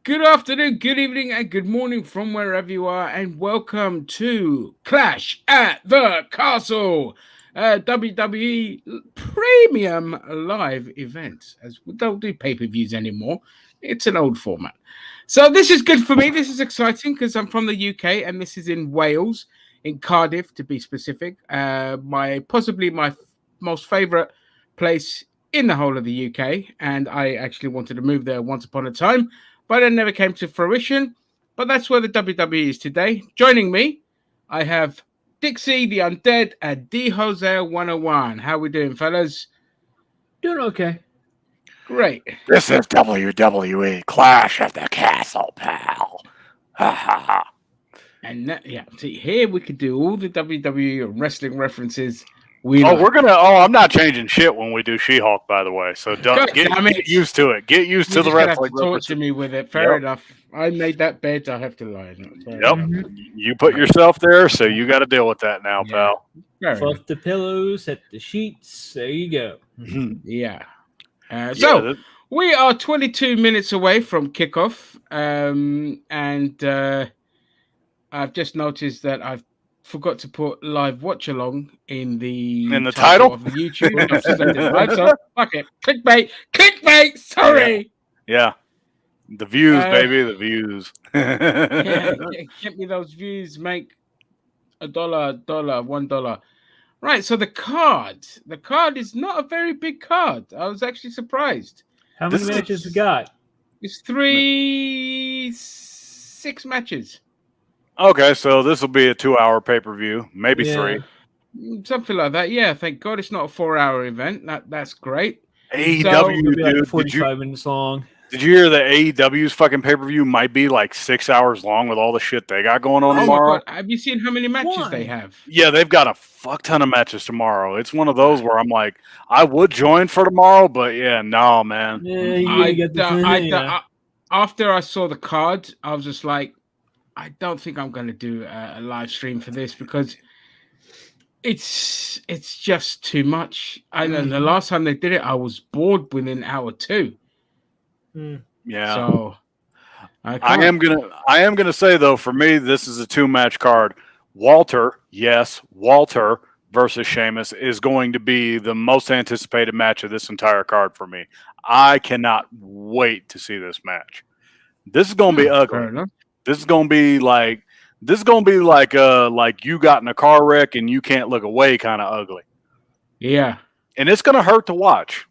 Good afternoon, good evening, and good morning from wherever you are, and welcome to Clash at the Castle, WWE Premium Live event. As we don't do pay-per-views anymore, it's an old format. So this is good for me. This is exciting because I'm from the UK, and this is in Wales, in Cardiff to be specific. Possibly my most favourite place in the whole of the UK, and I actually wanted to move there once upon a time, but it never came to fruition. But that's where the WWE is today. Joining me, I have Dixie, the Undead, and D Jose 101. How we doing, fellas? Doing okay. Great. This is WWE Clash at the Castle, pal. Ha ha ha. And see, here we could do all the WWE and wrestling references. I'm not changing shit when we do She-Hulk, by the way. So don't get used to it. Get used to the wrestling. Torture me with it. Fair enough. I made that bed. I have to lie. Yep. You put yourself there, so you got to deal with that now, pal. Fluff the pillows, set the sheets. There you go. Yeah. So we are 22 minutes away from kickoff, and I've just noticed that I've forgot to put live watch along in the title of the YouTube. So fuck it, clickbait. Sorry. Yeah. The views, baby, the views. Get me those views. Make $1, $1. Right. So the card is not a very big card. I was actually surprised. How many matches we got? It's 6 matches. Okay, so this will be a 2-hour pay-per-view, maybe 3. Something like that. Yeah, thank God it's not a 4-hour event. That's great. AEW, dude, 45 minutes long. Did you hear that AEW's fucking pay-per-view might be like 6 hours long with all the shit they got going on tomorrow? My God. Have you seen how many matches they have? Yeah, they've got a fuck ton of matches tomorrow. It's one of those where I'm like, I would join for tomorrow, but no, man. After I saw the card, I was just like, I don't think I'm going to do a live stream for this because it's just too much. And the last time they did it, I was bored within hour 2. Yeah. So I am gonna say though, for me, this is a 2-match card. Walter versus Sheamus is going to be the most anticipated match of this entire card for me. I cannot wait to see this match. This is going to be ugly. This is gonna be like you got in a car wreck and you can't look away kind of ugly. Yeah. And it's gonna hurt to watch.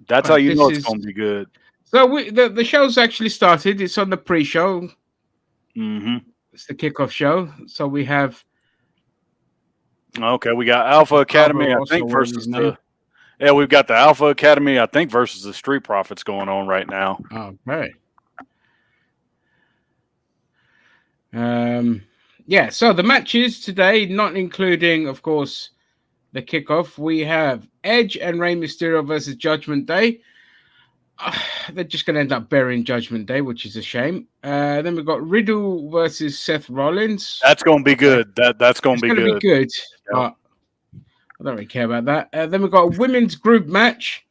That's how you know it's gonna be good. So the show's actually started. It's on the pre-show. Mm-hmm. It's the kickoff show. So we have we got Alpha Academy, I think, versus we've got the Alpha Academy, I think, versus the Street Profits going on right now. Okay. So the matches today, not including, of course, the kickoff, we have Edge and Rey Mysterio versus Judgment Day. They're just going to end up burying Judgment Day, which is a shame. Then we've got Riddle versus Seth Rollins. That's going to be good. That's going to be good. Yep. But I don't really care about that. Then we've got a women's group match.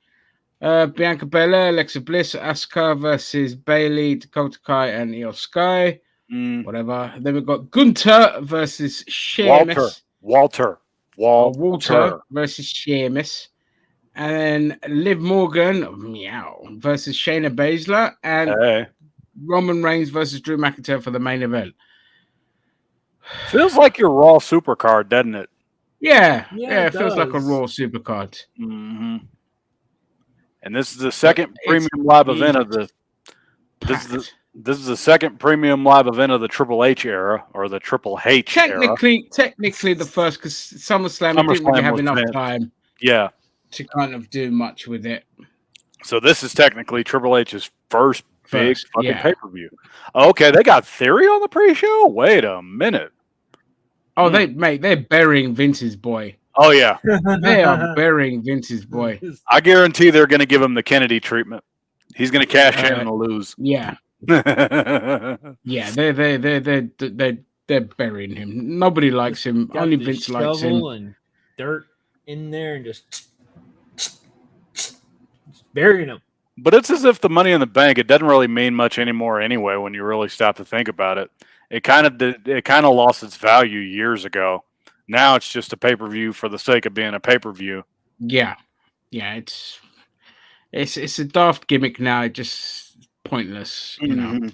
Bianca Bella, Alexa Bliss, Asuka versus Bayley, Dakota Kai, and Io Sky. Whatever. Then we've got Gunther versus Sheamus. Walter versus Sheamus. And then Liv Morgan versus Shayna Baszler. And Roman Reigns versus Drew McIntyre for the main event. Feels like your Raw Supercard, doesn't it? Yeah, it feels like a Raw Supercard. Mm-hmm. And this is the second premium live event of the. This is the second premium live event of the Triple H era, or the Triple H era. Technically the first, because SummerSlam didn't really have enough time. Yeah. To kind of do much with it. So this is technically Triple H's first big fucking pay-per-view. Okay, they got Theory on the pre-show? Wait a minute. Oh, they're burying Vince's boy. Oh, yeah. They are burying Vince's boy. I guarantee they're going to give him the Kennedy treatment. He's going to cash in and lose. Yeah. Yeah, they're burying him. Nobody likes him. Only Vince likes him. And dirt in there and just burying him. But it's as if the Money in the Bank, it doesn't really mean much anymore anyway when you really stop to think about it. It kind of lost its value years ago. Now it's just a pay-per-view for the sake of being a pay-per-view. Yeah. Yeah, it's a daft gimmick now. It's just pointless, you know.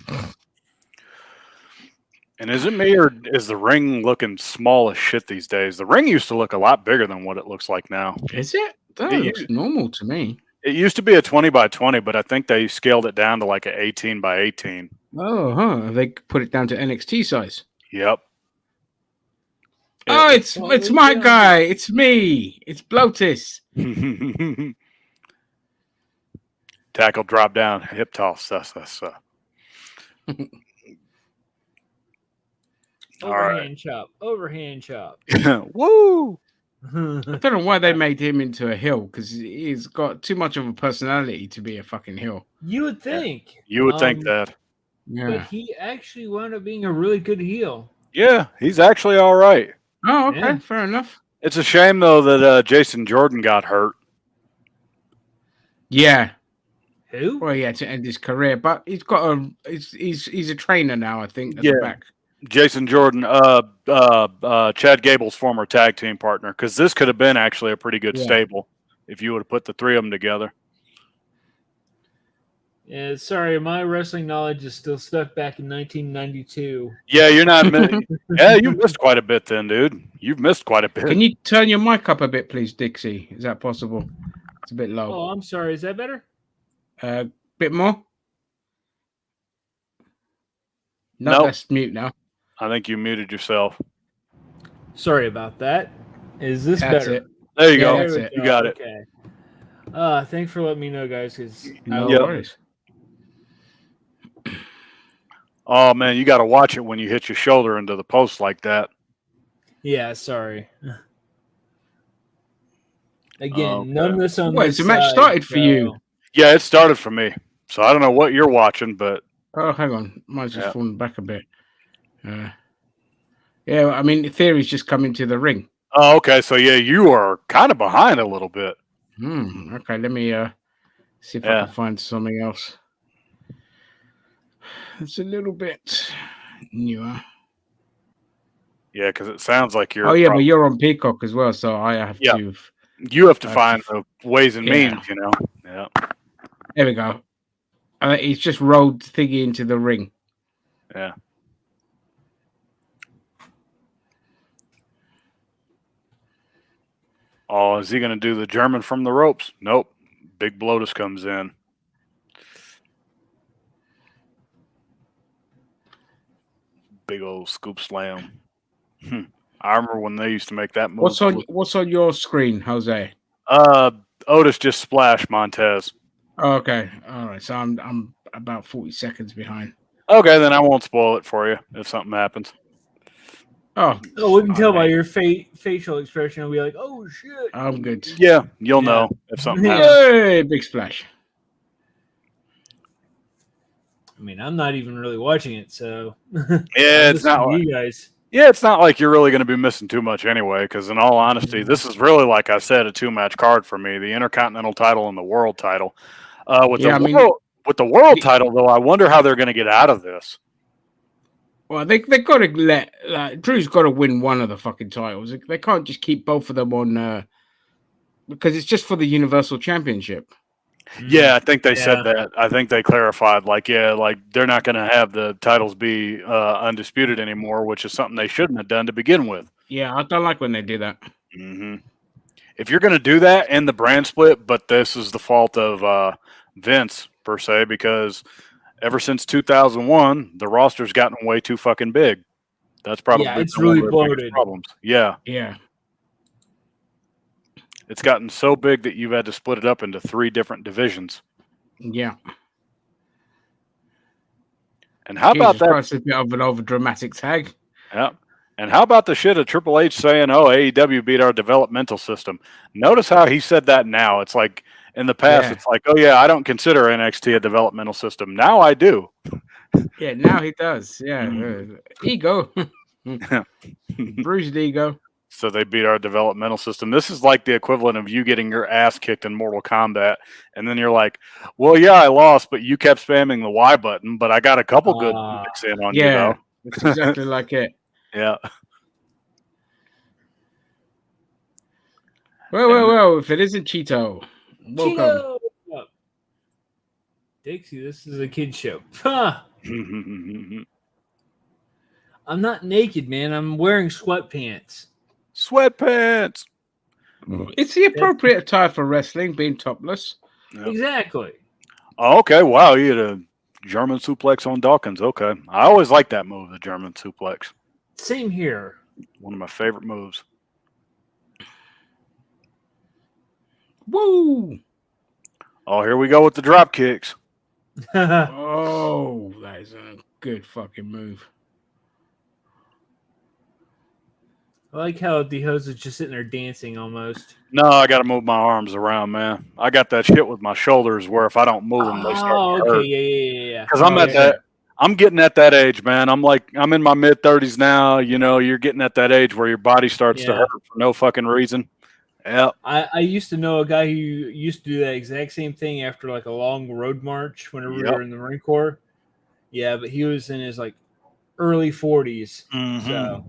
And is it me, or is the ring looking small as shit these days? The ring used to look a lot bigger than what it looks like now. Is it? That looks normal to me. It used to be a 20 by 20, but I think they scaled it down to like an 18 by 18. Oh, huh. They put it down to NXT size. Yep. Oh, it's my guy. It's me. It's Bloatus. Tackle, drop down, hip toss. That's Overhand chop. Overhand chop. Woo! I don't know why they made him into a heel, because he's got too much of a personality to be a fucking heel. You would think. You would think that. Yeah. But he actually wound up being a really good heel. Yeah, he's actually all right. Oh, okay. Yeah. Fair enough. It's a shame, though, that Jason Jordan got hurt. Yeah. Who? Well, yeah, to end his career, but he's got he's a trainer now, I think, at the back. Jason Jordan, Chad Gable's former tag team partner, because this could have been actually a pretty good stable if you would have put the three of them together. Yeah, sorry, my wrestling knowledge is still stuck back in 1992. Yeah, you're not. Yeah, you missed quite a bit then, dude. You've missed quite a bit. Can you turn your mic up a bit, please, Dixie? Is that possible? It's a bit low. Oh, I'm sorry. Is that better? Bit more? No, Nope. That's mute now. I think you muted yourself. Sorry about that. Is this That's better? it. There you go. That's it. You got it. Okay. Thanks for letting me know, guys. Because No worries. Oh man, you got to watch it when you hit your shoulder into the post like that. Yeah, sorry. Again, numbness on Wait, this so the match side, started for you? Yeah, it started for me. So I don't know what you're watching, but Oh, hang on. Mine's just fallen back a bit. Yeah, I mean, the Theory's just come into the ring. oh, okay. So yeah, you are kind of behind a little bit. Okay, let me see if I can find something else. It's a little bit newer. Yeah, because it sounds like you're. Oh yeah, but you're on Peacock as well, so I have to. You have to find the ways and means, you know. Yeah. There we go. He's just rolled Thingy into the ring. Yeah. Oh, is he going to do the German from the ropes? Nope. Big Bloatus comes in. Big old scoop slam. I remember when they used to make that move. What's on your screen, Jose? Otis just splashed Montez. Oh, okay. All right. So I'm about 40 seconds behind. Okay, then I won't spoil it for you if something happens. Oh, we can tell by your facial expression. I'll be like, "Oh shit!" I'm good. Yeah, you'll know if something happens. Hey, big splash. I mean, I'm not even really watching it, so yeah, it's not like you guys. Yeah, it's not like you're really going to be missing too much anyway. Because in all honesty, this is really, like I said, a 2-match card for me: the Intercontinental title and the World title. With the World title, though, I wonder how they're going to get out of this. Well, they got to Drew's got to win one of the fucking titles. They can't just keep both of them on because it's just for the Universal Championship. Yeah, I think they said that. I think they clarified, like they're not going to have the titles be undisputed anymore, which is something they shouldn't have done to begin with. Yeah, I don't like when they do that. Mm-hmm. If you're going to do that and the brand split, but this is the fault of Vince per se, because ever since 2001, the roster's gotten way too fucking big. That's probably it's really bloated. Problems. Yeah. It's gotten so big that you've had to split it up into 3 different divisions. Yeah. And how about that? It's a bit of an over dramatic tag. Yeah. And how about the shit of Triple H saying, "Oh, AEW beat our developmental system"? Notice how he said that now. It's like in the past, it's like, "Oh yeah, I don't consider NXT a developmental system." Now I do. Yeah, now he does. Yeah. Ego. Bruised ego. So they beat our developmental system. This is like the equivalent of you getting your ass kicked in Mortal Kombat, and then you're like, "Well, yeah, I lost, but you kept spamming the Y button. But I got a couple good licks in on you, though." It's exactly like it. Yeah. Well, if it isn't Cheeto, welcome. Cheeto! Dixie, this is a kid show. Huh. I'm not naked, man. I'm wearing sweatpants. Sweatpants. It's the appropriate attire for wrestling, being topless. Yep. Exactly. Oh, okay. Wow, you had a German suplex on Dawkins. Okay. I always like that move, the German suplex. Same here. One of my favorite moves. Woo! Oh, here we go with the drop kicks. Oh, that is a good fucking move. I like how the host is just sitting there dancing almost. No, I got to move my arms around, man. I got that shit with my shoulders where if I don't move them, they start to hurt. Yeah. Because I'm getting at that age, man. I'm in my mid 30s now. You know, you're getting at that age where your body starts to hurt for no fucking reason. Yeah. I used to know a guy who used to do that exact same thing after like a long road march whenever we were in the Marine Corps. Yeah, but he was in his like early 40s. Mm-hmm. So.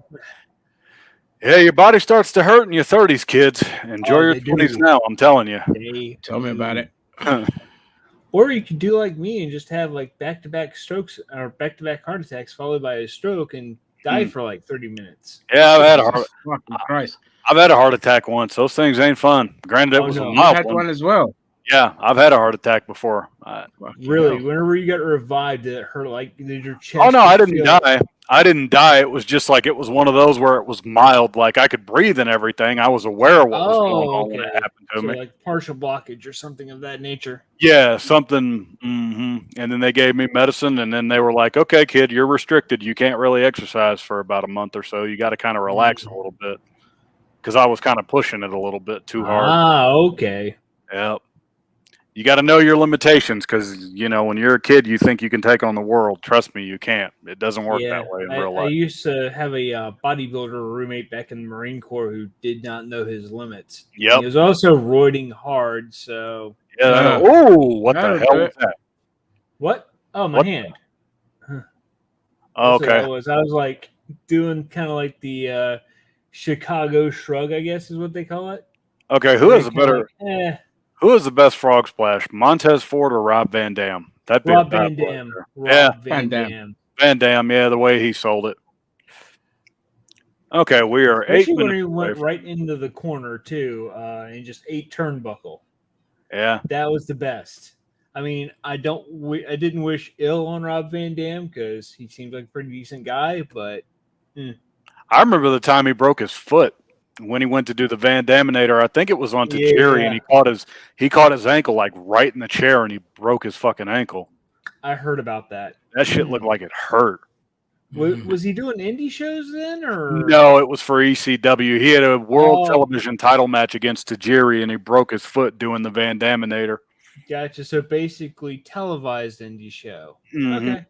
Yeah, your body starts to hurt in your 30s, kids. Enjoy your 20s now, I'm telling you. Tell me about it. Or you could do like me and just have like back-to-back strokes or back-to-back heart attacks followed by a stroke and die for like 30 minutes. Yeah, I've had a heart attack once. Those things ain't fun. Granted, it was a mild had one as well. Yeah, I've had a heart attack before. Really? Whenever you got revived, did it hurt? Like, did your chest? Oh, no, I didn't die. I didn't die. It was just like it was one of those where it was mild. Like I could breathe and everything. I was aware of what was going on when it happened to me. Like partial blockage or something of that nature. Yeah, something. Mm-hmm. And then they gave me medicine, and then they were like, "Okay, kid, you're restricted. You can't really exercise for about a month or so. You got to kind of relax a little bit." Because I was kind of pushing it a little bit too hard. Ah, okay. Yep. You got to know your limitations because, you know, when you're a kid, you think you can take on the world. Trust me, you can't. It doesn't work that way in real life. I used to have a bodybuilder roommate back in the Marine Corps who did not know his limits. Yep. He was also roiding hard, so... Yeah. Oh, what the hell was that? What? Oh, my hand. Oh, okay. I was like doing kind of like the Chicago shrug, I guess is what they call it. Okay, who is the better... Who is the best frog splash, Montez Ford or Rob Van Dam? That'd be Rob Van Dam. Van Dam. Van Dam, yeah, the way he sold it. Okay, we are Especially 8 minutes. When he went right into the corner too, and just ate turnbuckle. Yeah, that was the best. I mean, I didn't wish ill on Rob Van Dam because he seemed like a pretty decent guy, but I remember the time he broke his foot. When he went to do the Van Daminator, I think it was on Tajiri, and he caught his ankle like right in the chair, and he broke his fucking ankle. I heard about that. That shit looked like it hurt. Was he doing indie shows then, or no? It was for ECW. He had a world television title match against Tajiri, and he broke his foot doing the Van Daminator. Gotcha. So basically, televised indie show. Mm-hmm. Okay.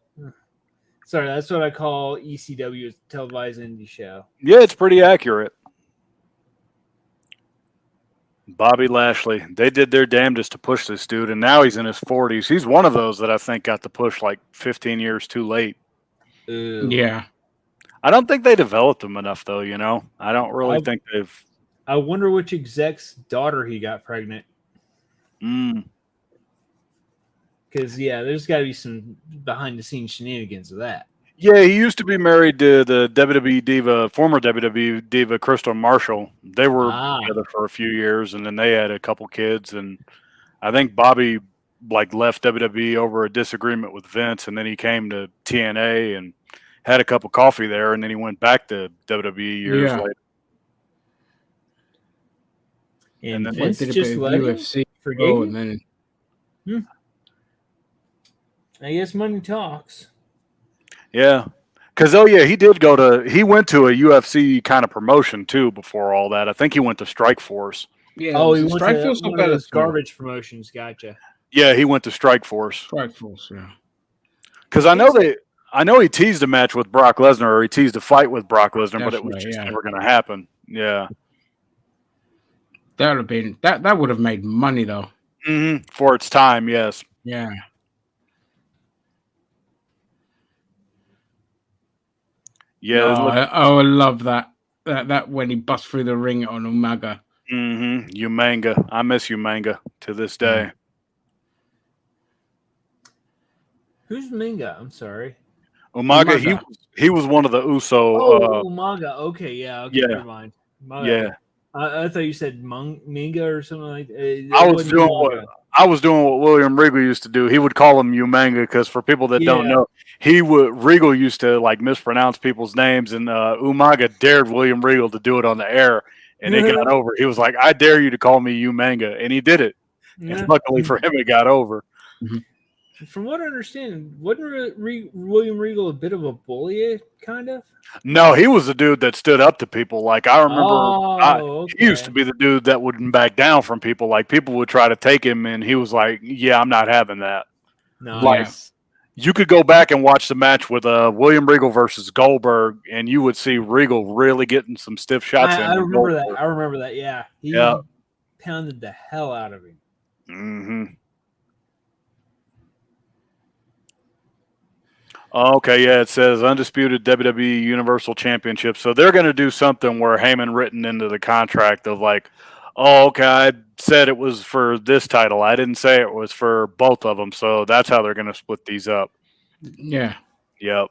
Sorry, that's what I call ECW, is televised indie show. Yeah, it's pretty accurate. Bobby Lashley, they did their damnedest to push this dude, and now he's in his 40s. He's one of those that I think got the push like 15 years too late. Yeah. I don't think they developed him enough, though, you know? I don't really think they've... I wonder which exec's daughter he got pregnant. Because, there's got to be some behind-the-scenes shenanigans of that. Yeah, he used to be married to the WWE diva, former WWE diva, Crystal Marshall. They were together for a few years, and then they had a couple kids. And I think Bobby left WWE over a disagreement with Vince, and then he came to TNA and had a cup of coffee there, and then he went back to WWE years later. And then Vince just let UFC and then. I guess money talks. Yeah. Because, he went to a UFC kind of promotion, too, before all that. I think he went to Strikeforce. Yeah. Oh, he went to one of those garbage promotions. Gotcha. Yeah, he went to Strikeforce. Strikeforce, yeah. Because I know he teased a match with Brock Lesnar, or he teased a fight with Brock Lesnar, but it was just never going to happen. Yeah. That would have been that would have made money though. Mm-hmm. For its time, yes. Yeah. Yeah. Oh, I love that. That when he busts through the ring on Umaga. Mm-hmm. Umanga. I miss Umanga to this day. Who's Minga? I'm sorry. Umaga. He was one of the Uso. Umaga. Okay, yeah. Okay, yeah. never mind. Yeah. I thought you said Minga or something like that. I was doing what William Regal used to do. He would call him Umanga because for people that don't know, Regal used to like mispronounce people's names, and Umaga dared William Regal to do it on the air, and it got over. He was like, "I dare you to call me Umanga," and he did it. And luckily for him, it got over. Mm-hmm. From what I understand, wasn't William Regal a bit of a bully, kind of? No, he was the dude that stood up to people. Like, I remember he used to be the dude that wouldn't back down from people. Like, people would try to take him, and he was like, yeah, I'm not having that. Nice. Like, you could go back and watch the match with William Regal versus Goldberg, and you would see Regal really getting some stiff shots in. I remember that. I remember that, yeah. He pounded the hell out of him. Mm-hmm. Okay, yeah, it says undisputed WWE Universal Championship. So they're going to do something where Heyman written into the contract of like, oh, okay, I said it was for this title. I didn't say it was for both of them. So that's how they're going to split these up. Yeah. Yep.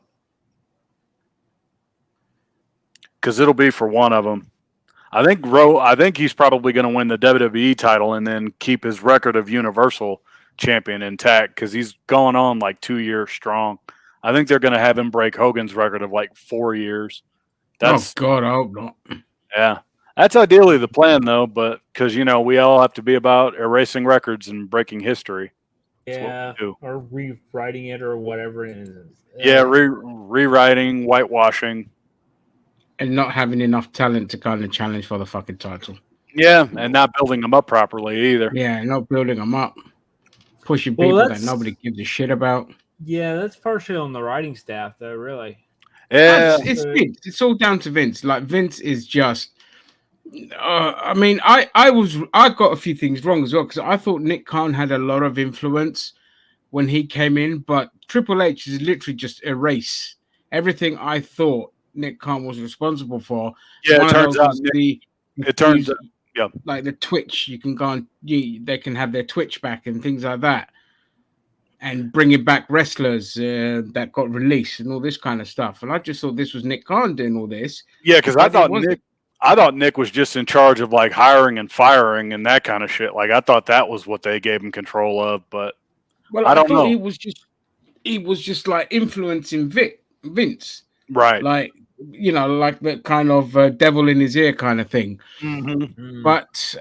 Because it'll be for one of them. I think he's probably going to win the WWE title and then keep his record of Universal Champion intact because he's going on like 2 years strong. I think they're going to have him break Hogan's record of like 4 years. Oh, God, I hope not. Yeah. That's ideally the plan, though, but because, we all have to be about erasing records and breaking history. Yeah, or rewriting it or whatever it is. Yeah, rewriting, whitewashing. And not having enough talent to kind of challenge for the fucking title. Yeah, and not building them up properly either. Yeah, not building them up. Pushing people that nobody gives a shit about. Yeah, that's partially on the writing staff, though, really. Yeah. It's Vince. It's all down to Vince. Like, Vince is just... I mean, I got a few things wrong as well because I thought Nick Khan had a lot of influence when he came in, but Triple H is literally just erase everything I thought Nick Khan was responsible for. Yeah, it turns out like the Twitch, you can go on, they can have their Twitch back and things like that, and bringing back wrestlers that got released and all this kind of stuff. And I just thought this was Nick Khan doing all this. Yeah, because I thought Nick was just in charge of like hiring and firing and that kind of shit. Like I thought that was what they gave him control of, but I don't know. He was just like influencing Vince, right? Like like the kind of devil in his ear kind of thing. Mm-hmm. But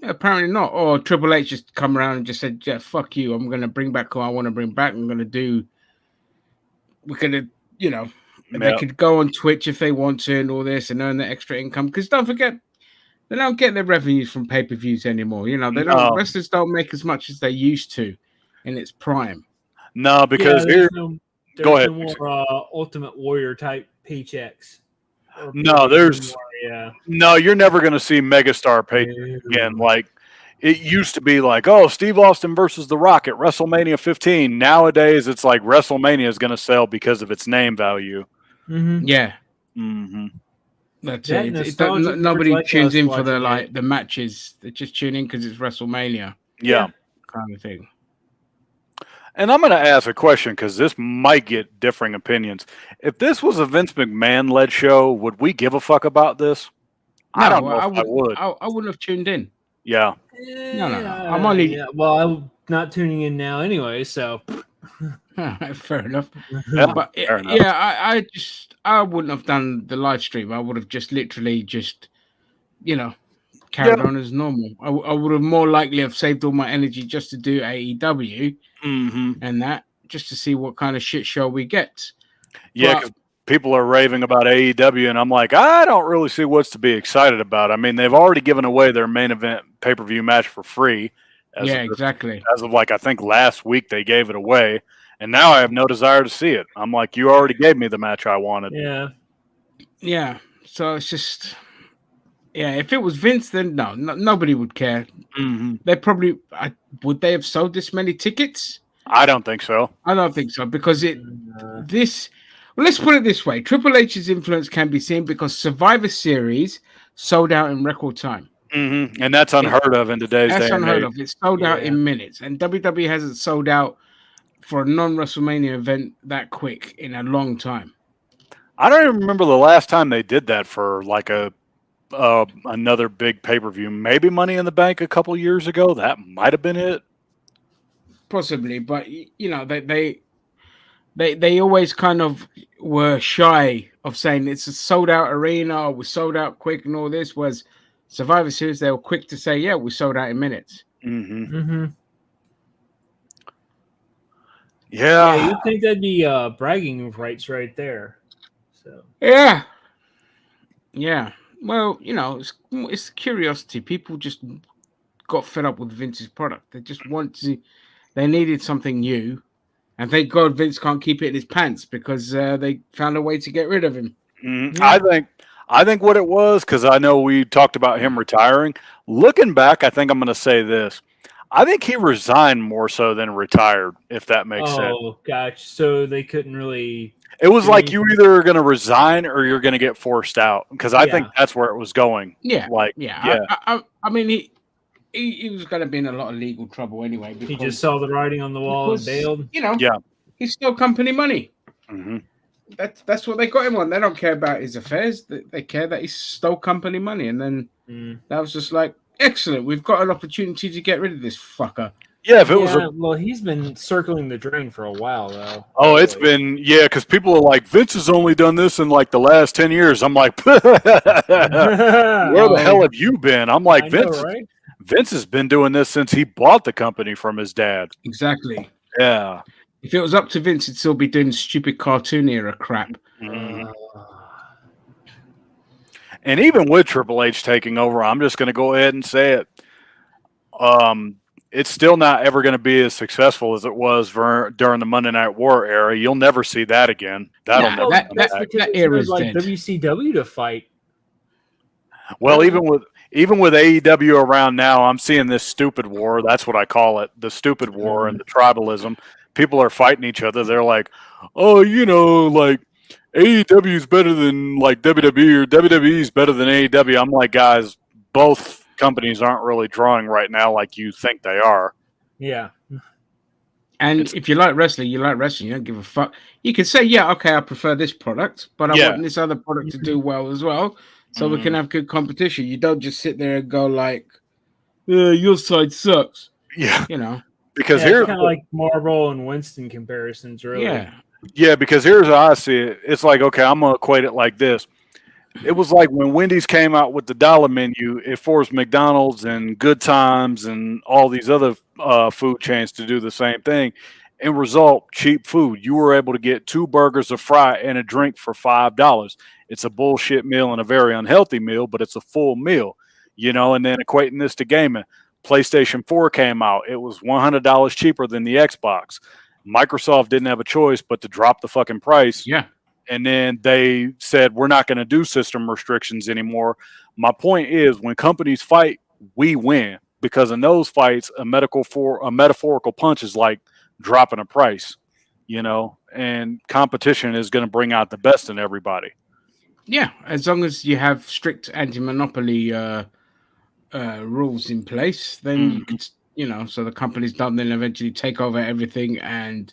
apparently not. Or Triple H just come around and just said, "Yeah, fuck you. I'm gonna bring back who I want to bring back. I'm gonna do. We're gonna, They could go on Twitch if they want to and all this and earn the extra income. Because don't forget, they don't get their revenues from pay-per-views anymore. Wrestlers don't make as much as they used to in its prime. No, because go ahead. No more Ultimate Warrior type paychecks. No, no, you're never going to see megastar paychecks again. Like it used to be like, oh, Steve Austin versus The Rock at WrestleMania 15. Nowadays, it's like WrestleMania is going to sell because of its name value. Mm-hmm. Yeah. Mm-hmm. That's it. Nobody tunes in for the matches. They just tune in because it's WrestleMania. Yeah. Kind of thing. And I'm going to ask a question because this might get differing opinions. If this was a Vince McMahon-led show, would we give a fuck about this? No, I don't know if I would. I wouldn't have tuned in. Yeah. No. I'm only... Yeah, well, I'm not tuning in now anyway, so... Fair enough. Yeah, but fair enough. Yeah, I wouldn't have done the live stream. I would have just literally carried on as normal. I would have more likely have saved all my energy just to do AEW and that, just to see what kind of shit show we get. Yeah, because people are raving about AEW, and I'm like, I don't really see what's to be excited about. I mean, they've already given away their main event pay-per-view match for free. Exactly. As of I think last week they gave it away, and now I have no desire to see it. I'm like, you already gave me the match I wanted. Yeah. Yeah. So it's just, Yeah, if it was Vince, then nobody would care. Mm-hmm. They probably would they have sold this many tickets? I don't think so. I don't think so because this. Well, let's put it this way: Triple H's influence can be seen because Survivor Series sold out in record time. Mm-hmm. And that's unheard of in today's day. That's and unheard age. of. It's sold out in minutes, and WWE hasn't sold out for a non-WrestleMania event that quick in a long time. I don't even remember the last time they did that for like another big pay-per-view. Maybe Money in the Bank a couple years ago. That might have been it. Possibly, but you know they always kind of were shy of saying it's a sold out arena, or we sold out quick, and all this. Was Survivor Series, they were quick to say, yeah, we sold out in minutes. Mm-hmm. Mm-hmm. Yeah, you'd think that'd be bragging rights right there. So yeah. Well, you know, it's curiosity. People just got fed up with Vince's product. They just they needed something new, and thank God Vince can't keep it in his pants because they found a way to get rid of him. Mm-hmm. Yeah. I think what it was, because I know we talked about him retiring. Looking back, I think I'm going to say this. I think he resigned more so than retired, if that makes sense. Oh, gosh. So they couldn't really. It was like you either going to resign or you're going to get forced out, because I think that's where it was going. Yeah. Yeah. I mean, he was going to be in a lot of legal trouble anyway. Because he just saw the writing on the wall and bailed. You know, he stole company money. Mm-hmm. That's what they got him on. They don't care about his affairs. They care that he stole company money. And then that was just like, excellent. We've got an opportunity to get rid of this fucker. Yeah, if it was well, he's been circling the drain for a while, though. Oh, it's been, because people are like, Vince has only done this in like the last 10 years. I'm like, where the hell have you been? I'm like, Vince has been doing this since he bought the company from his dad. Exactly. Yeah. If it was up to Vince, he'd still be doing stupid cartoon era crap. Mm-hmm. And even with Triple H taking over, I'm just going to go ahead and say it. It's still not ever going to be as successful as it was during the Monday Night War era. You'll never see that again. That era is like dead. WCW to fight. Well, even with AEW around now, I'm seeing this stupid war. That's what I call it, the stupid war and the tribalism. People are fighting each other. They're like, oh, like AEW is better than like WWE, or WWE is better than AEW. I'm like, guys, both companies aren't really drawing right now like you think they are. Yeah. And if you like wrestling, you like wrestling. You don't give a fuck. You can say, yeah, okay, I prefer this product, but I want this other product to do well as well, so we can have good competition. You don't just sit there and go like, your side sucks. Yeah. You know. Because here's kind of like Marlboro and Winston comparisons, really. Yeah, because here's how I see it. It's like, okay, I'm going to equate it like this. It was like when Wendy's came out with the dollar menu, it forced McDonald's and Good Times and all these other food chains to do the same thing. In result, cheap food. You were able to get 2 burgers, a fry, and a drink for $5. It's a bullshit meal and a very unhealthy meal, but it's a full meal, and then equating this to gaming. PlayStation 4 came out. It was $100 cheaper than the Xbox. Microsoft didn't have a choice but to drop the fucking price. Yeah. And then they said, we're not going to do system restrictions anymore. My point is, when companies fight, we win. Because in those fights, a metaphorical punch is like dropping a price, and competition is going to bring out the best in everybody. Yeah, as long as you have strict anti-monopoly rules in place, then you can, so the companies don't then eventually take over everything and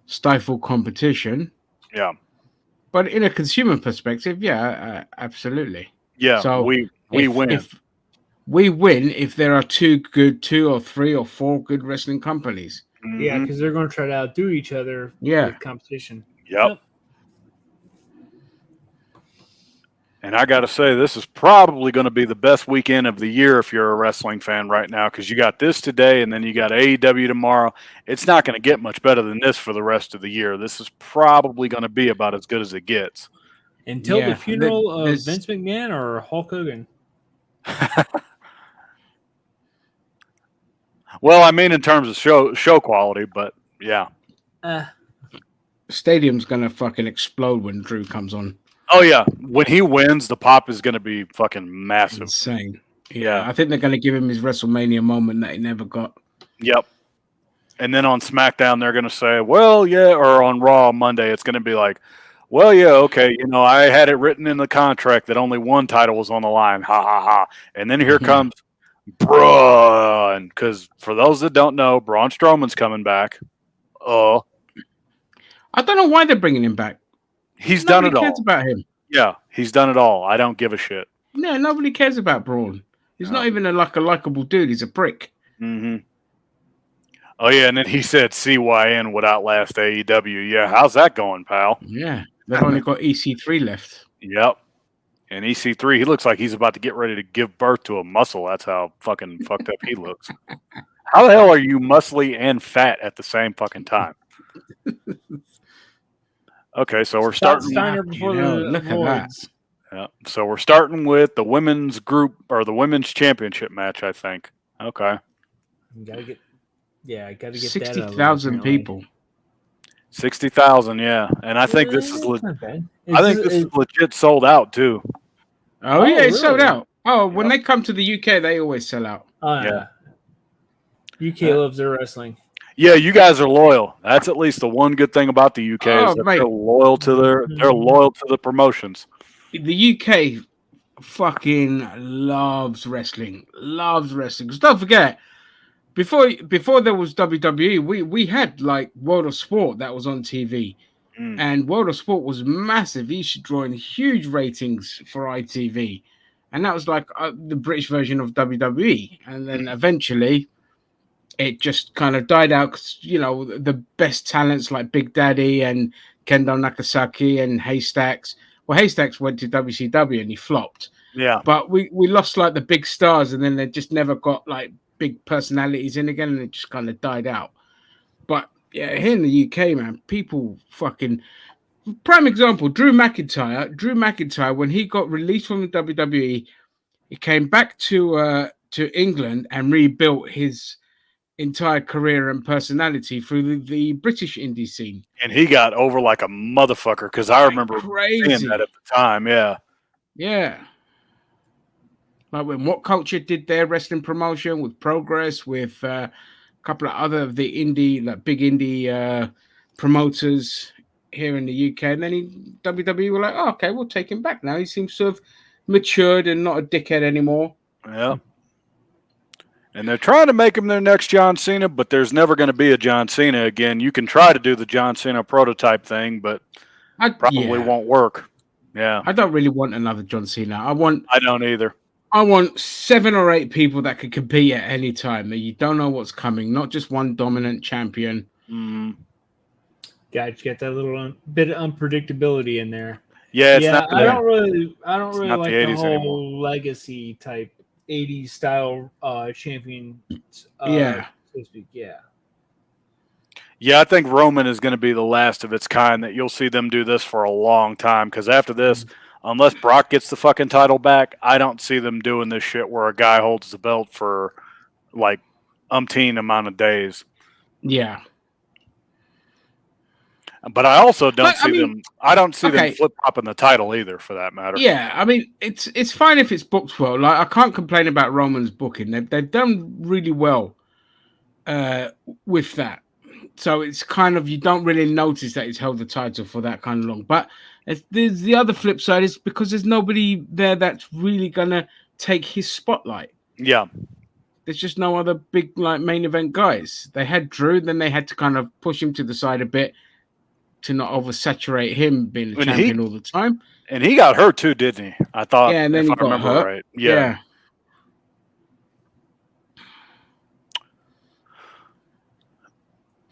stifle competition. Yeah. But in a consumer perspective, absolutely. Yeah, so we win. We win if there are 2 or 3 or 4 good wrestling companies. Mm-hmm. Yeah, because they're going to try to outdo each other with competition. Yep. And I got to say, this is probably going to be the best weekend of the year if you're a wrestling fan right now, because you got this today and then you got AEW tomorrow. It's not going to get much better than this for the rest of the year. This is probably going to be about as good as it gets. Until the funeral of Vince McMahon or Hulk Hogan? Well, I mean in terms of show quality, but yeah. Stadium's going to fucking explode when Drew comes on. Oh yeah, when he wins, the pop is going to be fucking massive. Insane. Yeah. I think they're going to give him his WrestleMania moment that he never got. Yep. And then on SmackDown, they're going to say, well, yeah, or on Raw Monday, it's going to be like, well, yeah, okay, I had it written in the contract that only one title was on the line. Ha, ha, ha. And then here comes Braun. Because for those that don't know, Braun Strowman's coming back. I don't know why they're bringing him back. He's done it all. Nobody cares about him. Yeah, he's done it all. I don't give a shit. No, nobody cares about Braun. He's not even a likable dude. He's a prick. Mm-hmm. Oh, yeah, and then he said CYN would outlast AEW. Yeah, how's that going, pal? Yeah, they've only got EC3 left. Yep. And EC3, he looks like he's about to get ready to give birth to a muscle. That's how fucking fucked up he looks. How the hell are you muscly and fat at the same fucking time? Okay, so we're starting. Steiner before Look at that. Yeah, so we're starting with the women's group or the women's championship match, I think. Okay. You gotta get. Yeah, I got to get 60,000 people. 60,000, yeah. And I think this is legit. this is legit sold out too. Oh yeah, it's sold really? out. Oh, when they come to the UK, they always sell out. Yeah. UK loves their wrestling. Yeah, you guys are loyal. That's at least the one good thing about the UK is that they're loyal to they're loyal to the promotions. The UK fucking loves wrestling. Loves wrestling. 'Cause don't forget, before there was WWE, we had like World of Sport that was on TV, and World of Sport was massive. He used to draw in huge ratings for ITV, and that was like the British version of WWE. And then eventually, it just kind of died out because the best talents like Big Daddy and Kendo Nagasaki and Haystacks. Well, Haystacks went to WCW and he flopped. Yeah, but we lost like the big stars, and then they just never got like big personalities in again, and it just kind of died out. But yeah, here in the UK, man, people fucking prime example, Drew McIntyre, when he got released from the WWE, he came back to England and rebuilt his entire career and personality through the British indie scene. And he got over like a motherfucker because I remember seeing that at the time. Yeah. Like when What Culture did their wrestling promotion with Progress, with a couple of other of the indie, like big indie promoters here in the UK, and then WWE were like, "Oh, okay, we'll take him back now. He seems to have matured and not a dickhead anymore." Yeah. And they're trying to make him their next John Cena, but there's never going to be a John Cena again. You can try to do the John Cena prototype thing, but probably won't work. Yeah. I don't really want another John Cena. I don't either. I want 7 or 8 people that can compete at any time. That you don't know what's coming, not just one dominant champion. Got that little bit of unpredictability in there. Yeah, I don't really like the whole anymore. legacy type 80s style champion. So to speak. Yeah, I think Roman is going to be the last of its kind that you'll see them do this for a long time. Because after this, unless Brock gets the fucking title back, I don't see them doing this shit where a guy holds the belt for like umpteen amount of days. Yeah. But I also don't see them. I don't see them flip flopping the title either, for that matter. Yeah, I mean it's fine if it's booked well. Like I can't complain about Roman's booking. They've done really well with that. So it's kind of you don't really notice that he's held the title for that kind of long. But there's the other flip side is because there's nobody there that's really gonna take his spotlight. Yeah. There's just no other big like main event guys. They had Drew, then they had to kind of push him to the side a bit to not oversaturate him being the champion all the time. And he got hurt too, didn't he? I thought. Yeah, and then he got hurt. Right. Yeah.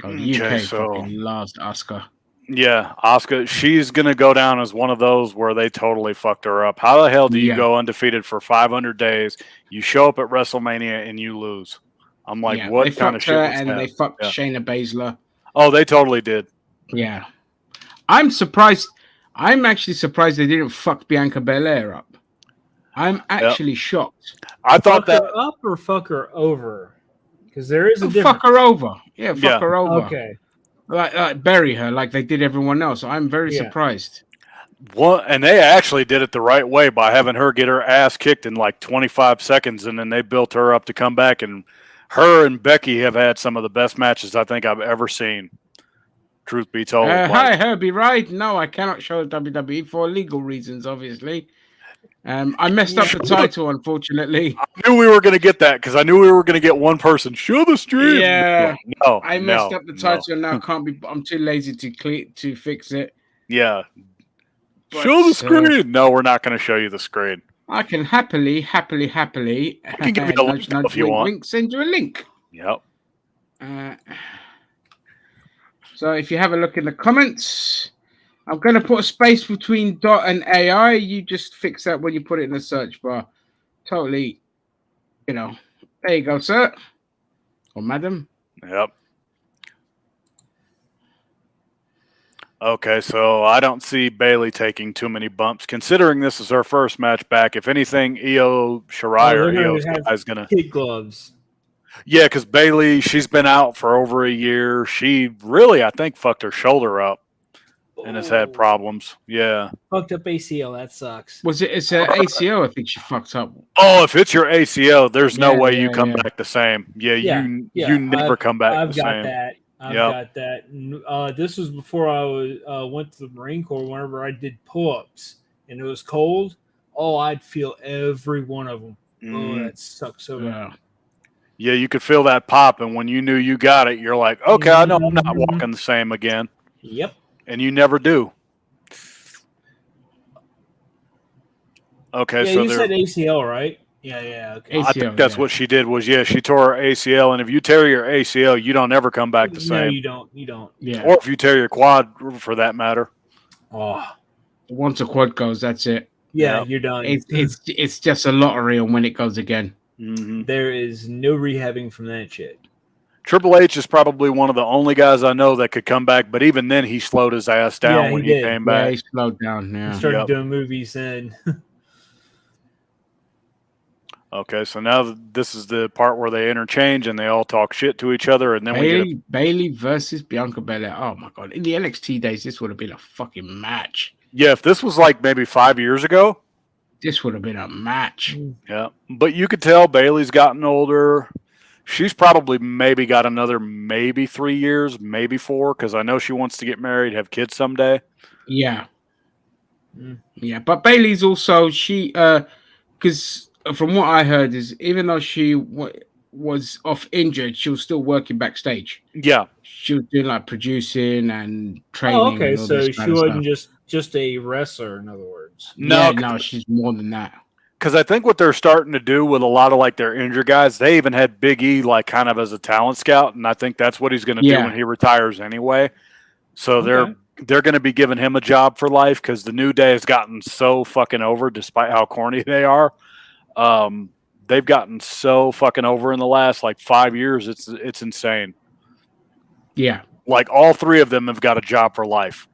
Oh, the UK fucking lost Asuka. Yeah, Asuka. She's going to go down as one of those where they totally fucked her up. How the hell do you go undefeated for 500 days? You show up at WrestleMania and you lose. I'm like, what kind of shit was that? And they fucked Shayna Baszler. Oh, they totally did. Yeah. I'm surprised. I'm actually surprised they didn't fuck Bianca Belair up. I'm actually shocked. I thought fuck her up or fuck her over? Because there is a difference. Fuck her over. Yeah, fuck her over. Okay. Like bury her like they did everyone else. I'm very surprised. And they actually did it the right way by having her get her ass kicked in like 25 seconds, and then they built her up to come back. And her and Becky have had some of the best matches I think I've ever seen. Truth be told. Hi, Herbie. Right? No, I cannot show WWE for legal reasons, obviously. I messed up the title, unfortunately. I knew we were going to get that because I knew we were going to get one person. Show the stream. Yeah. No, I messed up the title and now can't be. I'm too lazy to fix it. Yeah. But, show the screen. No, we're not going to show you the screen. I can happily can give you a link if you want. Send you a link. Yep. So if you have a look in the comments, I'm going to put a space between dot and AI. You just fix that when you put it in the search bar. Totally, there you go, sir. Or madam. Yep. Okay, so I don't see Bailey taking too many bumps, considering this is her first match back. If anything, Io Shirai or Io's guy is going to... kid gloves. Yeah, because Bailey, she's been out for over a year. She really, I think, fucked her shoulder up and has had problems. Yeah. Fucked up ACL. That sucks. It's an ACL, I think she fucked up. Oh, if it's your ACL, there's no way you come back the same. You never come back the same. I've got that. This was before I went to the Marine Corps. Whenever I did pull-ups and it was cold, I'd feel every one of them. Oh, that sucks so bad. Yeah, you could feel that pop, and when you knew you got it, you're like, okay, I know I'm not walking the same again. Yep. And you never do. Okay, so you said ACL, right? Yeah. Okay. ACL, I think that's what she did. She tore her ACL, and if you tear your ACL, you don't ever come back the same. No, you don't. Yeah. Or if you tear your quad, for that matter. Oh, once a quad goes, that's it. Yeah, you're done. It's just a lottery on when it goes again. Mm-hmm. There is no rehabbing from that shit. Triple H is probably one of the only guys I know that could come back, but even then he slowed his ass down when he came back. Yeah, he slowed down. Yeah. He started doing movies then. Okay, so now this is the part where they interchange and they all talk shit to each other, and then Bailey versus Bianca Bella. Oh my god! In the NXT days, this would have been a fucking match. Yeah, if this was like maybe 5 years ago, this would have been a match. Yeah, but you could tell Bailey's gotten older. She's probably maybe got another 3 years, maybe 4, because I know she wants to get married, have kids someday. Yeah. Yeah, but Bailey's also, because from what I heard is even though she was off injured, she was still working backstage. Yeah. She was doing like producing and training. Oh, okay, and all so this she wasn't just a wrestler, in other words. No, she's more than that. Because I think what they're starting to do with a lot of like their injured guys, they even had Big E like kind of as a talent scout, and I think that's what he's going to do when he retires anyway. So they're going to be giving him a job for life because the New Day has gotten so fucking over, despite how corny they are. They've gotten so fucking over in the last like 5 years. It's insane. Yeah, like all 3 of them have got a job for life.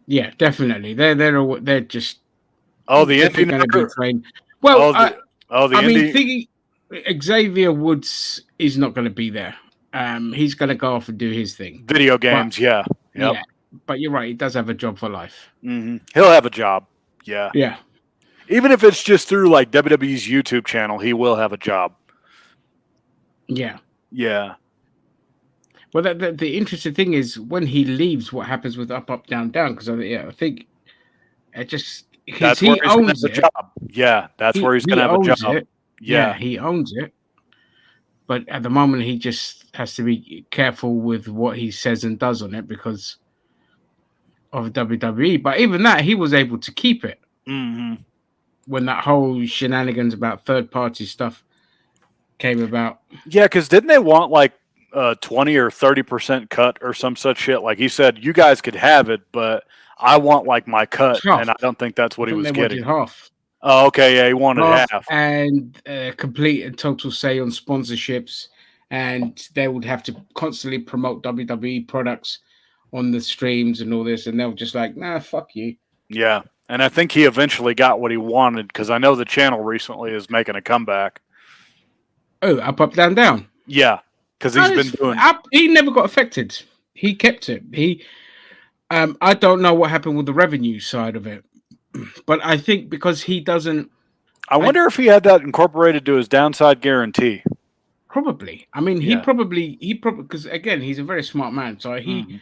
Yeah, definitely. They're just. Oh, the Indian going to be trained. Well, thinking Xavier Woods is not going to be there. He's going to go off and do his thing. Video games, yeah. Yep. Yeah. But you're right. He does have a job for life. Mm-hmm. He'll have a job. Yeah. Yeah. Even if it's just through like WWE's YouTube channel, he will have a job. Yeah. Yeah. Well, the interesting thing is when he leaves, what happens with Up, Up, Down, Down? Because I think it just. That's where he's going to have a job. Yeah, that's where he's going to have a job. Yeah, he owns it. But at the moment, he just has to be careful with what he says and does on it because of WWE. But even that, he was able to keep it. Mm-hmm. When that whole shenanigans about third-party stuff came about. Yeah, because didn't they want like 20 or 30% cut or some such shit? Like he said, you guys could have it, but I want like my cut, and I don't think that's what he was getting. Half. Oh, okay, yeah, he wanted half. And complete and total say on sponsorships, and they would have to constantly promote WWE products on the streams and all this, and they were just like, nah, fuck you. Yeah, and I think he eventually got what he wanted, because I know the channel recently is making a comeback. Oh, Up, Up, Down, Down. Yeah, because he's been doing... He never got affected. He kept it. I don't know what happened with the revenue side of it, but I think because he doesn't. I wonder if he had that incorporated to his downside guarantee. Probably. I mean, he Yeah. probably because again, he's a very smart man. So Mhm.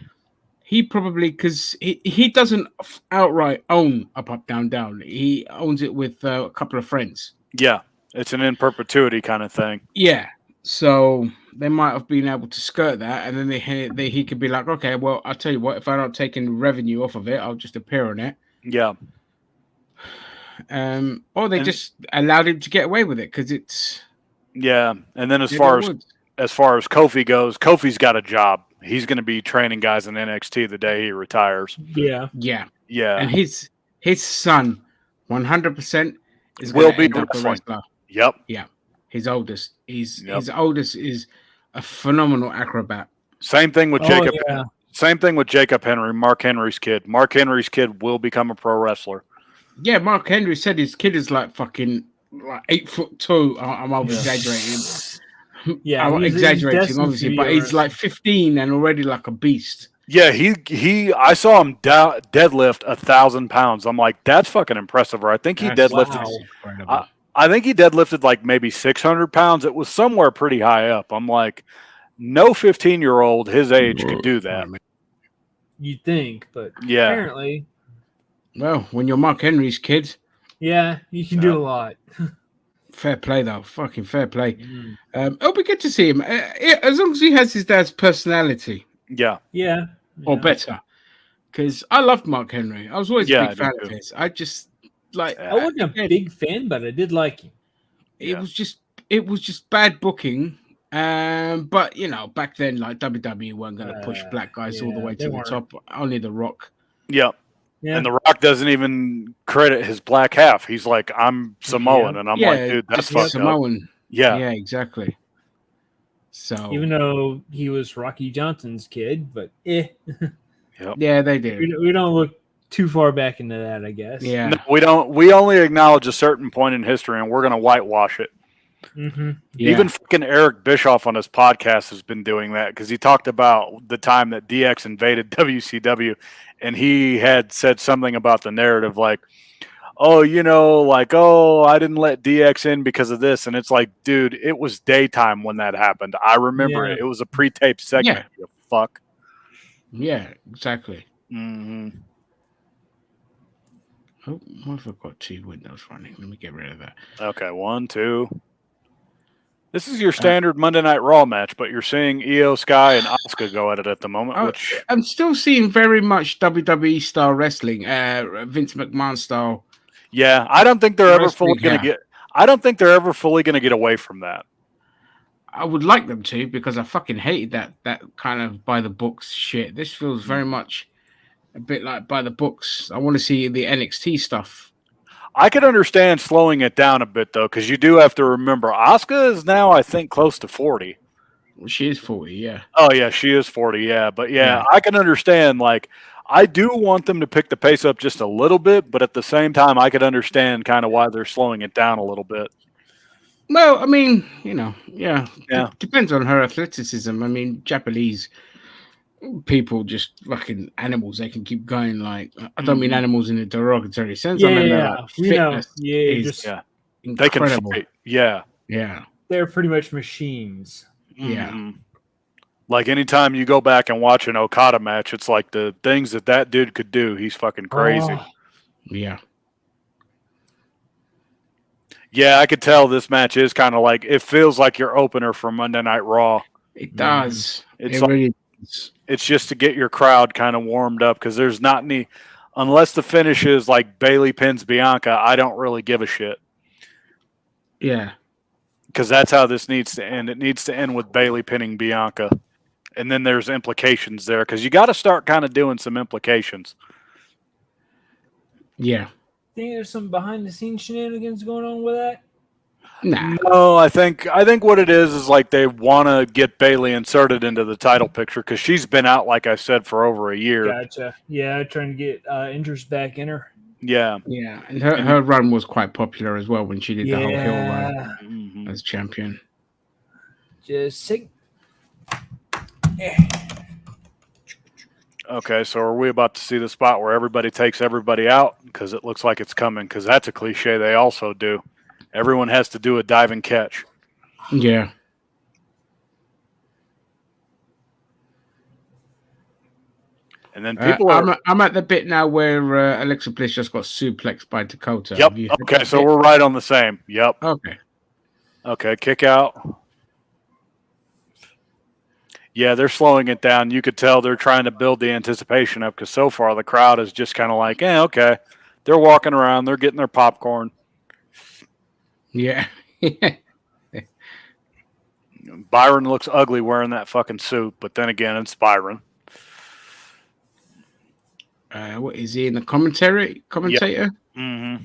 he probably because he doesn't outright own Up Down Down. He owns it with a couple of friends. Yeah, it's an in perpetuity kind of thing. Yeah. So they might have been able to skirt that, and then he could be like, okay, well, I'll tell you what, if I don't take any revenue off of it, I'll just appear on it. Yeah. Or they just allowed him to get away with it because it's. Yeah, and then as far as Kofi goes, Kofi's got a job. He's going to be training guys in NXT the day he retires. Yeah. And his son, 100% is will going to be end up a wrestling. wrestler. Yep. Yeah, his oldest. His oldest is a phenomenal acrobat. Same thing with Jacob. Yeah. Same thing with Jacob Henry, Mark Henry's kid. Mark Henry's kid will become a pro wrestler. Yeah, Mark Henry said his kid is like fucking like 8'2". I'm over exaggerating. Yeah, I'm exaggerating, obviously, but he's like 15 and already like a beast. Yeah, he. I saw him deadlift 1,000 pounds. I'm like, that's fucking impressive. Or I think he deadlifted. I think he deadlifted like maybe 600 pounds. It was somewhere pretty high up. I'm like, no 15-year-old his age could do that. You'd think, but yeah, apparently. Well, when you're Mark Henry's kid, yeah, you can do a lot. Fair play, though. Fucking fair play. It'll be good to see him. As long as he has his dad's personality. Yeah. Or better. Because I loved Mark Henry. I was always a big fan of his. I just, like... I wasn't a big fan, but I did like him. It was just bad booking. But, you know, back then, like, WWE weren't going to push black guys all the way to the top. Only The Rock. Yeah. And The Rock doesn't even credit his black half. He's like, I'm Samoan. And I'm like, dude, that's fucked Samoan. up. Yeah. Yeah, exactly. So even though he was Rocky Johnson's kid, but Yep. Yeah, they did. We don't look too far back into that, I guess. Yeah. No, we don't. We only acknowledge a certain point in history, and we're going to whitewash it. Mm-hmm. Yeah. Even fucking Eric Bischoff on his podcast has been doing that because he talked about the time that DX invaded WCW, and he had said something about the narrative like, oh, you know, like, oh, I didn't let DX in because of this. And it's like, dude, it was daytime when that happened. I remember it. It was a pre-taped segment, you fuck. Yeah, exactly. Mm-hmm. Oh, what if I've got 2 windows running? Let me get rid of that. Okay, 1, 2. This is your standard Monday Night Raw match, but you're seeing Io Sky and Asuka go at it at the moment. Which I'm still seeing very much WWE style wrestling, Vince McMahon style. Yeah, I don't think they're ever fully going to get. I don't think they're ever fully going to get away from that. I would like them to because I fucking hated that kind of by the books shit. This feels very much a bit like by the books. I want to see the NXT stuff. I could understand slowing it down a bit, though, because you do have to remember, Asuka is now, I think, close to 40. Well, she is 40, yeah. Oh, yeah, she is 40, yeah. But, yeah, I can understand, like, I do want them to pick the pace up just a little bit, but at the same time, I could understand kind of why they're slowing it down a little bit. Well, I mean, you know, depends on her athleticism. I mean, Japanese people just fucking animals. They can keep going. Like, I don't mean animals in a derogatory sense. I mean, like, fitness incredible. They can fight. Yeah. They're pretty much machines. Yeah. Mm-hmm. Like anytime you go back and watch an Okada match, it's like the things that dude could do. He's fucking crazy. Oh. Yeah. Yeah, I could tell this match is kind of like, it feels like your opener for Monday Night Raw. It does. It's really does. It's just to get your crowd kind of warmed up because there's not any, unless the finish is like Bayley pins Bianca, I don't really give a shit. Yeah. Because that's how this needs to end. It needs to end with Bayley pinning Bianca. And then there's implications there because you got to start kind of doing some implications. Yeah. Think there's some behind the scenes shenanigans going on with that? Nah. No, I think what it is like they want to get Bayley inserted into the title picture because she's been out, like I said, for over a year. Gotcha. Yeah, trying to get interest back in her. Yeah. Yeah, and her run was quite popular as well when she did the whole heel run as champion. Just sick. Okay, so are we about to see the spot where everybody takes everybody out? Because it looks like it's coming. Because that's a cliche they also do. Everyone has to do a diving catch. Yeah. And then people are. I'm at the bit now where Alexa Bliss just got suplexed by Dakota. Yep. Okay, so we're right on the same. Yep. Okay. Okay, kick out. Yeah, they're slowing it down. You could tell they're trying to build the anticipation up because so far the crowd is just kind of like, okay. They're walking around. They're getting their popcorn. Yeah. Byron looks ugly wearing that fucking suit, but then again, it's Byron. What is he in the commentator? Yep. Mm-hmm.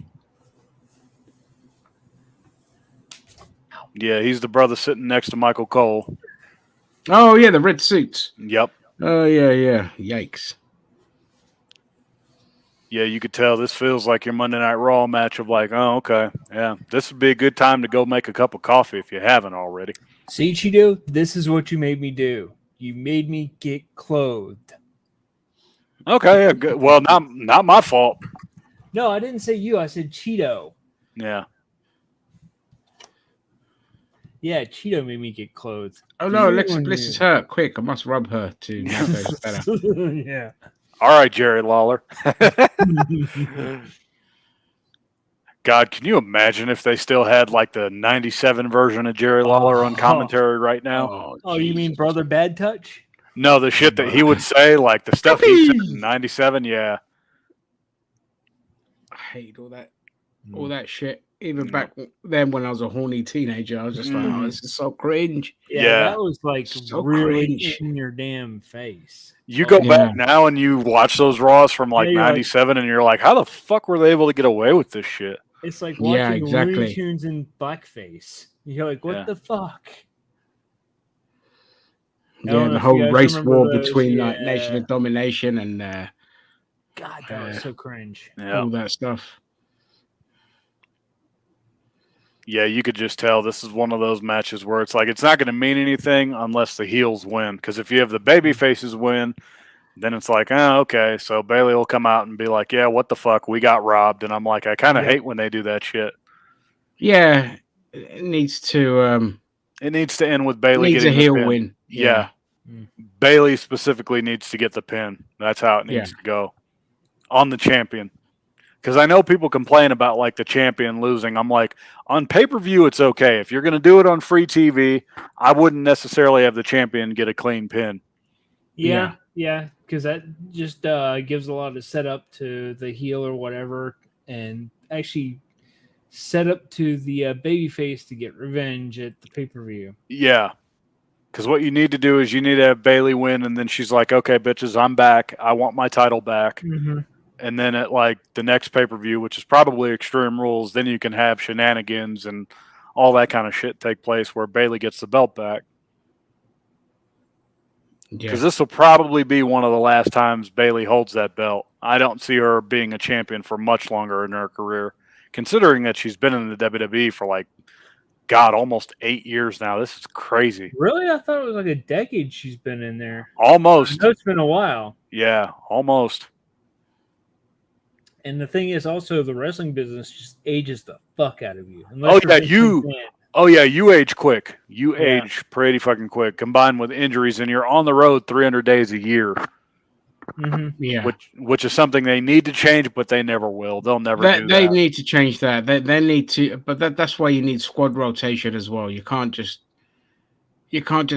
Yeah, he's the brother sitting next to Michael Cole. Oh yeah, the red suits. Yep. Oh yeah. Yikes. Yeah, you could tell this feels like your Monday Night Raw match of like, oh, okay. Yeah, this would be a good time to go make a cup of coffee if you haven't already. See, Cheeto, this is what you made me do. You made me get clothed. Okay, yeah, good. Well, not my fault. No, I didn't say you. I said Cheeto. Yeah. Yeah, Cheeto made me get clothed. Oh no, Alexa Bliss is hurt. Quick, I must rub her to make those better. Yeah. All right, Jerry Lawler. God, can you imagine if they still had like the 97 version of Jerry Lawler on commentary right now? Oh, you mean Brother Bad Touch? No, the shit that he would say, like the stuff he said in 97, yeah. I hate all that shit. Even back then when I was a horny teenager, I was just like, oh, this is so cringe. Yeah. That was like so really cringe. in your damn face. You go back now and you watch those Raws from like 97 and you're like, how the fuck were they able to get away with this shit? It's like watching Looney Tunes in blackface. You're like, what the fuck? Yeah, and the whole race war between like Nation of Domination and God, that was so cringe. All that stuff. Yeah, you could just tell this is one of those matches where it's like it's not going to mean anything unless the heels win. Because if you have the baby faces win, then it's like, oh, okay. So Bayley will come out and be like, yeah, what the fuck? We got robbed. And I'm like, I kind of hate when they do that shit. Yeah, it needs to. It needs to end with Bayley getting a heel win. Yeah. Bayley specifically needs to get the pin. That's how it needs to go on the champion. Because I know people complain about like the champion losing. I'm like, on pay-per-view, it's okay. If you're going to do it on free TV, I wouldn't necessarily have the champion get a clean pin. Yeah, because that just gives a lot of setup to the heel or whatever, and actually set up to the babyface to get revenge at the pay-per-view. Yeah. Because what you need to do is you need to have Bayley win, and then she's like, okay, bitches, I'm back. I want my title back. Mm-hmm. And then at like the next pay-per-view, which is probably Extreme Rules, then you can have shenanigans and all that kind of shit take place where Bayley gets the belt back. Because this will probably be one of the last times Bayley holds that belt. I don't see her being a champion for much longer in her career, considering that she's been in the WWE for like, God, almost 8 years now. This is crazy. Really? I thought it was like a decade she's been in there. Almost. I know it's been a while. Yeah, almost. And the thing is, also, the wrestling business just ages the fuck out of you. You age quick. You age pretty fucking quick, combined with injuries, and you're on the road 300 days a year. Mm-hmm. Yeah, which is something they need to change, but they never will. They'll never do that. They need to change that. They need to, but that's why you need squad rotation as well. You can't just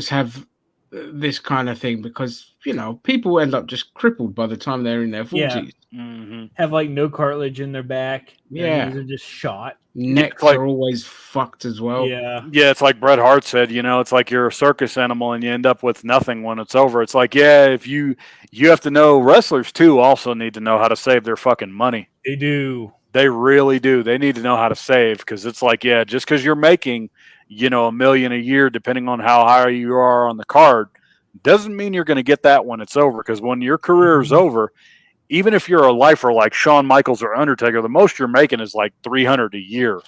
have this kind of thing because people end up just crippled by the time they're in their 40s. Yeah. Mm-hmm. Have like no cartilage in their back. Yeah, they're just shot. Necks are always fucked as well. Yeah, it's like Bret Hart said. It's like you're a circus animal and you end up with nothing when it's over. It's like, if you have to know, wrestlers too also need to know how to save their fucking money. They do. They really do. They need to know how to save because it's like, just because you're making, $1 million a year, depending on how high you are on the card, doesn't mean you're going to get that when it's over. Because when your career is over, even if you're a lifer like Shawn Michaels or Undertaker, the most you're making is like $300 a year,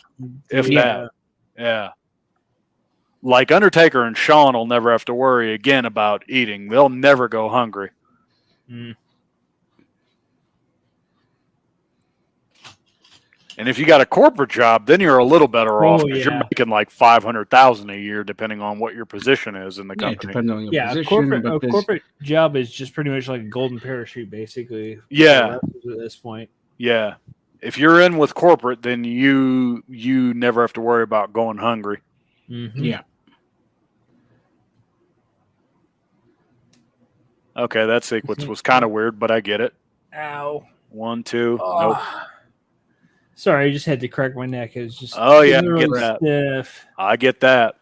if that. Yeah. Like Undertaker and Shawn will never have to worry again about eating. They'll never go hungry. And if you got a corporate job, then you're a little better off because yeah. you're making like $500,000 a year, depending on what your position is in the Yeah, company. depending on your Yeah, position. a corporate job is just pretty much like a golden parachute, basically. Yeah. At this point. Yeah. If you're in with corporate, then you never have to worry about going hungry. Mm-hmm. Yeah. Okay, that sequence was kind of weird, but I get it. Ow. 1, 2. Oh. Nope. Sorry, I just had to crack my neck. It was just I get really that. stiff. I get that.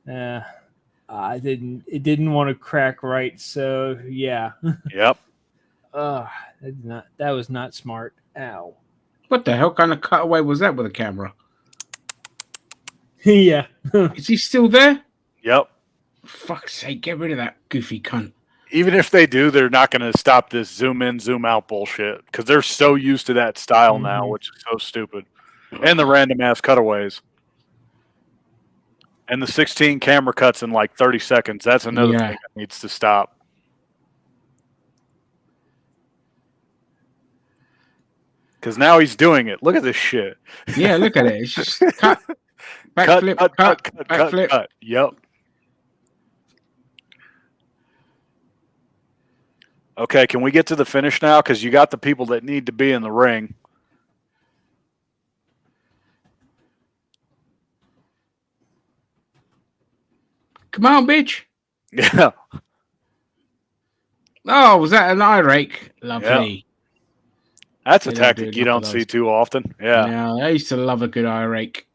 It didn't want to crack right, so yeah. Yep. That was not smart. Ow. What the hell kind of cutaway was that with a camera? Yeah. Is he still there? Yep. Fuck's sake, get rid of that goofy cunt. Even if they do, they're not going to stop this zoom in, zoom out bullshit because they're so used to that style now, which is so stupid. And the random ass cutaways. And the 16 camera cuts in like 30 seconds. That's another thing that needs to stop. Because now he's doing it. Look at this shit. Yeah, look at it. It's just cut. Backflip, cut, backflip. Cut. Yep. Okay, can we get to the finish now? Because you got the people that need to be in the ring. Come on, bitch. Yeah. Oh, was that an eye rake? Lovely. Yeah. That's a tactic you don't see too often. Yeah. No, I used to love a good eye rake.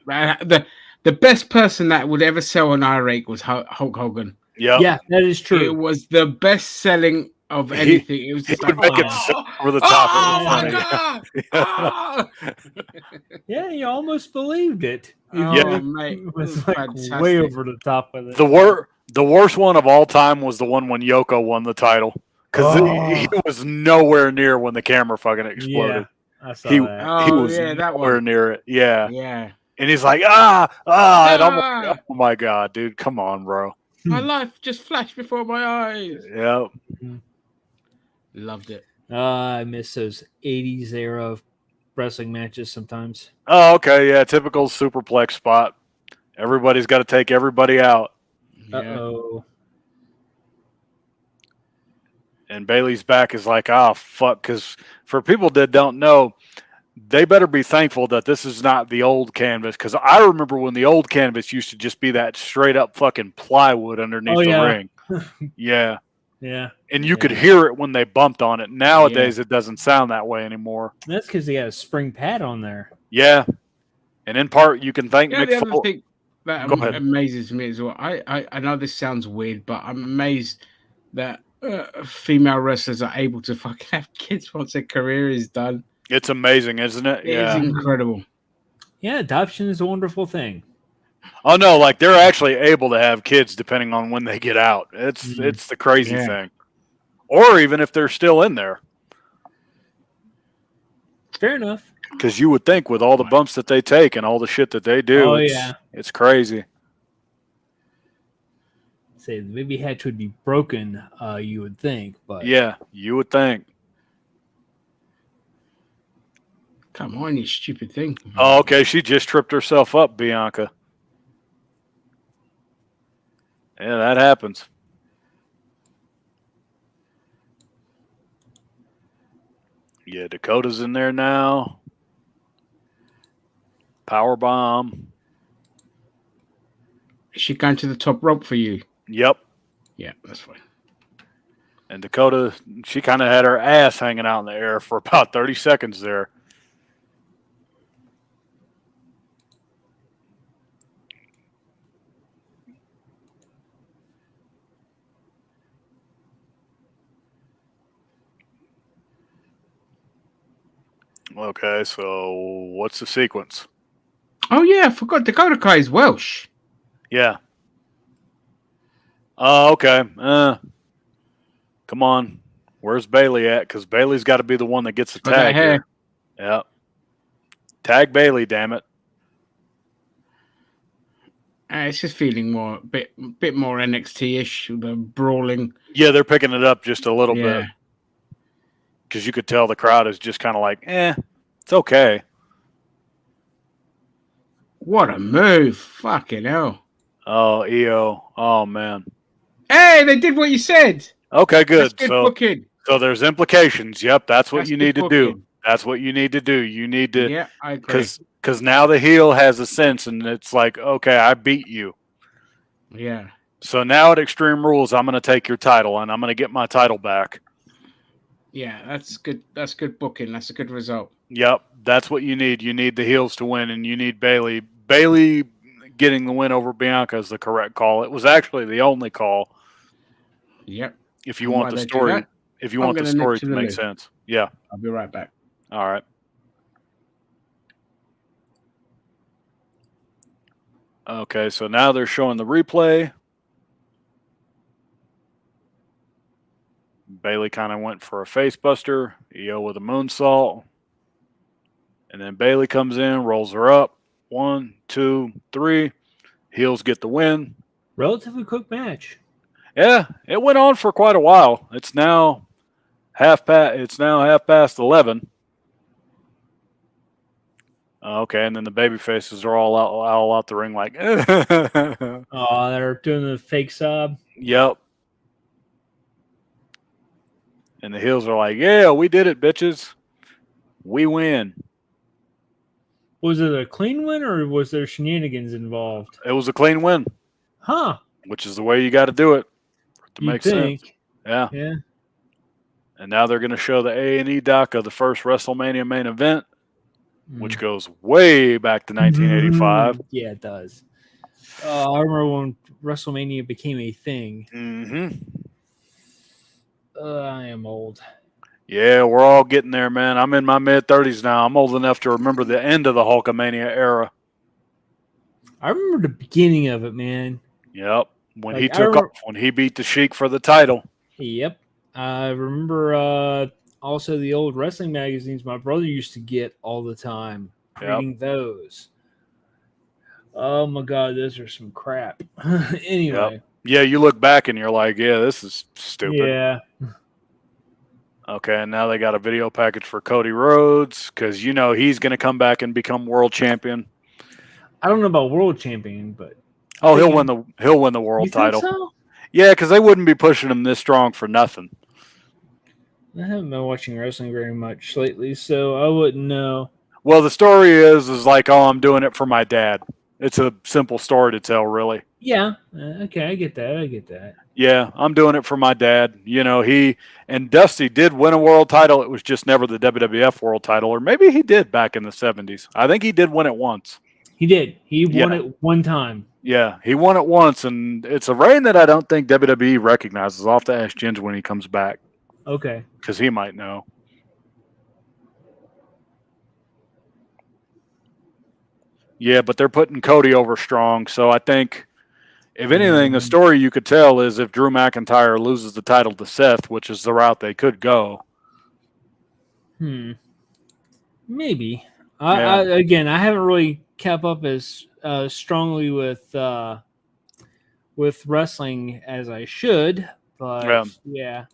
The best person that would ever sell an eye rake was Hulk Hogan. Yep. Yeah, that is true. It was the best selling of anything. It was just like, make it over the top. Oh my God. Oh. Yeah, you almost believed it. Oh, mate. It was like way over the top of it. The worst one of all time was the one when Yoko won the title. Because he was nowhere near when the camera fucking exploded. Yeah, I saw he that. was that nowhere one. near it. Yeah. Yeah. And he's like, oh my God, dude. Come on, bro. My life just flashed before my eyes. Yep. Loved it. I miss those 80s era of wrestling matches sometimes. Oh, okay. Yeah. Typical superplex spot. Everybody's got to take everybody out. Uh-oh. And Bailey's back is like, oh, fuck. Because for people that don't know, they better be thankful that this is not the old canvas. Because I remember when the old canvas used to just be that straight up fucking plywood underneath the ring. Yeah. Yeah. And you could hear it when they bumped on it. Nowadays, it doesn't sound that way anymore. That's because they got a spring pad on there. Yeah. And in part, you can thank Mick the other Foley. thing that amazes me as well. I know this sounds weird, but I'm amazed that female wrestlers are able to fucking have kids once their career is done. It's amazing, isn't it? It's incredible. Yeah, adoption is a wonderful thing. Oh no, like they're actually able to have kids depending on when they get out. It's the crazy thing. Or even if they're still in there. Fair enough. Because you would think with all the bumps that they take and all the shit that they do, it's crazy. Say the baby hatch would be broken, you would think, but yeah, you would think. Come on, you stupid thing. Oh, okay. She just tripped herself up, Bianca. Yeah, that happens. Yeah, Dakota's in there now. Power bomb. Is she going to the top rope for you? Yep. Yeah, that's fine. And Dakota, she kind of had her ass hanging out in the air for about 30 seconds there. Okay, so what's the sequence? Oh, yeah, I forgot Dakota Kai is Welsh. Yeah. Oh, okay. Come on. Where's Bailey at? Because Bailey's got to be the one that gets the tag here. Yeah. Tag Bailey, damn it. It's just feeling bit more NXT-ish, the brawling. Yeah, they're picking it up just a little bit. Because you could tell the crowd is just kind of like, eh. It's okay. What a move. Fucking hell. Oh, EO. Oh, man. Hey, they did what you said. Okay, good. That's good booking. So there's implications. Yep, that's what That's you good need to booking. do. That's what you need to do. You need to, Yeah, I agree. because now the heel has a sense, and it's like, okay, I beat you. Yeah. So now at Extreme Rules, I'm going to take your title, and I'm going to get my title back. Yeah, that's good. That's good booking. That's a good result. Yep, that's what you need. You need the heels to win, and you need Bailey. Bailey getting the win over Bianca is the correct call. It was actually the only call. Yep. If you want the story, to make sense. Yeah. I'll be right back. All right. Okay, so now they're showing the replay. Bailey kind of went for a face buster. EO with a moonsault. And then Bailey comes in, rolls her up. 1, 2, 3. Heels get the win. Relatively quick match. Yeah, it went on for quite a while. It's now half past 11. Okay, and then the baby faces are all out the ring like Oh, they're doing the fake sub. Yep. And the heels are like, yeah, we did it, bitches. We win. Was it a clean win or was there shenanigans involved? It was a clean win. Huh. Which is the way you got to do it to make sense. Yeah. Yeah. And now they're going to show the A&E doc of the first WrestleMania main event, which goes way back to 1985. Yeah, it does. I remember when WrestleMania became a thing. Mm-hmm. I am old. Yeah, we're all getting there, man. I'm in my mid-30s now. I'm old enough to remember the end of the Hulkamania era. I remember the beginning of it, man. Yep. When he beat the Sheik for the title. Yep. I remember also the old wrestling magazines my brother used to get all the time. Reading those. Oh my God, those are some crap. Anyway. Yep. Yeah, you look back and you're like, yeah, this is stupid. Yeah. Okay, and now they got a video package for Cody Rhodes because he's going to come back and become world champion. I don't know about world champion, but he'll win the world title. So? Yeah, because they wouldn't be pushing him this strong for nothing. I haven't been watching wrestling very much lately, so I wouldn't know. Well, the story is like, oh, I'm doing it for my dad. It's a simple story to tell, really. Yeah. Okay, I get that. Yeah, I'm doing it for my dad. He and Dusty did win a world title. It was just never the WWF world title, or maybe he did back in the 70s. I think he did win it once. He did. He won it one time. Yeah, he won it once, and it's a reign that I don't think WWE recognizes. I'll have to ask Ginger when he comes back. Okay. Because he might know. Yeah, but they're putting Cody over strong, so I think, if anything, the story you could tell is if Drew McIntyre loses the title to Seth, which is the route they could go. Maybe. I haven't really kept up as strongly with wrestling as I should, but yeah.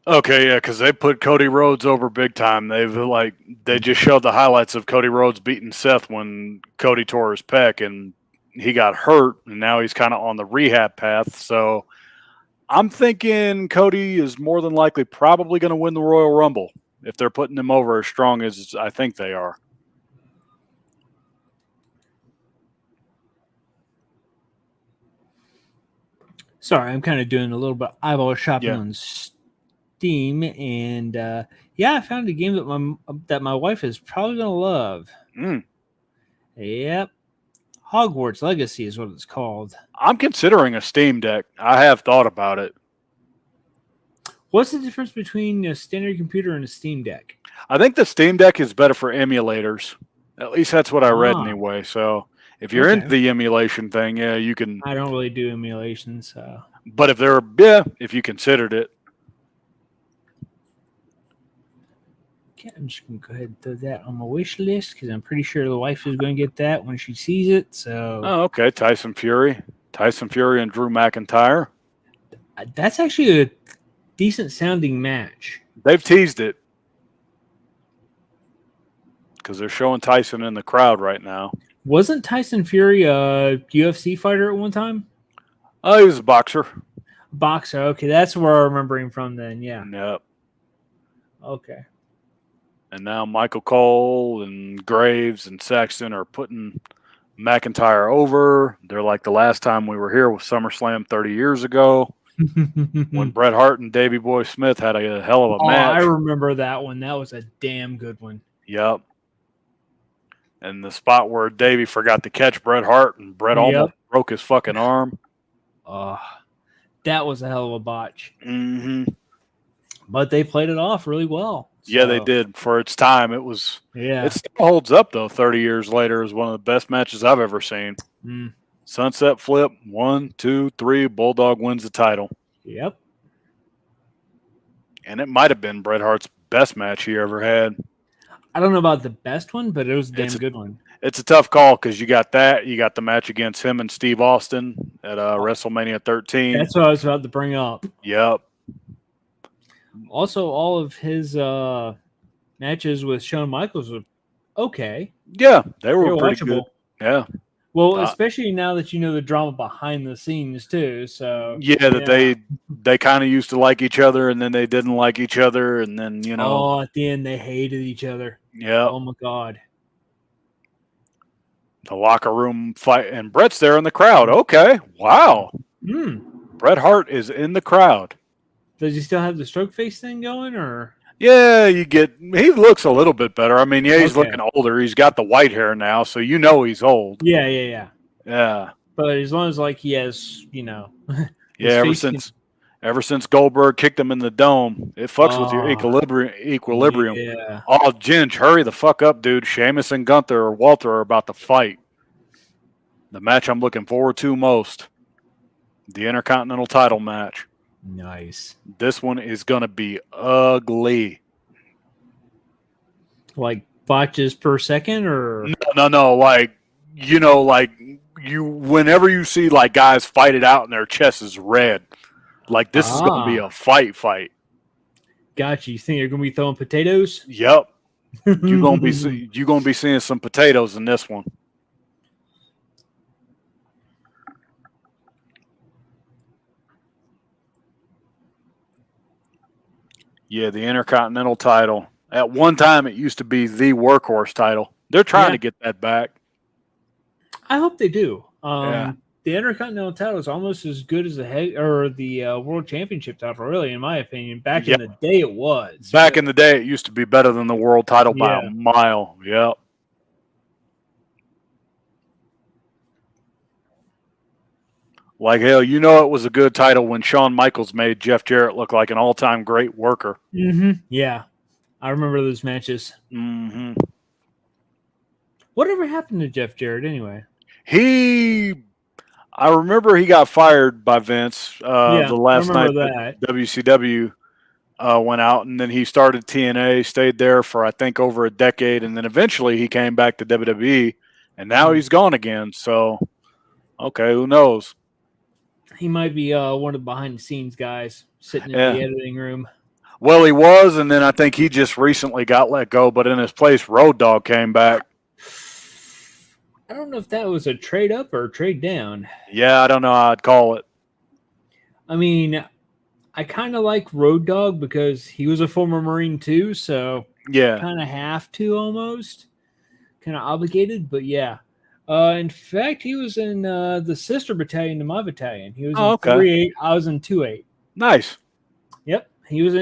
Okay, yeah, because they put Cody Rhodes over big time. They just showed the highlights of Cody Rhodes beating Seth when Cody tore his pec and he got hurt, and now he's kind of on the rehab path. So I'm thinking Cody is more than likely probably going to win the Royal Rumble if they're putting him over as strong as I think they are. Sorry, I'm kind of doing a little bit of eyeball shopping on Steam, and I found a game that my wife is probably gonna love. Yep, Hogwarts Legacy is what it's called. I'm considering a Steam Deck. I have thought about it. What's the difference between a standard computer and a Steam Deck? I think the Steam Deck is better for emulators. At least that's what I read anyway. So If you're into the emulation thing, yeah, you can. I don't really do emulations, so. But if you considered it. Okay, I'm just going to go ahead and throw that on my wish list because I'm pretty sure the wife is going to get that when she sees it. So. Oh, okay. Tyson Fury and Drew McIntyre. That's actually a decent sounding match. They've teased it because they're showing Tyson in the crowd right now. Wasn't Tyson Fury a UFC fighter at one time? Oh, he was a boxer. Boxer. Okay, that's where I remember him from then. Yeah. Yep. Okay. And now Michael Cole and Graves and Saxton are putting McIntyre over. They're like the last time we were here with SummerSlam 30 years ago when Bret Hart and Davey Boy Smith had a hell of a match. I remember that one. That was a damn good one. Yep. And the spot where Davey forgot to catch Bret Hart and Bret almost broke his fucking arm. That was a hell of a botch. Mm-hmm. But they played it off really well. Yeah, they did. For its time, it was. Yeah. It still holds up, though, 30 years later. Is one of the best matches I've ever seen. Sunset flip, 1, 2, 3, Bulldog wins the title. Yep. And it might have been Bret Hart's best match he ever had. I don't know about the best one, but it was a damn good one. It's a tough call because you got that. You got the match against him and Steve Austin at WrestleMania 13. That's what I was about to bring up. Yep. Also, all of his matches with Shawn Michaels were okay. Yeah, they were pretty good. Yeah. Well, especially now that you know the drama behind the scenes too. So they kind of used to like each other, and then they didn't like each other, and then at the end they hated each other. Yeah. Oh my God. The locker room fight, and Bret's there in the crowd. Okay, wow. Bret Hart is in the crowd. Does he still have the stroke face thing going, or? Yeah, he looks a little bit better. I mean, he's looking older. He's got the white hair now, so he's old. Yeah. Yeah. But as long as he has, yeah, ever since Goldberg kicked him in the dome, it fucks with your equilibrium. Yeah. Oh, Ginge, hurry the fuck up, dude. Sheamus and Gunther or Walter are about to fight. The match I'm looking forward to most. The Intercontinental title match. Nice. This one is going to be ugly. Like botches per second, or no. Whenever you see guys fight it out and their chest is red, this is going to be a fight. Gotcha. You think you're going to be throwing potatoes? Yep. You're going to be seeing some potatoes in this one. Yeah, the Intercontinental title. At one time, it used to be the Workhorse title. They're trying to get that back. I hope they do. The Intercontinental title is almost as good as the World Championship title, really, in my opinion. Back in the day, it was. Back in the day, it used to be better than the world title by a mile. Yep. Hell, it was a good title when Shawn Michaels made Jeff Jarrett look like an all-time great worker. Yeah. I remember those matches. Whatever happened to Jeff Jarrett anyway? I remember he got fired by Vince the last night that WCW went out, and then he started TNA, stayed there for I think over a decade, and then eventually he came back to WWE, and now he's gone again. So, okay, who knows? He might be one of the behind-the-scenes guys sitting in the editing room. Well, he was, and then I think he just recently got let go, but in his place, Road Dogg came back. I don't know if that was a trade up or a trade down. Yeah, I don't know how I'd call it. I mean, I kind of like Road Dogg because he was a former Marine too, so kind of have to almost. Kind of obligated, but yeah. In fact, he was in the sister battalion to my battalion. He was in 3-8. I was in 2-8. Nice. Yep, he was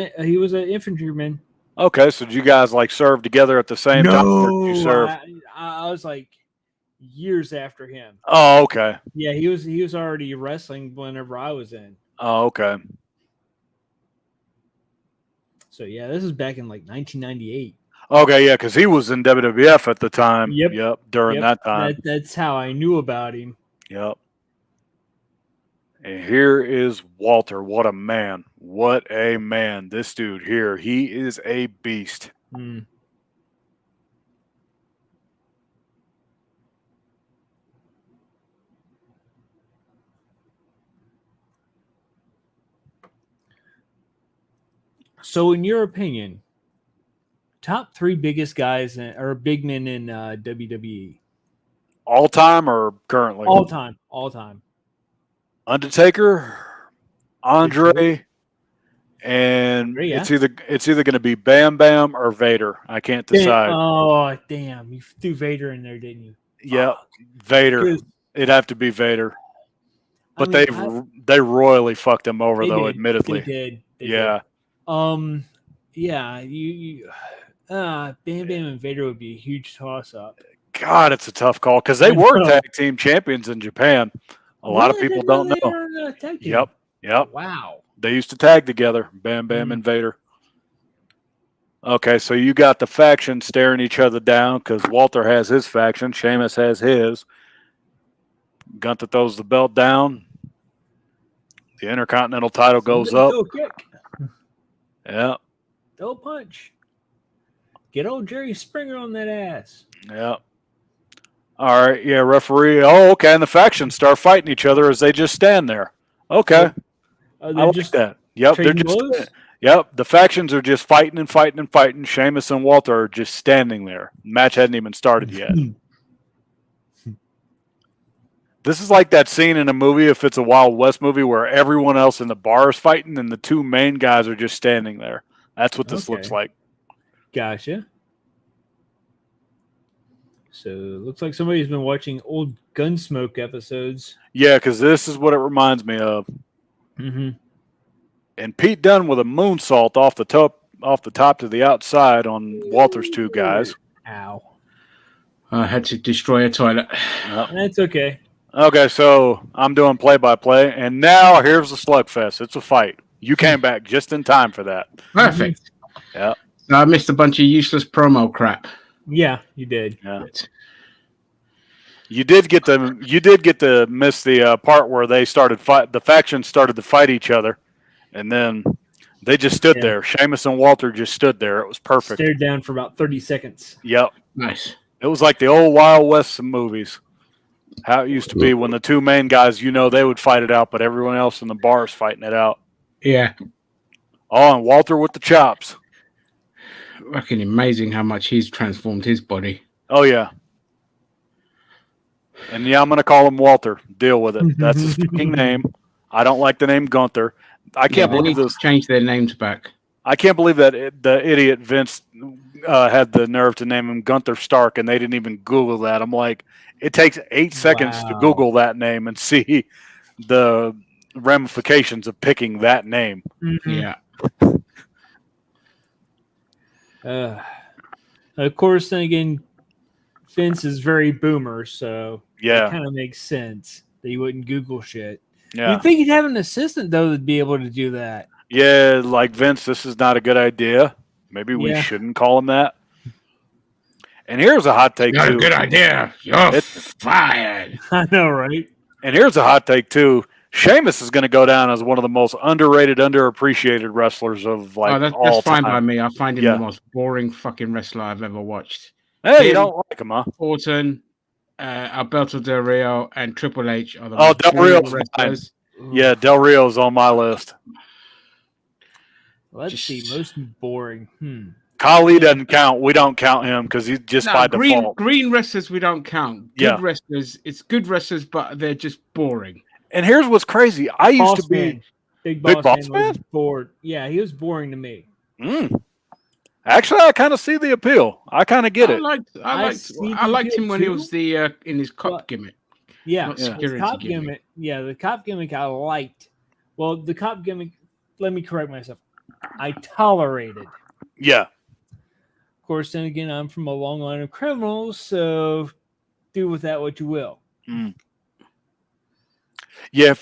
an infantryman. Okay, so did you guys serve together at the same time? Or did you serve? I was years after him. Oh, okay. Yeah, he was already wrestling whenever I was in. Oh, okay. So yeah, this is back in 1998. Okay, yeah, because he was in WWF at the time. Yep. During that time. That's how I knew about him. Yep. And here is Walter. What a man. What a man. This dude here, he is a beast. Hmm. So, in your opinion, top 3 biggest guys or big men in WWE? All time or currently? All time. Undertaker, Andre, and Yeah. it's either going to be Bam Bam or Vader. I can't decide. Oh, damn. You threw Vader in there, didn't you? Yep, Vader. 'Cause- It'd have to be Vader. I But mean, they royally fucked him over, though, did. admittedly. They did. Yeah. Yeah, Bam Bam and Vader would be a huge toss up. God, it's a tough call because they were tag team champions in Japan. A lot of people don't know. Yep. Wow. They used to tag together, Bam Bam and Vader. Okay, so you got the factions staring each other down because Walter has his faction, Sheamus has his. Gunther throws the belt down. The Intercontinental title goes up. Go kick. Yeah. Go punch. Get old Jerry Springer on that ass. Yeah. All right. Yeah, referee. Oh, okay. And the factions start fighting each other as they just stand there. Okay. I like that. Yep. They're just. Yep. The factions are just fighting and fighting and fighting. Sheamus and Walter are just standing there. The match hadn't even started yet. This is like that scene in a movie, if it's a Wild West movie, where everyone else in the bar is fighting and the two main guys are just standing there. That's what this looks like. Gotcha. So looks like somebody's been watching old Gunsmoke episodes. Yeah, because this is what it reminds me of. Mm-hmm. And Pete Dunne with a moonsault off the top to the outside on Walter's two guys. Ow! I had to destroy a toilet. That's okay. Okay, so I'm doing play-by-play, and now here's the slugfest. It's a fight. You came back just in time for that. Perfect. Yeah. So I missed a bunch of useless promo crap. Yeah, you did. Yeah. You did get to miss the part where they the factions started to fight each other, and then they just stood there. Sheamus and Walter just stood there. It was perfect. Stared down for about 30 seconds. Yep. Nice. It was like the old Wild West movies. How it used to be when the two main guys, they would fight it out, but everyone else in the bar is fighting it out. Yeah. Oh, and Walter with the chops. Fucking amazing how much he's transformed his body. Oh, yeah. And yeah, I'm going to call him Walter. Deal with it. That's his fucking name. I don't like the name Gunther. I can't believe this. Change their names back. I can't believe that the idiot Vince had the nerve to name him Gunther Stark, and they didn't even Google that. I'm like, it takes 8 seconds to Google that name and see the ramifications of picking that name. Yeah. Of course, then again, Vince is very boomer, so it kind of makes sense that he wouldn't Google shit. Yeah. You'd think he'd have an assistant, though, that'd be able to do that. Yeah, like Vince, this is not a good idea. Maybe we shouldn't call him that. And here's a hot take, Not too. a good idea. You're fired. I know, right? And here's a hot take, too. Sheamus is going to go down as one of the most underrated, underappreciated wrestlers of that's all fine time. by me. I find him the most boring fucking wrestler I've ever watched. Hey, you don't like him, huh? Orton, Alberto Del Rio, and Triple H are the Del Rio's wrestlers. Yeah, Del Rio's on my list. Let's see, most boring. Khali doesn't count. We don't count him because he's just by default. Green wrestlers we don't count. Good wrestlers, it's good wrestlers, but they're just boring. And here's what's crazy. I used to be Big Boss Man was bored. Yeah, he was boring to me. Actually, I kind of see the appeal. I kind of get it. I liked him when he was in his cop gimmick. Yeah, the cop gimmick. Yeah, the cop gimmick I liked. Well, the cop gimmick. Let me correct myself. I tolerated. Yeah. Of course, then again, I'm from a long line of criminals, so do with that what you will. Yeah,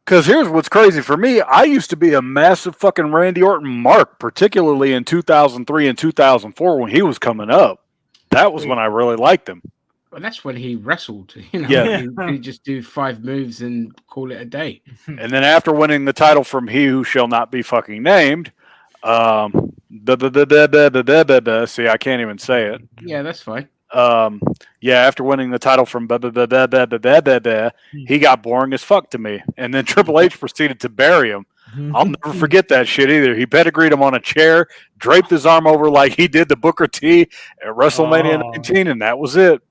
Because here's what's crazy for me. I used to be a massive fucking Randy Orton mark, particularly in 2003 and 2004 when he was coming up. That was when I really liked him. Well, that's when he wrestled. Yeah. He'd just do 5 moves and call it a day. And then after winning the title from He Who Shall Not Be Fucking Named, see, I can't even say it. Yeah, that's fine. After winning the title from he got boring as fuck to me. And then Triple H proceeded to bury him. I'll never forget that shit either. He pedigreed him on a chair, draped his arm over like he did the Booker T at WrestleMania 19, and that was it.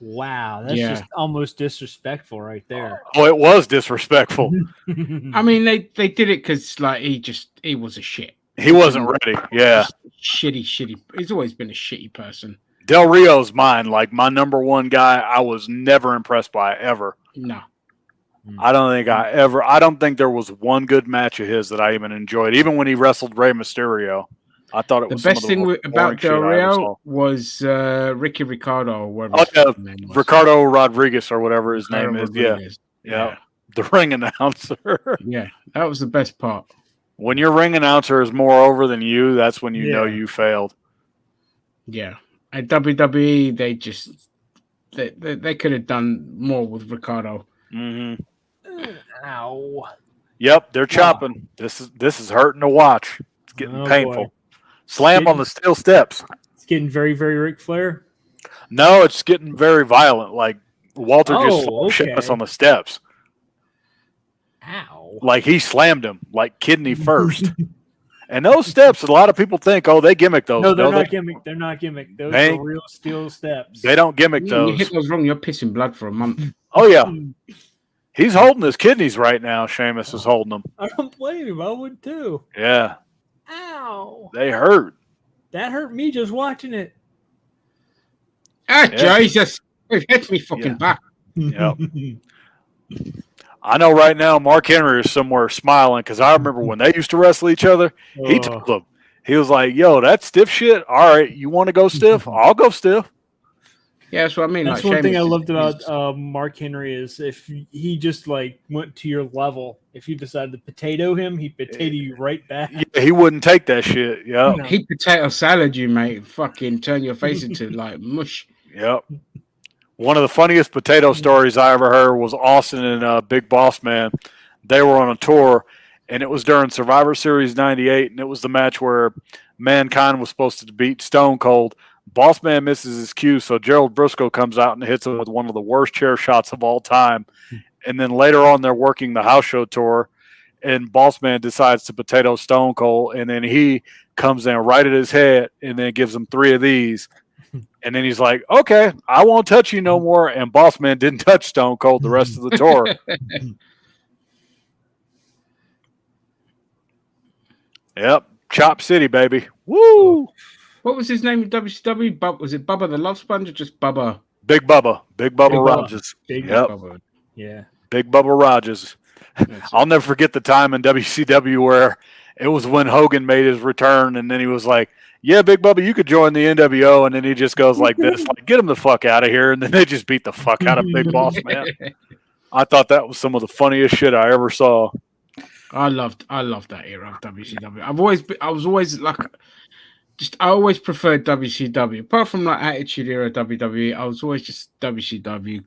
Wow, that's just almost disrespectful right there. Oh, it was disrespectful. I mean, they did it because like he was a shit. He wasn't ready. Yeah, shitty. He's always been a shitty person. Del Rio's mine, like my number one guy. I was never impressed by ever. No, I don't think there was one good match of his that I even enjoyed. Even when he wrestled Rey Mysterio, I thought it was the best thing about Del Rio was Ricky Ricardo, or whatever his name was. Ricardo Rodriguez or whatever his name is. Yeah, the ring announcer. Yeah, that was the best part. When your ring announcer is more over than you, that's when you know you failed. Yeah. At WWE, they could have done more with Ricardo. Mm-hmm. Ow. Yep, they're chopping. This is hurting to watch. It's getting painful. Boy. Slam on the steel steps. It's getting very, very Ric Flair. No, it's getting very violent. Like Walter just shit us on the steps. Ow. Like he slammed him, like kidney first. And those steps, a lot of people think, they gimmick those. No, they're not gimmick. They're not gimmick. Those are real steel steps. They don't gimmick those. You hit those wrong, you're pissing blood for a month. Oh, yeah. He's holding his kidneys right now. Sheamus is holding them. I don't blame him. I would too. Yeah. Ow. They hurt. That hurt me just watching it. Jesus. It hit me fucking back. Yep. I know right now Mark Henry is somewhere smiling because I remember when they used to wrestle each other, he told them, he was like, yo, that stiff shit, all right, you want to go stiff? I'll go stiff. Yeah, that's what I mean. That's one thing I loved about Mark Henry is if he just like went to your level, if you decided to potato him, he'd potato you right back. Yeah, he wouldn't take that shit. Yeah. He'd potato salad you, mate. Fucking turn your face into like mush. Yep. One of the funniest potato stories I ever heard was Austin and Big Boss Man. They were on a tour, and it was during Survivor Series 98, and it was the match where Mankind was supposed to beat Stone Cold. Boss Man misses his cue, so Gerald Briscoe comes out and hits him with one of the worst chair shots of all time. And then later on, they're working the house show tour, and Boss Man decides to potato Stone Cold, and then he comes in right at his head and then gives him 3 of these. And then he's like, okay, I won't touch you no more. And Boss Man didn't touch Stone Cold the rest of the tour. Yep. Chop City, baby. Woo! What was his name in WCW? Was it Bubba the Love Sponge or just Bubba? Big Bubba. Big Bubba Rogers. Big Bubba. Yeah. Big Bubba Rogers. I'll never forget the time in WCW where it was when Hogan made his return, and then he was like, yeah, Big Bubba, you could join the NWO. And then he just goes like this, like, get him the fuck out of here. And then they just beat the fuck out of Big Boss Man. I thought that was some of the funniest shit I ever saw. I loved that era of WCW. I always preferred WCW. Apart from like Attitude Era WWE, I was always just WCW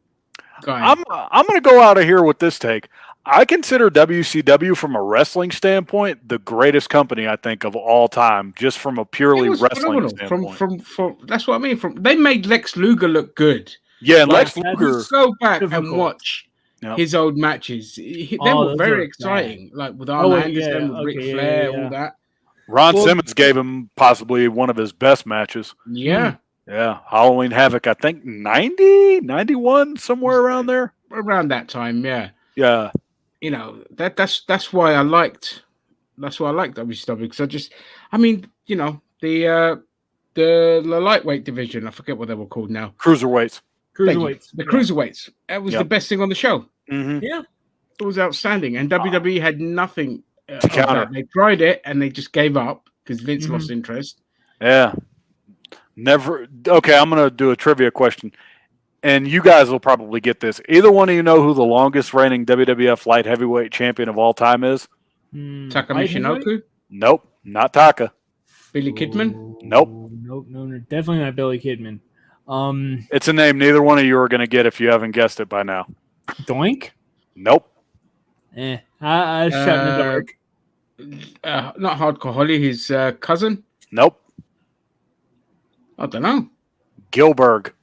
guy. I'm going to go out of here with this take. I consider WCW from a wrestling standpoint the greatest company I think of all time, just from a purely wrestling standpoint. From that's what I mean. They made Lex Luger look good. Yeah, and Lex Luger. Go back and watch his old matches. They were very exciting, like with Arn Anderson, with Ric Flair, all that. Ron Simmons gave him possibly one of his best matches. Yeah. Yeah, Halloween Havoc, I think 90, 91, somewhere around there. Around that time, yeah. Yeah. You know, that's why I liked WCW, because the lightweight division, I forget what they were called now. Cruiserweights. The cruiserweights. That was the best thing on the show. Mm-hmm. Yeah. It was outstanding. And WWE had nothing to counter. They tried it and they just gave up because Vince lost interest. Yeah. Never. Okay, I'm going to do a trivia question. and you guys will probably get this. Either one of you know who the longest reigning WWF light heavyweight champion of all time is? Taka Michinoku? Nope, not Taka. Billy Kidman? Nope. No, definitely not Billy Kidman. It's a name neither one of you are going to get if you haven't guessed it by now. Doink? Nope. I shot in the dark. Not Hardcore Holly, his cousin? Nope. I don't know. Gilbert.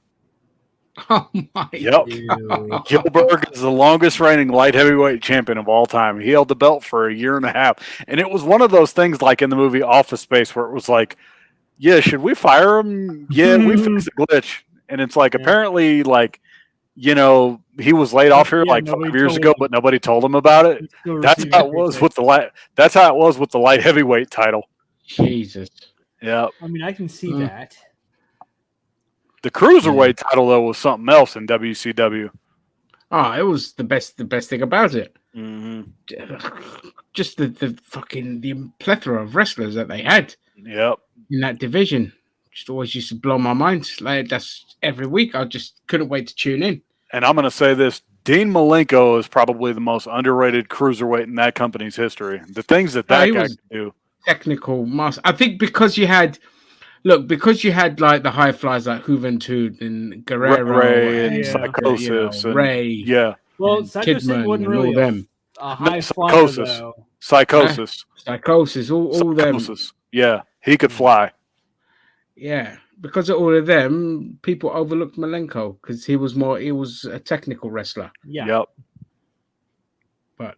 Oh my Yep. God. Gilbert is the longest reigning light heavyweight champion of all time. He held the belt for a year and a half. And it was one of those things like in the movie Office Space where it was like, yeah, should we fire him? Yeah, we fixed the glitch. And it's like, apparently, like, you know, he was laid off here like 5 years ago, but nobody told him about it. That's how it was with the light. That's how it was with the light heavyweight title. Jesus. Yeah. I mean, I can see that. The cruiserweight title though was something else in WCW. Oh, it was the best thing about it. Mm-hmm. Just the fucking the plethora of wrestlers that they had. Yep. In that division. Just always used to blow my mind. Like that's every week. I just couldn't wait to tune in. And I'm going to say this: Dean Malenko is probably the most underrated cruiserweight in that company's history. The things that guy could do. Technical master. I think because you had like the high flyers like Juventud and Guerrero and Psychosis, and Ray. Yeah. Well, Kidman wasn't really them. A high flyer, Psychosis. Psychosis. All them. Yeah, he could fly. Yeah, because of all of them, people overlooked Malenko because he was a technical wrestler. Yeah. Yep. But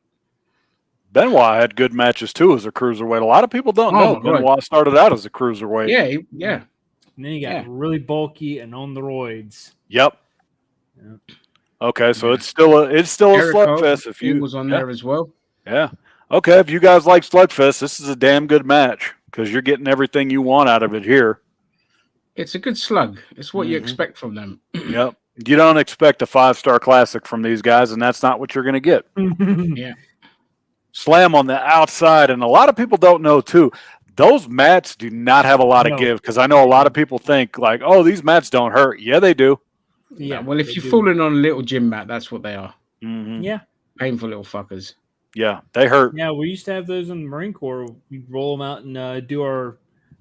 Benoit had good matches too as a cruiserweight. A lot of people don't know Benoit started out as a cruiserweight. Yeah. And then he got really bulky and on the roids. Yep. Yeah. Okay, so it's still a slugfest. If you was on there as well. Yeah. Okay, if you guys like slugfest, this is a damn good match because you're getting everything you want out of it here. It's a good slug. It's what you expect from them. Yep. You don't expect a 5-star classic from these guys, and that's not what you're going to get. Yeah. Slam on the outside, and a lot of people don't know too. Those mats do not have a lot of give because I know a lot of people think like, "Oh, these mats don't hurt." Yeah, they do. Yeah. Well, if you're falling on a little gym mat, that's what they are. Mm-hmm. Yeah. Painful little fuckers. Yeah, they hurt. Yeah, we used to have those in the Marine Corps. We'd roll them out and do our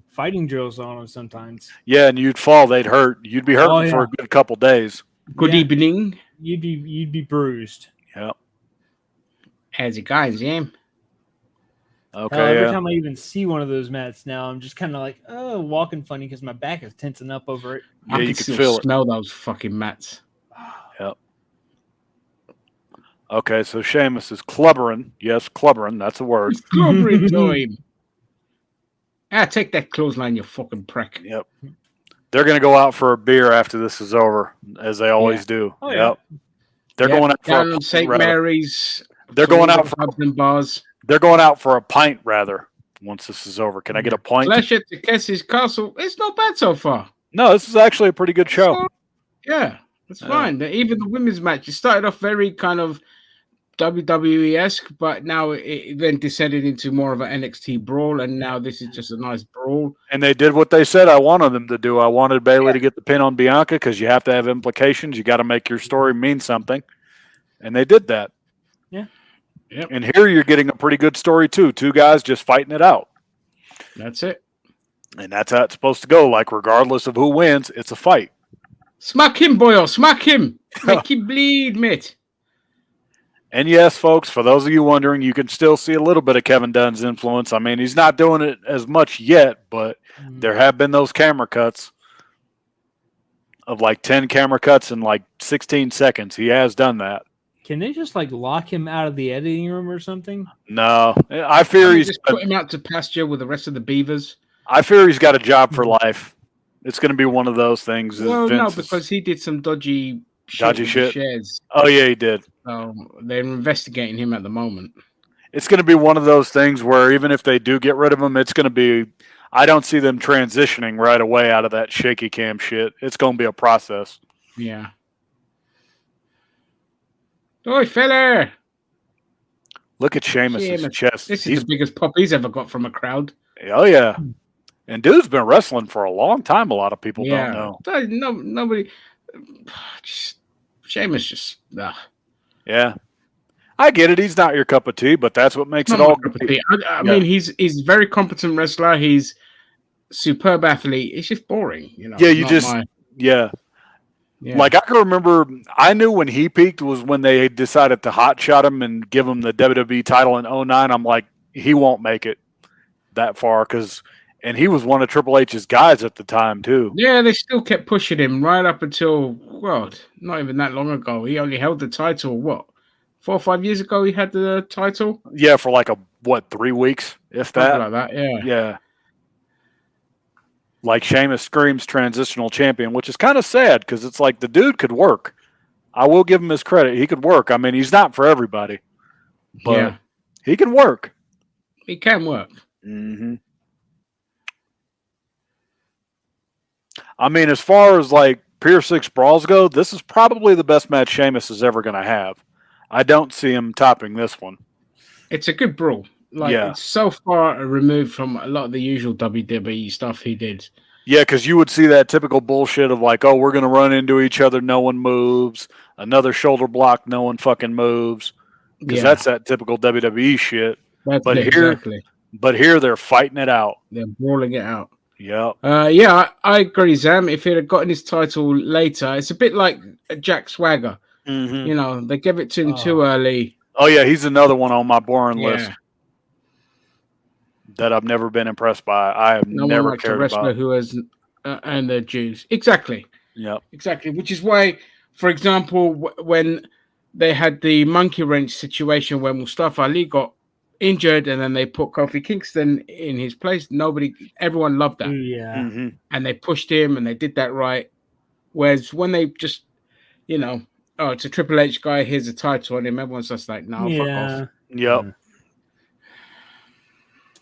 fighting drills on them sometimes. Yeah, and you'd fall, they'd hurt. You'd be hurting for a good couple days. Good evening. You'd be bruised. Yep. How's it going, Jim? Okay. Every time I even see one of those mats now, I'm just kind of like, oh, walking funny because my back is tensing up over it. Yeah, you can feel it. Smell those fucking mats. Yep. Okay, so Sheamus is clubbering. Yes, clubbering. That's a word. It's clubbering time. Take that clothesline, you fucking prick. Yep. They're going to go out for a beer after this is over, as they always do. Oh, yep. They're going out for St. Mary's. They're going out for bars. They're going out for a pint, rather. Once this is over, can I get a pint? Clash at the Kess's Castle. It's not bad so far. No, this is actually a pretty good show. Yeah, it's fine. Even the women's match, it started off very kind of WWE-esque, but now it then descended into more of an NXT brawl, and now this is just a nice brawl. And they did what they said I wanted them to do. I wanted Bayley to get the pin on Bianca because you have to have implications. You got to make your story mean something. And they did that. Yeah. Yep. And here you're getting a pretty good story, too. Two guys just fighting it out. That's it. And that's how it's supposed to go. Like, regardless of who wins, it's a fight. Smack him, boyo. Smack him. Make him bleed, mate. And yes, folks, for those of you wondering, you can still see a little bit of Kevin Dunn's influence. I mean, he's not doing it as much yet, but there have been those camera cuts of like 10 camera cuts in like 16 seconds. He has done that. Can they just like lock him out of the editing room or something? No, I fear he's just put him out to pasture with the rest of the beavers. I fear he's got a job for life. It's going to be one of those things. Well, no, because he did some dodgy shit. Shares. Oh yeah, he did. So they're investigating him at the moment. It's going to be one of those things where even if they do get rid of him, it's going to be. I don't see them transitioning right away out of that shaky cam shit. It's going to be a process. Yeah. Oi, fella! Look at Sheamus' chest. This is the biggest pop he's ever got from a crowd. Oh, yeah. And dude's been wrestling for a long time. A lot of people don't know. Nobody. just Sheamus just Yeah. I get it. He's not your cup of tea, but that's what makes not it all my cup of great. tea. I mean, he's a very competent wrestler. He's superb athlete. It's just boring, you know. Yeah, it's you not just my, yeah. yeah. Like I can remember, I knew when he peaked was when they decided to hot shot him and give him the WWE title in 09. I'm like, he won't make it that far and he was one of Triple H's guys at the time too. Yeah, they still kept pushing him right up until, well, not even that long ago. He only held the title, what, 4 or 5 years ago he had the title? Yeah, for like 3 weeks, if Something that. like that, yeah. Yeah. Like Sheamus screams transitional champion, which is kind of sad because it's like the dude could work. I will give him his credit. He could work. I mean, he's not for everybody, but he can work. He can work. Mm-hmm. I mean, as far as like Pier 6 brawls go, this is probably the best match Sheamus is ever going to have. I don't see him topping this one. It's a good brawl. Like, it's so far removed from a lot of the usual WWE stuff he did. Yeah, because you would see that typical bullshit of like, oh, we're going to run into each other, no one moves. Another shoulder block, no one fucking moves. Because that's that typical WWE shit. Exactly. But here they're fighting it out. They're brawling it out. Yep. Yeah, I agree, Zam. If he'd have gotten his title later, it's a bit like Jack Swagger. Mm-hmm. You know, they gave it to him too early. Oh, yeah, he's another one on my boring list that I've never been impressed by. I have never cared a wrestler about. who has earned their dues. Exactly. Yep. Exactly. Which is why, for example, when they had the monkey wrench situation when Mustafa Ali got injured and then they put Kofi Kingston in his place, everyone loved that. Yeah. Mm-hmm. And they pushed him and they did that right. Whereas when they just, you know, oh, it's a Triple H guy, here's a title on him, everyone's just like, no, fuck off. Yep.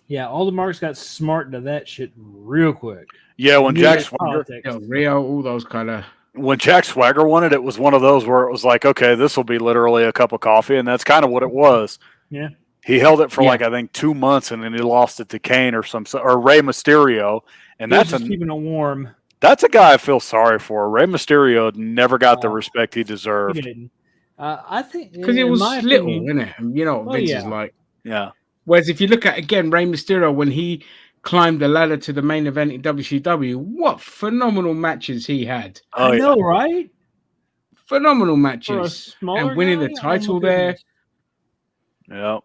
Yeah, all the marks got smart to that shit real quick. Yeah, when Jack Swagger, Rio, all those kind of. When Jack Swagger won it, it was one of those where it was like, okay, this will be literally a cup of coffee, and that's kind of what it was. Yeah, he held it for like I think 2 months, and then he lost it to Kane or Rey Mysterio, and that's keeping it warm. That's a guy I feel sorry for. Rey Mysterio never got the respect he deserved. He didn't. I think because it was little, isn't it? You know what Vince is like. Yeah. Whereas if you look at, again, Rey Mysterio, when he climbed the ladder to the main event in WCW, what phenomenal matches he had. I know, right? Phenomenal matches. And winning the title there. Yeah.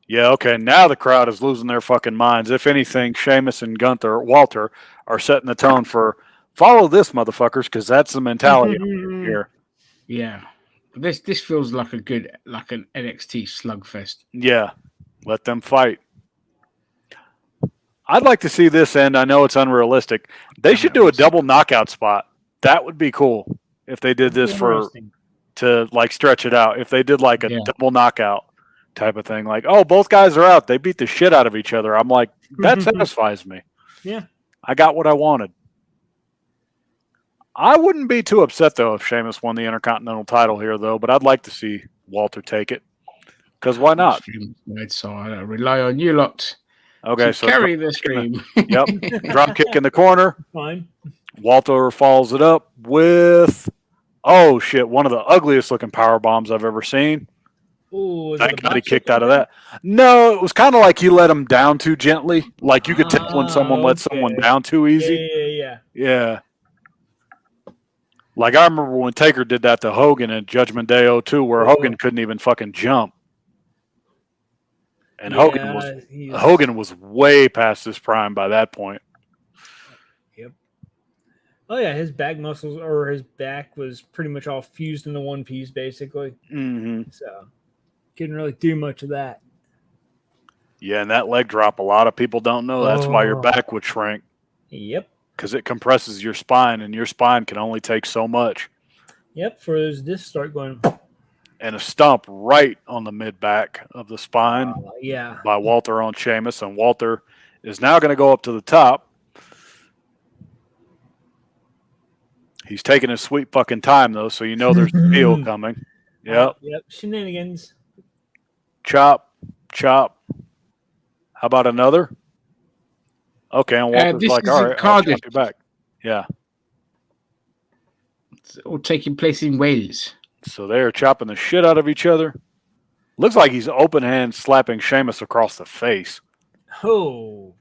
Yeah, okay. Now the crowd is losing their fucking minds. If anything, Sheamus and Walter are setting the tone for follow this, motherfuckers, because that's the mentality here. Yeah. This feels like an NXT slugfest. Yeah, let them fight. I'd like to see this end. I know it's unrealistic. They should do a double knockout spot. That would be cool if they did this to like stretch it out. If they did like a double knockout type of thing, like, oh, both guys are out. They beat the shit out of each other. I'm like, that satisfies me. Yeah, I got what I wanted. I wouldn't be too upset, though, if Sheamus won the Intercontinental title here, though, but I'd like to see Walter take it. Because why not? So I rely on you lot. Okay, so carry the stream. Yep. Drop kick in the corner. Fine. Walter follows it up with, oh, shit, one of the ugliest looking power bombs I've ever seen. Ooh, thank God he kicked out of that. No, it was kind of like he let him down too gently. Like you could tell when someone lets someone down too easy. Yeah. Like I remember when Taker did that to Hogan in Judgment Day 02, where Hogan couldn't even fucking jump. And Hogan was way past his prime by that point. Yep. Oh yeah, his back muscles or his back was pretty much all fused into one piece, basically. Mm-hmm. So couldn't really do much of that. Yeah, and that leg drop, a lot of people don't know. That's why your back would shrink. Yep. Because it compresses your spine, and your spine can only take so much. Yep, for those discs start going. And a stomp right on the mid-back of the spine by Walter on Sheamus. And Walter is now going to go up to the top. He's taking his sweet fucking time, though, so you know there's a deal coming. Yep. Yep, shenanigans. Chop, chop. How about another? Okay, and Walter's like, all right, I'll chop you back. Yeah. It's all taking place in Wales. So they're chopping the shit out of each other. Looks like he's open hand slapping Sheamus across the face. Oh.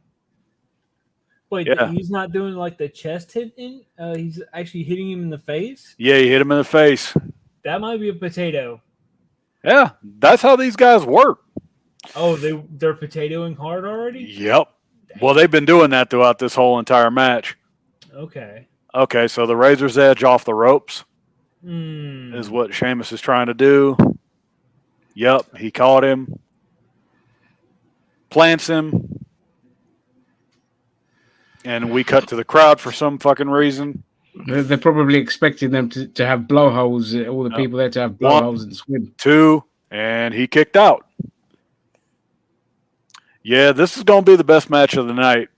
Wait, Yeah. he's not doing like the chest hitting? He's actually hitting him in the face? Yeah, he hit him in the face. That might be a potato. Yeah, that's how these guys work. Oh, they're potatoing hard already? Yep. Well, they've been doing that throughout this whole entire match. Okay. Okay, so the Razor's Edge off the ropes Hmm. is what Sheamus is trying to do. Yep, he caught him. Plants him. And we cut to the crowd for some fucking reason. They're probably expecting them to have blowholes, all the people there to have blowholes and swim. 2, and he kicked out. Yeah, this is going to be the best match of the night.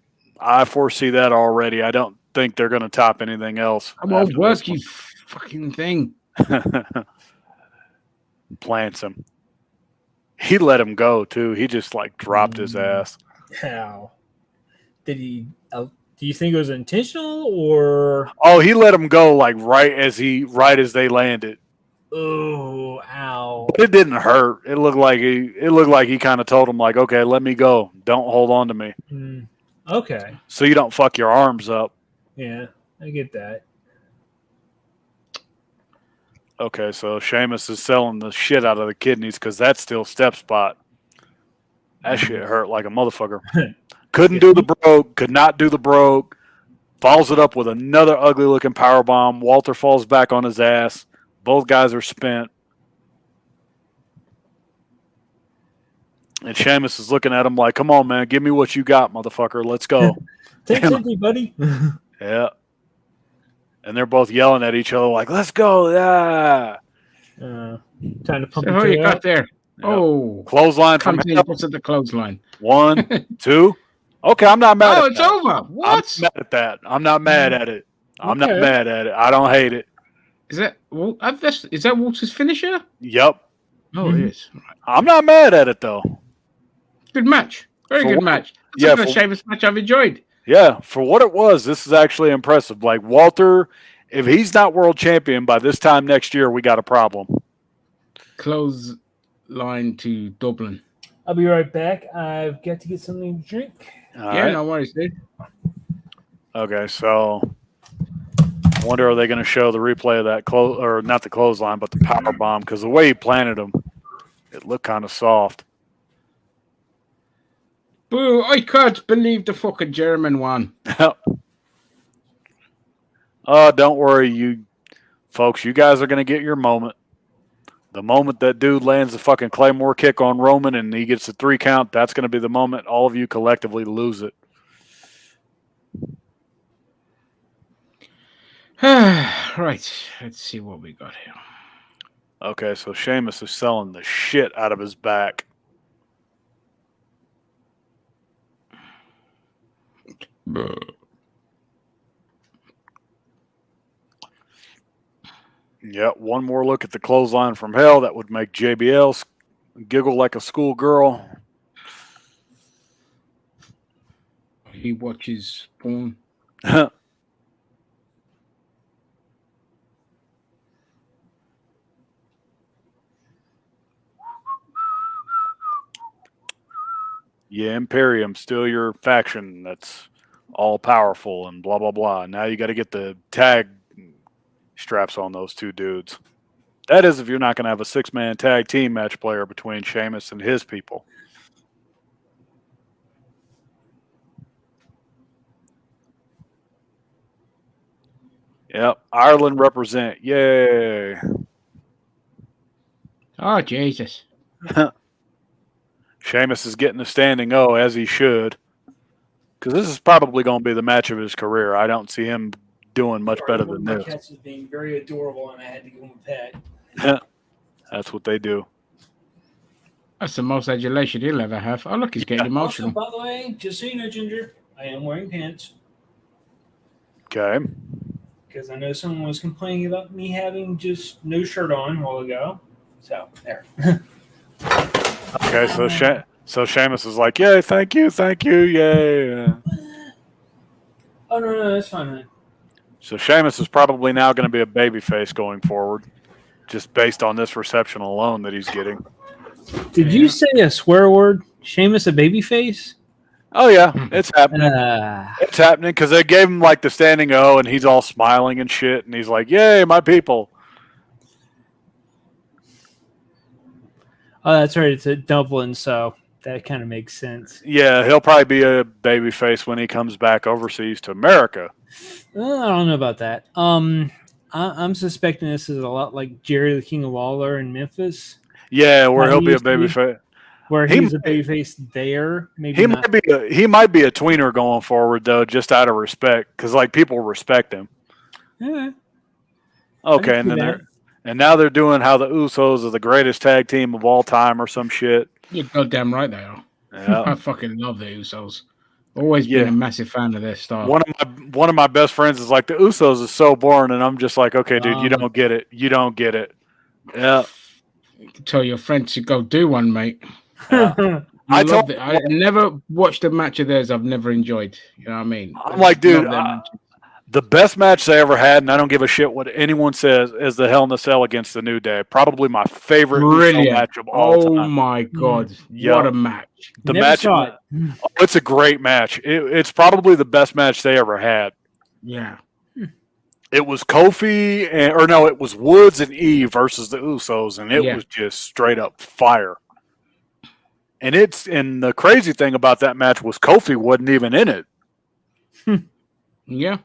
I foresee that already. I don't think they're going to top anything else. Come on, work, you fucking thing. Plants him. He let him go, too. He just, like, dropped his ass. How? Did he... do you think it was intentional, or... Oh, he let him go, like, right as they landed. Oh, ow. But it didn't hurt. It looked like he kind of told him, like, okay, let me go. Don't hold on to me. Okay. So you don't fuck your arms up. Yeah, I get that. Okay, so Sheamus is selling the shit out of the kidneys because that's still step spot. That shit hurt like a motherfucker. Couldn't do the broke. Could not do the broke. Follows it up with another ugly looking power bomb. Walter falls back on his ass. Both guys are spent. And Sheamus is looking at him like, come on, man. Give me what you got, motherfucker. Let's go. Take something, buddy. Yeah. And they're both yelling at each other like, let's go. Yeah. Trying to pump So who you got there? Yep. Oh. Clothesline from hell. What's at the clothesline? 1, 2. Okay, I'm not mad at it's that. over. What? I'm not mad at that. I'm not mad at it. I'm not mad at it. I don't hate it. Is that Walter's finisher? Yep. Oh, it is. I'm not mad at it, though. Good match. Very good match. Yeah, It's a Sheamus match I've enjoyed. Yeah, for what it was, this is actually impressive. Like, Walter, if he's not world champion by this time next year, we got a problem. Close line to Dublin. I'll be right back. I've got to get something to drink. All right. No worries, dude. Okay, so I wonder are they going to show the replay of that or not the clothesline, but the power bomb? Because the way he planted him, it looked kind of soft. Boo! I can't believe the fucking German won. Oh, don't worry, you folks. You guys are going to get your moment. The moment that dude lands the fucking Claymore kick on Roman and he gets the 3 count, that's going to be the moment all of you collectively lose it. Right. Let's see what we got here. Okay, so Sheamus is selling the shit out of his back. Yeah, one more look at the clothesline from hell. That would make JBL giggle like a schoolgirl. He watches porn. Yeah, Imperium, still your faction that's all powerful and blah, blah, blah. Now you got to get the tag straps on those 2 dudes. That is if you're not going to have a 6-man tag team match player between Sheamus and his people. Yep, Ireland represent. Yay. Oh, Jesus. Sheamus is getting a standing O, as he should. Because this is probably going to be the match of his career. I don't see him doing much better than this. My cats is being very adorable, and I had to give him a pet. That's what they do. That's the most adulation he'll ever have. Oh, look, he's getting emotional. Also, by the way, just so you know, Ginger, I am wearing pants. Okay. Because I know someone was complaining about me having just no shirt on a while ago. So, there. Okay, so Sheamus is like, yay, thank you, yay. Oh, no, that's fine, man. So Sheamus is probably now going to be a babyface going forward, just based on this reception alone that he's getting. Did you say a swear word? Sheamus a babyface? Oh yeah, it's happening. It's happening because they gave him like the standing O, and he's all smiling and shit, and he's like, "Yay, my people!" Oh, that's right. It's at Dublin, so that kind of makes sense. Yeah, he'll probably be a babyface when he comes back overseas to America. I don't know about that. I'm suspecting this is a lot like Jerry the King of Lawler in Memphis. Yeah, where he'll be a babyface. Where he's a babyface there. Maybe he might be a tweener going forward though, just out of respect, because like people respect him. Yeah. Okay, and now they're doing how the Usos are the greatest tag team of all time or some shit. You're goddamn right they are. Yeah. I fucking love the Usos. Always been a massive fan of their style. One of my best friends is like, the Usos is so boring, and I'm just like, okay, dude, you don't get it. You don't get it. Yeah. You can tell your friend to go do one, mate. I never watched a match of theirs I've never enjoyed. You know what I mean? I'm like, dude, the best match they ever had, and I don't give a shit what anyone says, is the Hell in a Cell against the New Day. Probably my favorite match of all time. Oh my god, what a match! It's a great match. It's probably the best match they ever had. Yeah. It was Kofi, it was Woods and Eve versus the Usos, and it was just straight up fire. And the crazy thing about that match was Kofi wasn't even in it. Yeah.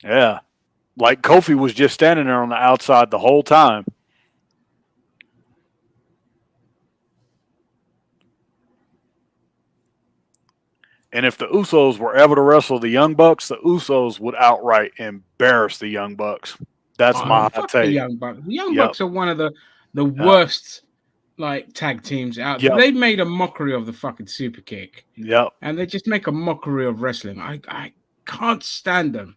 Yeah. Like Kofi was just standing there on the outside the whole time. And if the Usos were ever to wrestle the Young Bucks, the Usos would outright embarrass the Young Bucks. That's my hot take. The Young Bucks. The Young Bucks are one of the worst like tag teams out there. They made a mockery of the fucking super kick. Yep. And they just make a mockery of wrestling. I can't stand them.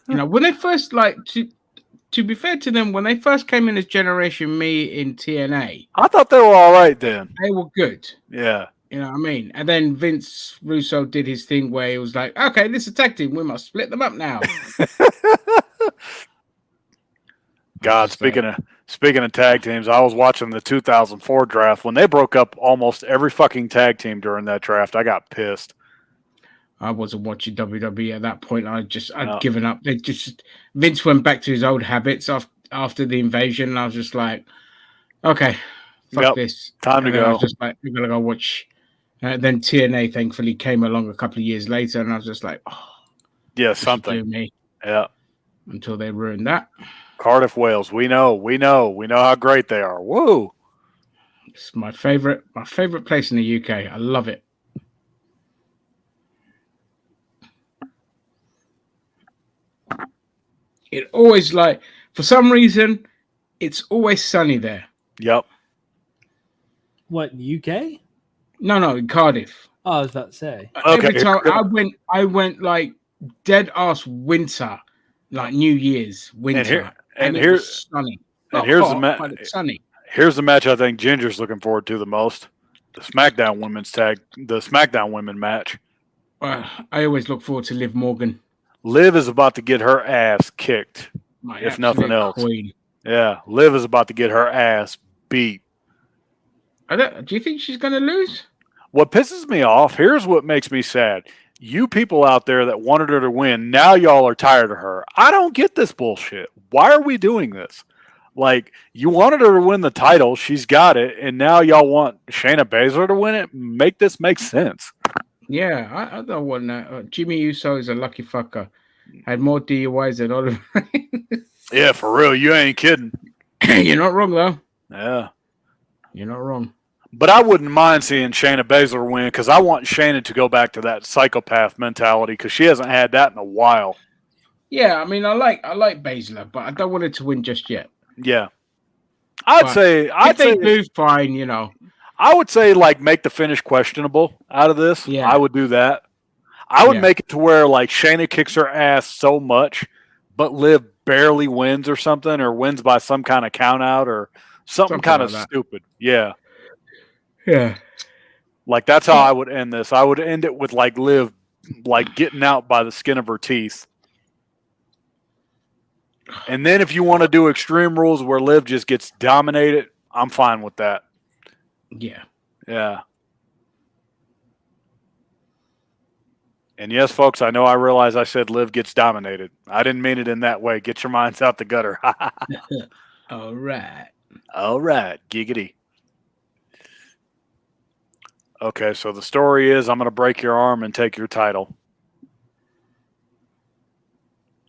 When they first to be fair to them, when they first came in as Generation Me in TNA, I thought they were all right then. They were good. Yeah. You know what I mean? And then Vince Russo did his thing where he was like, okay, this is a tag team. We must split them up now. God, speaking of tag teams, I was watching the 2004 draft. When they broke up almost every fucking tag team during that draft, I got pissed. I wasn't watching WWE at that point. I'd given up. Vince went back to his old habits after the invasion. And I was just like, okay, fuck this. Time to go. I was just like, we're gonna go watch. Then TNA thankfully came along a couple of years later, and I was just like, oh, yeah, something. Me. Yeah. Until they ruined that. Cardiff, Wales. We know how great they are. Woo! It's my favorite place in the UK. I love it. It always for some reason, it's always sunny there. Yep. What, UK? No, in Cardiff. Oh, I was about to say. Okay. Every time I went like dead ass winter, like New Year's winter, and it was sunny. Here's sunny. Here's the match I think Ginger's looking forward to the most: the SmackDown Women match. I always look forward to Liv Morgan. Liv is about to get her ass kicked, if nothing else. Queen. Yeah, Liv is about to get her ass beat. Do you think she's going to lose? What pisses me off, here's what makes me sad. You people out there that wanted her to win, now y'all are tired of her. I don't get this bullshit. Why are we doing this? Like, you wanted her to win the title. She's got it. And now y'all want Shayna Baszler to win it? Make this make sense. Yeah, I don't want that. Jimmy Uso is a lucky fucker. Had more DUIs than Oliver. Yeah, for real. You ain't kidding. You're not wrong, though. Yeah. You're not wrong. But I wouldn't mind seeing Shayna Baszler win because I want Shayna to go back to that psychopath mentality because she hasn't had that in a while. Yeah, I mean, I like Baszler, but I don't want her to win just yet. Yeah. I'd say they do fine, I would say make the finish questionable out of this. Yeah. I would do that. I would make it to where Shayna kicks her ass so much, but Liv barely wins or something, or wins by some kind of count out or something kind of stupid. Yeah. Yeah. That's how I would end this. I would end it with Liv getting out by the skin of her teeth. And then if you want to do Extreme Rules where Liv just gets dominated, I'm fine with that. Yeah. Yeah. And yes, folks, I know I realize I said Liv gets dominated. I didn't mean it in that way. Get your minds out the gutter. All right. All right. Giggity. Okay, so the story is I'm going to break your arm and take your title.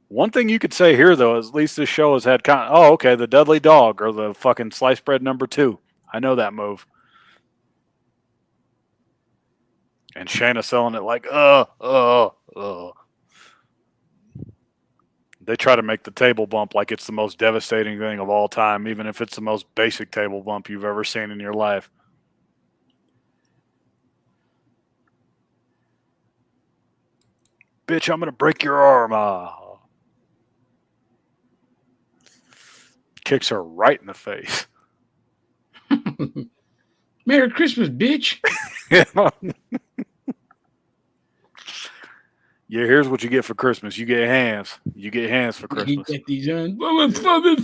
One thing you could say here, though, is at least this show has had the Dudley Dog or the fucking sliced bread number 2. I know that move. And Shayna selling it like, They try to make the table bump like it's the most devastating thing of all time, even if it's the most basic table bump you've ever seen in your life. Bitch, I'm going to break your arm. Kicks her right in the face. Merry Christmas, bitch. Yeah, here's what you get for Christmas. You get hands. You get hands for Christmas. You get these hands.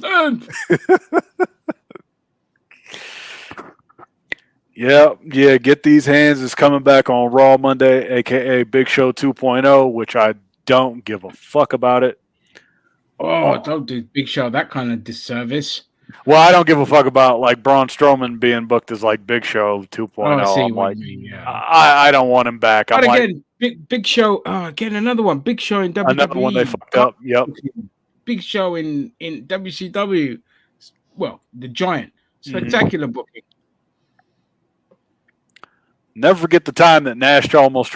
hands. Yeah, get these hands is coming back on Raw Monday, aka Big Show 2.0, which I don't give a fuck about it. Oh, don't do Big Show that kind of disservice. Well, I don't give a fuck about like Braun Strowman being booked as like Big Show 2.0. Oh, I see I'm what like, you mean, yeah. I don't want him back. But I'm again, Big Show. Again, another one. Big Show in WWE. Another one they fucked up. Yep. Big Show in WCW. Well, the Giant. Spectacular booking. Never forget the time that Nash almost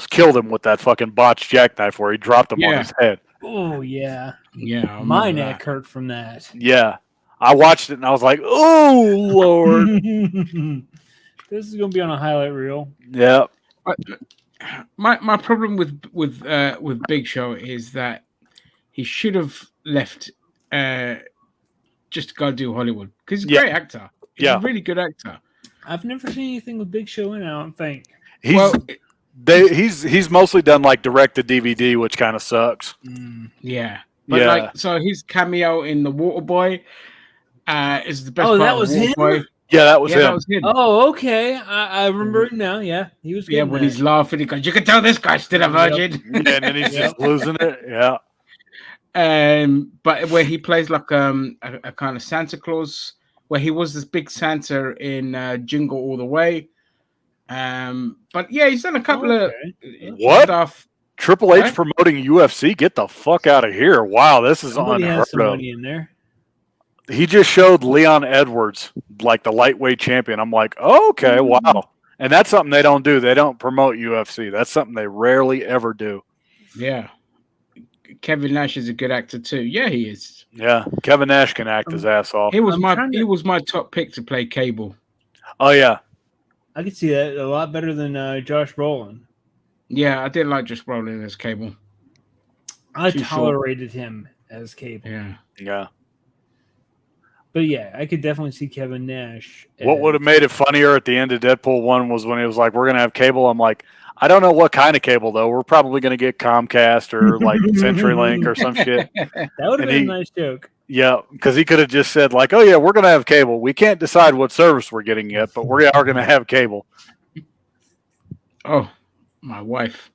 killed him with that fucking botched jackknife where he dropped him on his head. Oh, yeah. Yeah. My neck hurt from that. Yeah. I watched it and I was like, oh, Lord. This is going to be on a highlight reel. Yeah. My problem with Big Show is that he should have left just to go do Hollywood. Because he's a great actor. He's a really good actor. I've never seen anything with Big Show in it, I don't think. He's mostly done like direct to DVD, which kind of sucks. Yeah. But like, so his cameo in The Waterboy is the best part that of was Waterboy. him? Yeah, that was him. Oh, okay. I remember it now. Yeah, he was good. Yeah, when he's laughing, he goes, "You can tell this guy's still a virgin." Yeah, and then he's just losing it. Yeah. But where he plays like a kind of Santa Claus, where he was this big Santa in Jingle All the Way. But yeah, he's done a couple of stuff. Triple H promoting UFC? Get the fuck out of here! Wow, this is Somebody unheard has some of. money in there. He just showed Leon Edwards, like the lightweight champion. I'm like, oh, okay, wow. And that's something they don't do. They don't promote UFC. That's something they rarely ever do. Yeah. Kevin Nash is a good actor too. Yeah, he is. Yeah, Kevin Nash can act his ass off. He was my top pick to play Cable. Oh yeah, I could see that a lot better than Josh Brolin. Yeah, I did like Josh Brolin as Cable. I tolerated him as Cable. Yeah. But yeah, I could definitely see Kevin Nash. What would have made it funnier at the end of Deadpool 1 was when he was like, we're going to have cable. I'm like, I don't know what kind of cable, though. We're probably going to get Comcast or like CenturyLink or some shit. That would have been a nice joke. Yeah, because he could have just said like, oh, yeah, we're going to have cable. We can't decide what service we're getting yet, but we are going to have cable. Oh, my wife.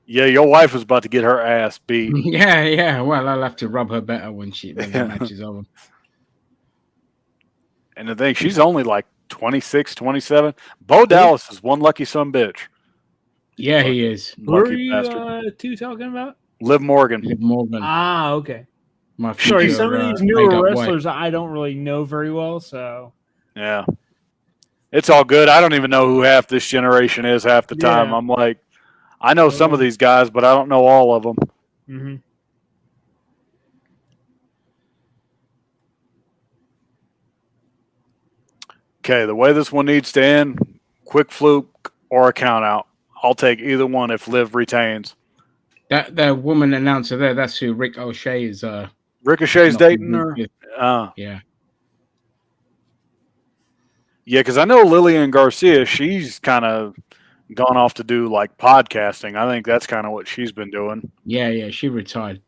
Yeah, your wife was about to get her ass beat. Yeah. Well, I'll have to rub her better when the match is over. And the thing, she's only like 26, 27. Bo Dallas is one lucky son bitch. Yeah, he is. Lucky bastard. Two talking about? Liv Morgan. Ah, okay. Sorry, some of these newer wrestlers I don't really know very well, so. Yeah. It's all good. I don't even know who half this generation is half the time. I'm like, I know some of these guys, but I don't know all of them. Mm-hmm. Okay, the way this one needs to end, quick fluke or a count out. I'll take either one if Liv retains. That woman announcer there, that's who Rick O'Shea is. Ricochet's dating her? Yeah. Yeah, because I know Lillian Garcia, she's kind of gone off to do like podcasting. I think that's kind of what she's been doing. Yeah, she retired.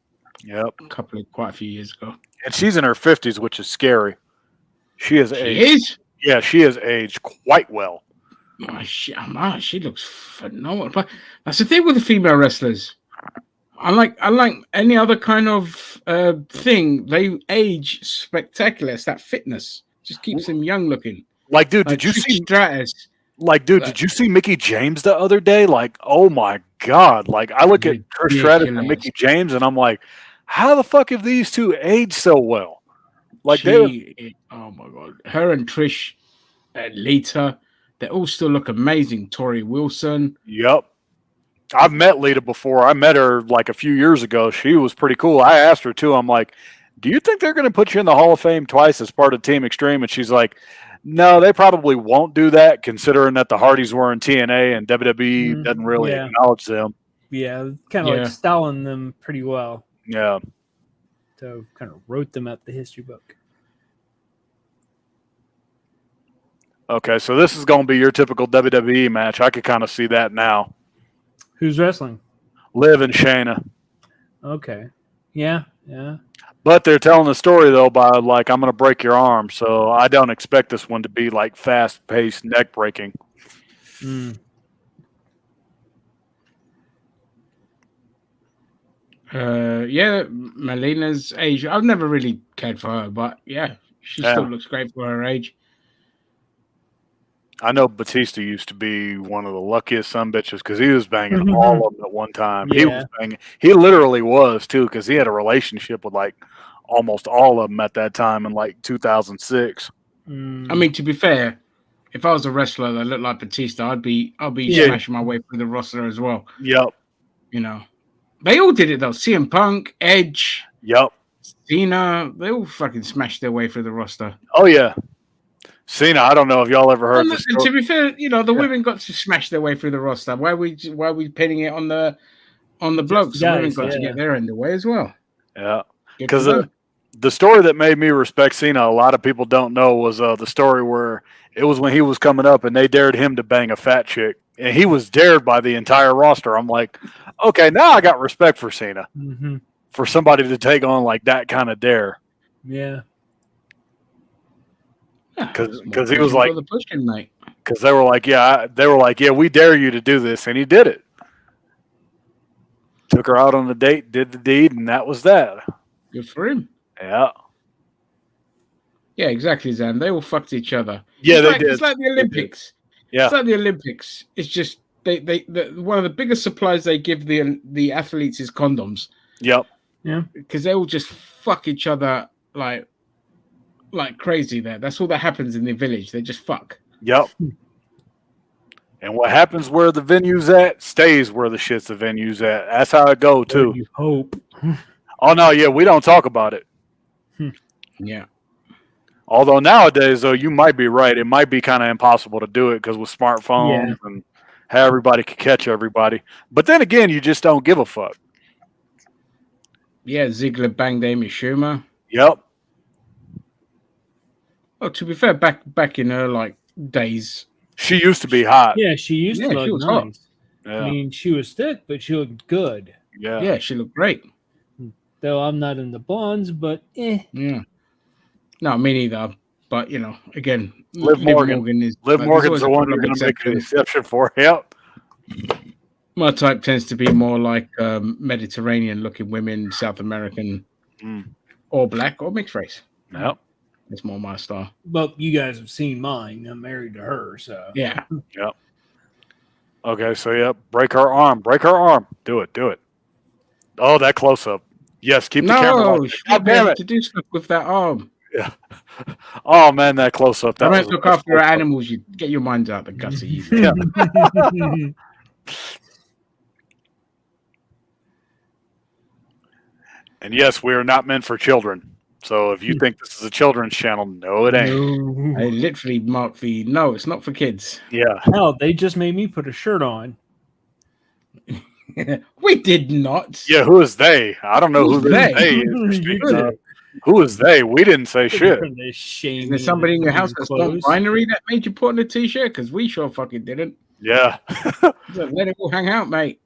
Yep. Quite a few years ago. And she's in her 50s, which is scary. She has aged. Is? Yeah, she has aged quite well. She looks phenomenal. But that's the thing with the female wrestlers. Unlike any other kind of thing, they age spectacular. It's that fitness just keeps them young looking. Like, dude, did you see Stratus? Like, dude, did you see Mickey James the other day? Like, oh my god! Like, I look at Trish Stratus and Mickey James, and I'm like, how the fuck have these two aged so well? Like, oh my god, her and Trish, Lita, they all still look amazing. Tori Wilson. Yep. I've met Lita before. I met her like a few years ago. She was pretty cool. I asked her too. I'm like, do you think they're going to put you in the Hall of Fame twice as part of Team Extreme? And she's like, no, they probably won't do that, considering that the Hardys were in TNA and WWE doesn't really acknowledge them. Yeah, kind of like styling them pretty well. Yeah. So kind of wrote them out the history book. Okay, so this is going to be your typical WWE match. I could kind of see that now. Who's wrestling? Liv and Shayna. Okay. Yeah. But they're telling the story, though, by, like, I'm going to break your arm. So I don't expect this one to be, like, fast-paced neck-breaking. Melina's age. I've never really cared for her, but she still looks great for her age. I know Batista used to be one of the luckiest sumbitches because he was banging all of them at one time. Yeah. He was banging. He literally was, too, because he had a relationship with, like, almost all of them at that time in, like, 2006. I mean, to be fair, if I was a wrestler that looked like Batista, I'd be smashing my way through the roster as well. Yep. You know, they all did it though. CM Punk, Edge. Yep. Cena, they all fucking smashed their way through the roster. Oh yeah. Cena, I don't know if y'all ever heard this. And to be fair, the women got to smash their way through the roster. Why are we pinning it on the blokes? The women got to get their end away as well. Yeah. Because the story that made me respect Cena, a lot of people don't know, was the story where it was when he was coming up and they dared him to bang a fat chick. And he was dared by the entire roster. I'm like, okay, now I got respect for Cena. For somebody to take on like that kind of dare. Yeah. Because he was like, because they were like, yeah, we dare you to do this. And he did it. Took her out on a date, did the deed, and that was that. Good for him. Yeah. Yeah, exactly, Zan. They all fucked each other. Yeah, they did. It's like the Olympics. Yeah. It's like the Olympics. It's just one of the biggest supplies they give the athletes is condoms. Yep. Yeah. Because they all just fuck each other like crazy there. That's all that happens in the village. They just fuck. Yep. And what happens where the venue's at stays where the shit's the venue's at. That's how it go too. You hope. Oh no, yeah, we don't talk about it. Yeah. Although nowadays, though, you might be right. It might be kind of impossible to do it because with smartphones and how everybody can catch everybody. But then again, you just don't give a fuck. Yeah, Ziggler banged Amy Schumer. Yep. Oh, to be fair, back in her days, she used to be hot. Yeah, she used to look nice. Hot. Yeah. I mean, she was thick, but she looked good. Yeah. Yeah, she looked great. Though I'm not in the blondes, but Yeah. No, me neither. But again, Liv Morgan's the one you're going to make an exception for. Yep. My type tends to be more like Mediterranean-looking women, South American, or black, or mixed race. Yep. It's more my style. Well, you guys have seen mine. I'm married to her, so yeah. Yep. Okay, so break her arm. Break her arm. Do it. Oh, that close up. Yes, keep the camera on. God damn it. To do stuff with that arm. Yeah. Oh man, that close up. That was look after your animals. You get your minds out the gutsy. Yeah. And yes, we are not meant for children. So if you think this is a children's channel, no, it ain't. No. I literally marked no, it's not for kids. Yeah. Hell, they just made me put a shirt on. We did not. Yeah, who is they? I don't know who they is. Who is they? We didn't say shit. Is there somebody in your house that's not binary that made you put on a t-shirt? Because we sure fucking didn't. Yeah. Let it all hang out, mate.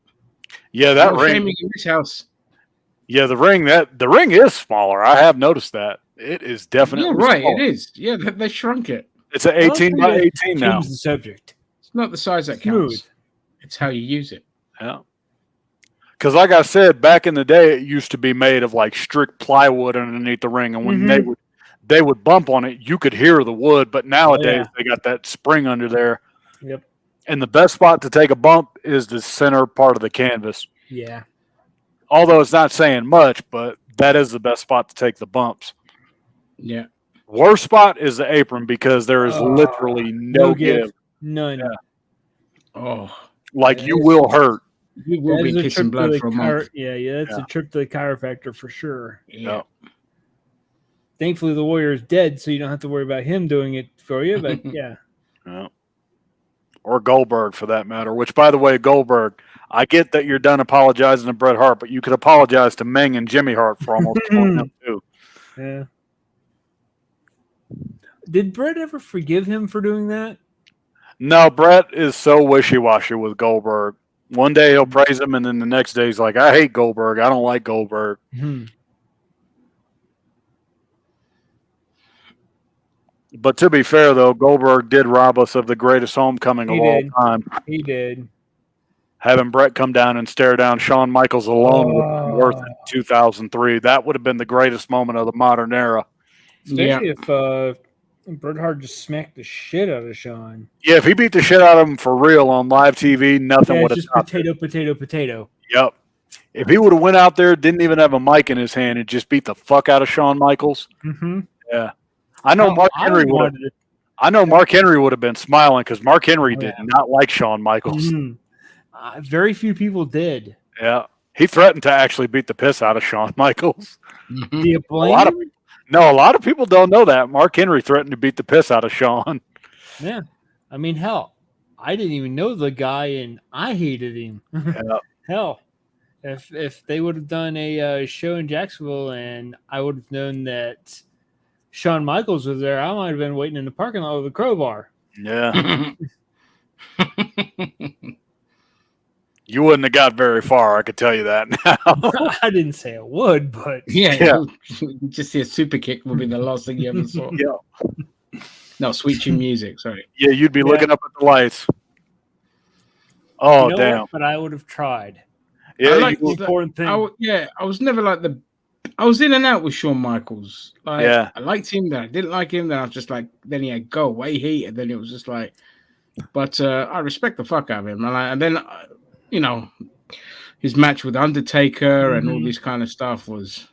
Yeah, that ring. Shaming in this house. Yeah, the ring is smaller. I have noticed that. It is definitely right. smaller. It is. Yeah, they shrunk it. It's an 18 by 18 now. Change the subject. It's not the size that Smooth. counts. It's how you use it. Yeah. Because like I said, back in the day, it used to be made of like strict plywood underneath the ring, and when they would bump on it, you could hear the wood. But nowadays, they got that spring under there. Yep. And the best spot to take a bump is the center part of the canvas. Yeah. Although it's not saying much, but that is the best spot to take the bumps. Yeah. Worst spot is the apron because there is literally no give. None. Yeah. Oh. Like you will hurt. You will be pissing blood for a month. Yeah, that's a trip to the chiropractor for sure. Yeah. Thankfully, the Warrior's dead, so you don't have to worry about him doing it for you. But yeah. Or Goldberg, for that matter. Which, by the way, Goldberg, I get that you're done apologizing to Bret Hart, but you could apologize to Meng and Jimmy Hart for almost killing them too. Yeah. Did Bret ever forgive him for doing that? No, Bret is so wishy-washy with Goldberg. One day he'll praise him, and then the next day he's like, I hate Goldberg. I don't like Goldberg. But to be fair, though, Goldberg did rob us of the greatest homecoming of all time. He did. Having Bret come down and stare down Shawn Michaels alone would have been worth it in 2003. That would have been the greatest moment of the modern era. Especially if Bret Hart just smacked the shit out of Shawn. Yeah, if he beat the shit out of him for real on live TV, nothing would have stopped it. Potato. Yep. If he would have went out there, didn't even have a mic in his hand, and just beat the fuck out of Shawn Michaels. Yeah. I know Mark Henry would have. I know Mark Henry would have been smiling because Mark Henry did not like Shawn Michaels. Very few people did. Yeah, he threatened to actually beat the piss out of Shawn Michaels. Do you blame him? No, a lot of people don't know that. Mark Henry threatened to beat the piss out of Shawn. Yeah, I mean, hell, I didn't even know the guy, and I hated him. Yeah. Hell, if they would have done a show in Jacksonville, and I would have known that Shawn Michaels was there, I might have been waiting in the parking lot with a crowbar. Yeah. You wouldn't have got very far, I could tell you that now. I didn't say it would, but... Yeah. Just see a super kick would be the last thing you ever saw. Yeah. No, sweet chin music, sorry. Yeah, you'd be looking up at the lights. Oh, you know damn. What? But I would have tried. Yeah, the important thing. I was never like I was in and out with Shawn Michaels. Like, I liked him, then I didn't like him, then I was just like, then he had go away heat, and then it was just like, but I respect the fuck out of him. And then, you know, his match with Undertaker and all this kind of stuff was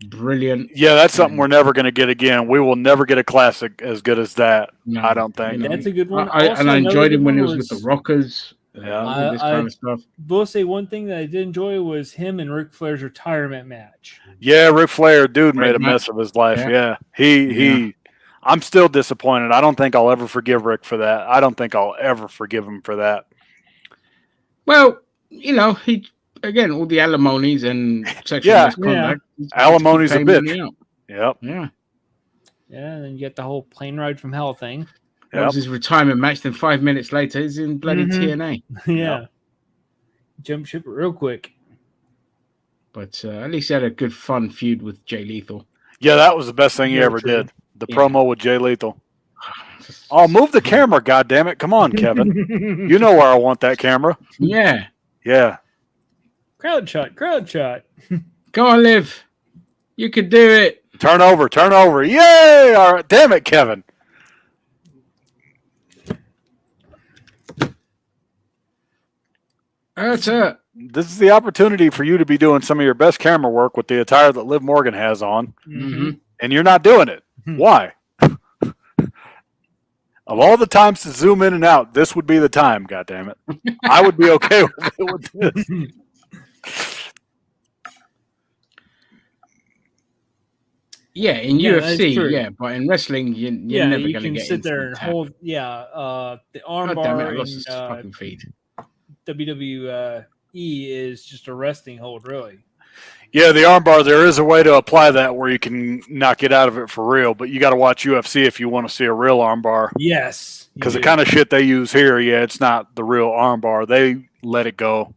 brilliant. Yeah, that's something we're never going to get again. We will never get a classic as good as that. No, I don't think. That's a good one. I enjoyed him when he was with the Rockers. Yeah, this kind of stuff. Will say one thing that I did enjoy was him and Ric Flair's retirement match. Yeah, Ric Flair, dude, made a mess of his life. Yeah, he. I'm still disappointed. I don't think I'll ever forgive Rick for that. I don't think I'll ever forgive him for that. Well, you know, he again all the alimonies and sexual misconduct. Alimony's a bitch. Yep. Yeah. Yeah, and then you get the whole plane ride from hell thing. That was his retirement match. Then 5 minutes later, he's in bloody TNA. Yeah. Jump ship real quick. But at least he had a good, fun feud with Jay Lethal. Yeah, that was the best thing he ever did. The promo with Jay Lethal. Oh, move the camera, goddammit. Come on, Kevin. You know where I want that camera. Yeah. Yeah. Crowd shot. Go on, Liv. You could do it. Turn over. Yay! All right. Damn it, Kevin. That's it. This is the opportunity for you to be doing some of your best camera work with the attire that Liv Morgan has on. And you're not doing it. Why? Of all the times to zoom in and out, this would be the time, goddammit. I would be okay with this. Yeah, in UFC, but in wrestling, you're never going to get sit there and hold, the armbar. I lost this fucking feed. WWE is just a resting hold, really. Yeah, the armbar, there is a way to apply that where you can knock it out of it for real, but you got to watch UFC if you want to see a real armbar. Yes. Because the kind of shit they use here, it's not the real armbar. They let it go.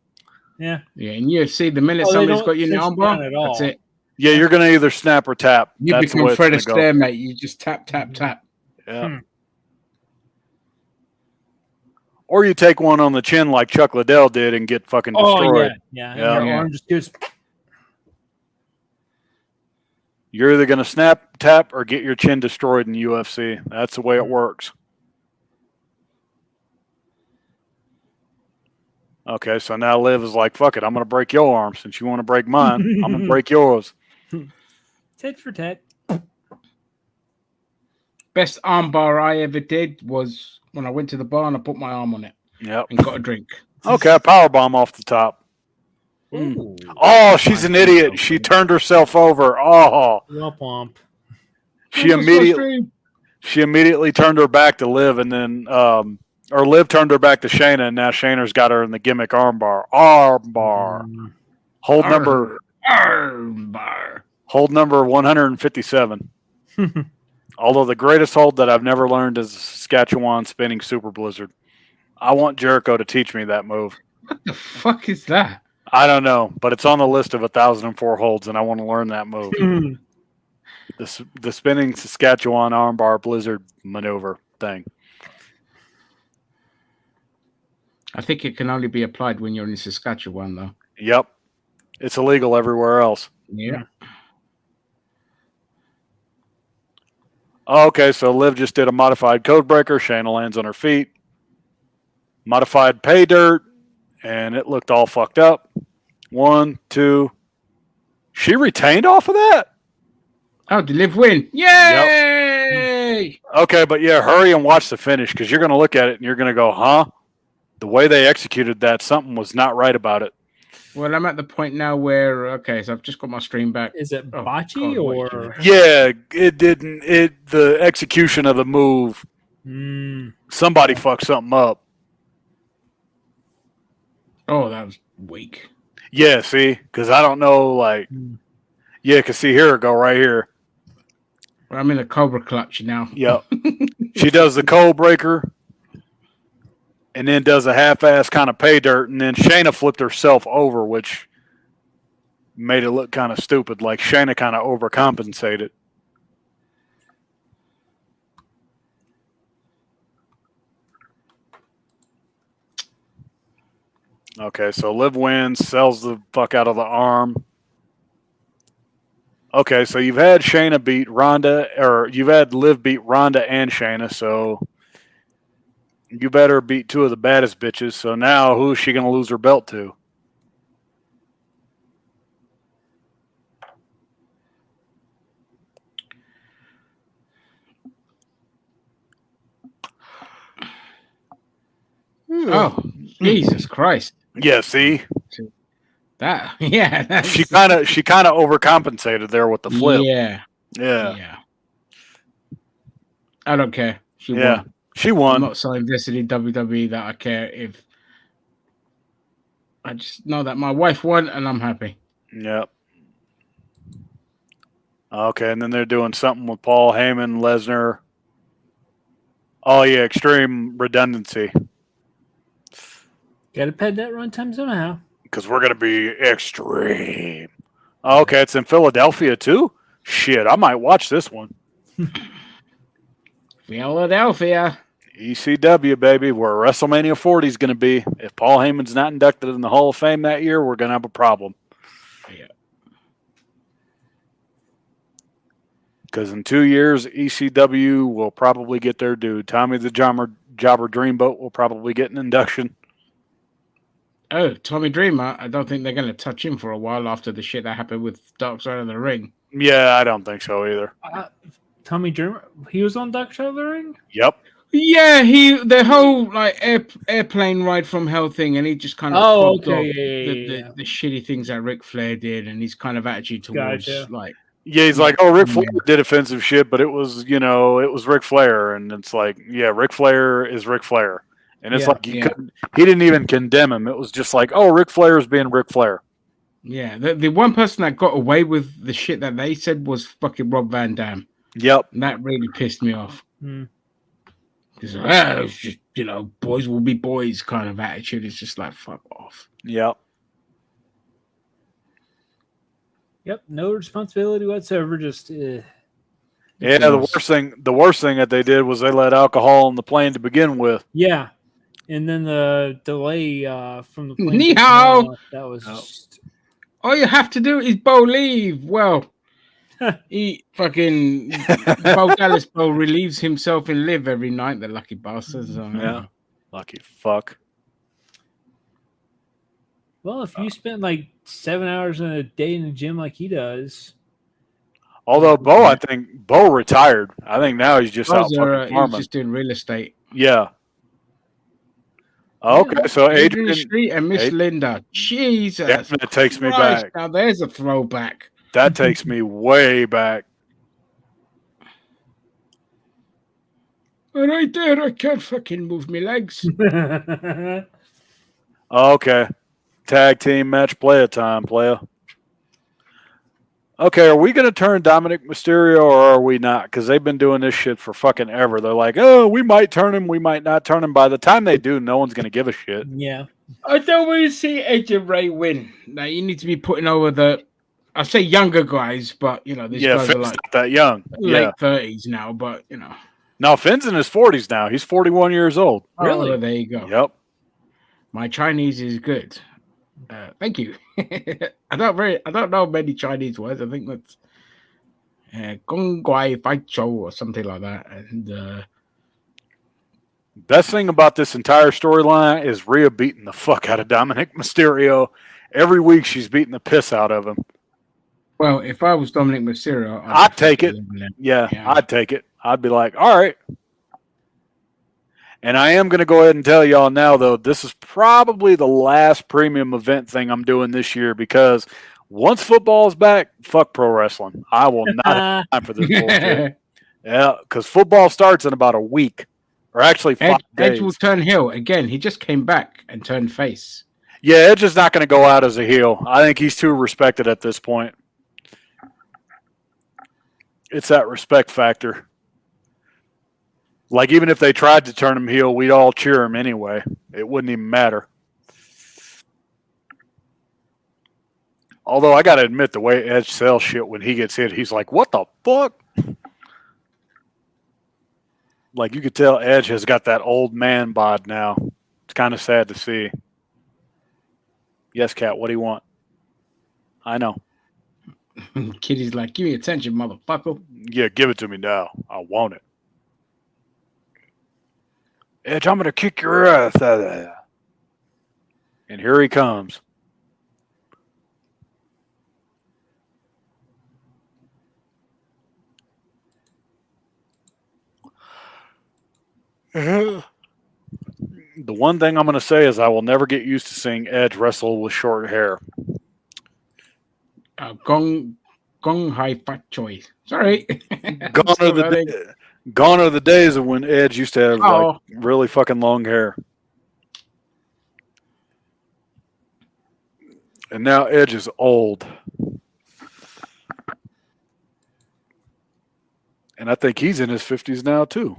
Yeah. Yeah, in UFC, the minute somebody's got you in the armbar, that's it. Yeah, you're going to either snap or tap. You That's the way become it's Fred going to go. Astaire, mate. You just tap, tap, tap. Yeah. Or you take one on the chin like Chuck Liddell did and get fucking destroyed. Yeah. And your arm just goes. You're either going to snap, tap, or get your chin destroyed in UFC. That's the way it works. Okay, so now Liv is like, fuck it, I'm going to break your arm. Since you want to break mine, I'm going to break yours. Tit for tat. Best armbar I ever did was when I went to the bar and I put my arm on it. Yep. And got a drink. Okay, powerbomb off the top. Ooh. Oh, she's an idiot. She turned herself over. Oh. Womp. She immediately turned her back to Liv, and then or Liv turned her back to Shayna, and now Shayna's got her in the gimmick armbar. Armbar. Hold number 157. Although the greatest hold that I've never learned is Saskatchewan spinning super blizzard. I want Jericho to teach me that move. What the fuck is that? I don't know, but it's on the list of 1,004 holds, and I want to learn that move. The spinning Saskatchewan armbar blizzard maneuver thing. I think it can only be applied when you're in Saskatchewan, though. Yep. It's illegal everywhere else. Yeah. Okay, so Liv just did a modified code breaker. Shayna lands on her feet. Modified pay dirt, and it looked all fucked up. 1, 2. She retained off of that? Oh, did Liv win? Yay! Yep. Okay, but yeah, hurry and watch the finish because you're going to look at it and you're going to go, huh? The way they executed that, something was not right about it. Well, I'm at the point now where, okay, so I've just got my stream back. Is it botchy or? Yeah, it didn't. The execution of the move, somebody fucked something up. Oh, that was weak. Yeah, see? Because I don't know, yeah, because see, here it go right here. Well, I'm in a Cobra clutch now. Yep. She does the cold breaker and then does a half-ass kind of pay dirt, and then Shayna flipped herself over, which made it look kind of stupid. Like Shayna kind of overcompensated. Okay, so Liv wins, sells the fuck out of the arm. Okay, so you've had Shayna beat Ronda, or you've had Liv beat Ronda and Shayna, so you better beat two of the baddest bitches. So now who is she going to lose her belt to? Oh, Jesus Christ. Yeah, see? That, yeah. That's... She kind of overcompensated there with the flip. Yeah. I don't care. She won. She won. I'm not so invested in WWE that I care if. I just know that my wife won and I'm happy. Yep. Okay, and then they're doing something with Paul Heyman, Lesnar. Oh, yeah, extreme redundancy. Got to pad that runtime somehow. Because we're going to be extreme. Okay, it's in Philadelphia, too? Shit, I might watch this one. Philadelphia. ECW, baby, where WrestleMania 40 is going to be. If Paul Heyman's not inducted in the Hall of Fame that year, we're going to have a problem. Yeah. Because in 2 years, ECW will probably get their due. Tommy the Jobber Dreamboat will probably get an induction. Oh, Tommy Dreamer. I don't think they're going to touch him for a while after the shit that happened with Dark Side of the Ring. Yeah, I don't think so either. Tommy Dreamer, he was on Dark Side of the Ring? Yep. Yeah, the whole like airplane ride from hell thing, and he just kind of the shitty things that Ric Flair did, and his kind of attitude towards like. Yeah, he's like, oh, Ric Flair did offensive shit, but it was Ric Flair, and it's like, yeah, Ric Flair is Ric Flair, and it's like he didn't even condemn him. It was just like, oh, Ric Flair is being Ric Flair. Yeah, the one person that got away with the shit that they said was fucking Rob Van Dam. Yep, and that really pissed me off. Because it's just boys will be boys kind of attitude. It's just like fuck off. Yep. Yep, no responsibility whatsoever. Just Yeah, the worst thing that they did was they let alcohol on the plane to begin with. yeah, and then the delay from the plane Ni taking hao. off. That was just All you have to do is believe. Well, he fucking Bo Dallas Bo relieves himself in live every night. The lucky bastard. So, Yeah, lucky fuck. well. If you spent like 7 hours in a day in the gym like he does, Although I think Bo retired. I think now he's just out fucking he's farming. just doing real estate. Yeah. Okay, so Adrian Street and Miss Linda. Jesus, that takes me Christ, back. now there's a throwback. That takes me way back. Right there, I can't fucking move my legs. Okay. Tag team match playa time, playa. Okay, are we going to turn Dominic Mysterio or are we not? Because they've been doing this shit for fucking ever. They're like, oh, we might turn him, we might not turn him. By the time they do, no one's going to give a shit. Yeah. I don't want to see Edge and Ray win. Now, you need to be putting over the, I say younger guys, but, you know, these guys Finn's are like not that young. late 30s now, but, you know. No, Finn's in his 40s now. He's 41 years old. Really? Oh, there you go. Yep. My Chinese is good. Thank you. I don't know many Chinese words. I think that's Gong Guai Fai Chou or something like that. And best thing about this entire storyline is Rhea beating the fuck out of Dominic Mysterio. Every week she's beating the piss out of him. Well, if I was Dominic Mysterio, I'd take it. Yeah, I'd take it. I'd be like, all right. And I am going to go ahead and tell y'all now, though, this is probably the last premium event thing I'm doing this year because once football's back, fuck pro wrestling. I will not have time for this bullshit. Yeah, because football starts in about a week, or actually 5 days. Edge will turn heel again. He just came back and turned face. Yeah, Edge is not going to go out as a heel. I think he's too respected at this point. It's that respect factor. Like, even if they tried to turn him heel, we'd all cheer him anyway. It wouldn't even matter. Although, I got to admit, the way Edge sells shit when he gets hit, he's like, what the fuck? Like, you could tell Edge has got that old man bod now. It's kind of sad to see. Yes, Cat, what do you want? I know. Kitty's like, give me attention, motherfucker. Yeah, give it to me now. I want it. Edge, I'm going to kick your ass out of there. And here he comes. The one thing I'm going to say is I will never get used to seeing Edge wrestle with short hair. Gong Hai Fat Choi. Sorry. Gone are the days of when Edge used to have like really fucking long hair. And now Edge is old. And I think he's in his 50s now too.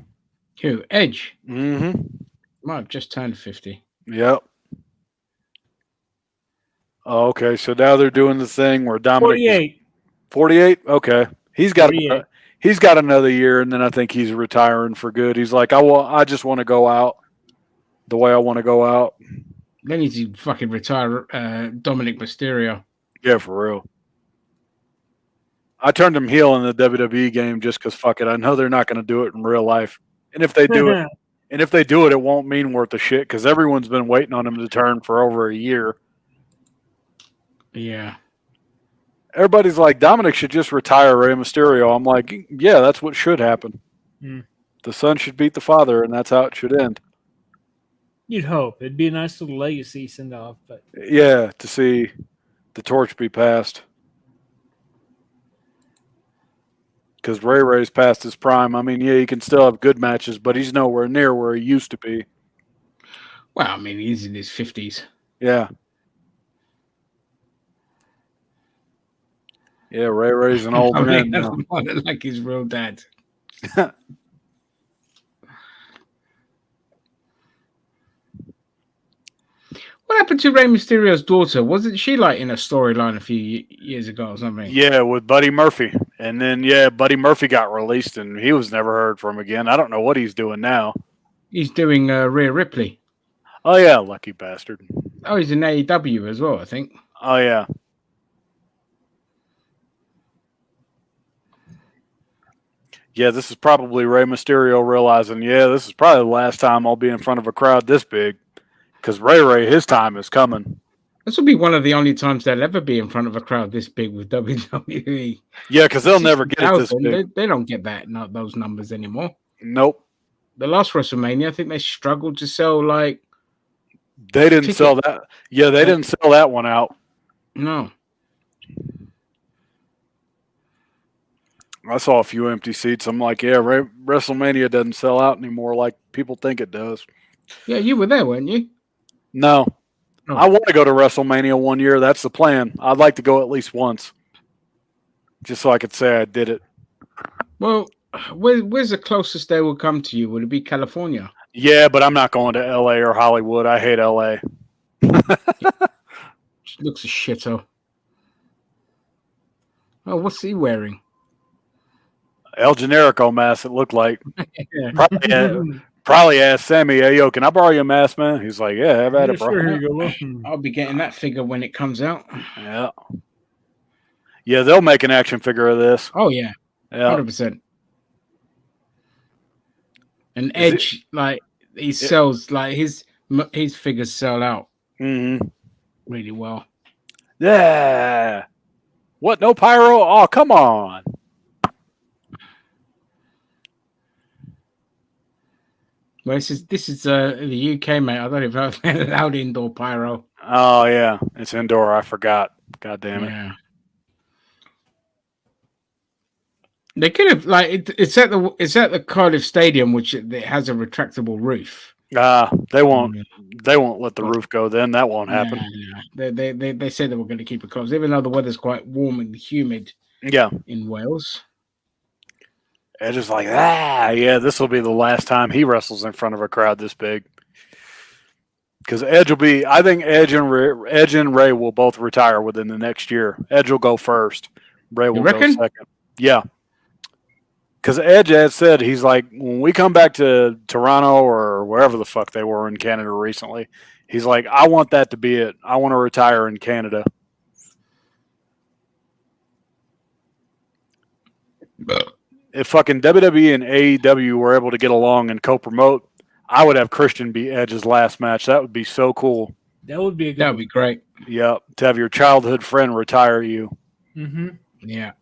Who? Edge? Mm-hmm. Might have just turned 50. Yep. Oh, okay, so now they're doing the thing where Dominic 48. 48? Okay. He's got another year, and then I think he's retiring for good. He's like, I just want to go out the way I want to go out. They need to fucking retire Dominic Mysterio. Yeah, for real. I turned him heel in the WWE game just because fuck it. I know they're not going to do it in real life. And if they do it, it won't mean worth a shit because everyone's been waiting on him to turn for over a year. Yeah. Everybody's like, Dominic should just retire Rey Mysterio. I'm like, yeah, that's what should happen. Mm. The son should beat the father, and that's how it should end. You'd hope. It'd be a nice little legacy send off. But yeah, to see the torch be passed. Because Ray's past his prime. I mean, yeah, he can still have good matches, but he's nowhere near where he used to be. Well, I mean, he's in his 50s. Yeah. Yeah, Ray's an old man now. Like his real dad. What happened to Rey Mysterio's daughter? Wasn't she like in a storyline a few years ago or something? Yeah, with Buddy Murphy. And then, Buddy Murphy got released and he was never heard from again. I don't know what he's doing now. He's doing Rhea Ripley. Oh, yeah, lucky bastard. Oh, he's in AEW as well, I think. Oh, yeah. Yeah, this is probably Rey Mysterio realizing, this is probably the last time I'll be in front of a crowd this big. Because Ray, his time is coming. This will be one of the only times they'll ever be in front of a crowd this big with WWE. Yeah, because they'll never get it this big. They don't get those numbers anymore. Nope. The last WrestleMania, I think they struggled to sell They didn't sell that. Yeah, they didn't sell that one out. No. I saw a few empty seats. I'm like, WrestleMania doesn't sell out anymore like people think it does. Yeah, you were there, weren't you? No. Oh. I want to go to WrestleMania one year. That's the plan. I'd like to go at least once. Just so I could say I did it. Well, where's the closest they will come to you? Would it be California? Yeah, but I'm not going to LA or Hollywood. I hate LA. Looks a shithole. Oh, what's he wearing? El Generico mask, it looked like. Probably asked Sammy, hey, yo, can I borrow your mask, man? He's like, yeah, have at it, bro. Sure, here you go. I'll be getting that figure when it comes out. Yeah. Yeah, they'll make an action figure of this. Oh, yeah. 100%. And Edge, he sells, his figures sell out really well. Yeah. What, no pyro? Oh, come on. Well, this is the UK, mate. I don't even know if they're allowed indoor pyro. Oh yeah, it's indoor. I forgot. God damn it. Yeah. They could have it's at the Cardiff Stadium, which it has a retractable roof. They won't let the roof go. Then that won't happen. Yeah. They said they were going to keep it closed, even though the weather's quite warm and humid. Yeah. In Wales. Edge is like, this will be the last time he wrestles in front of a crowd this big. Because I think Edge and Ray will both retire within the next year. Edge will go first. Ray will go second. Yeah. Because Edge had said, he's like, when we come back to Toronto or wherever the fuck they were in Canada recently, he's like, I want that to be it. I want to retire in Canada. If fucking WWE and AEW were able to get along and co-promote, I would have Christian be Edge's last match. That would be so cool. That would be that'd be great. Yeah, to have your childhood friend retire you. Mm-hmm. Yeah.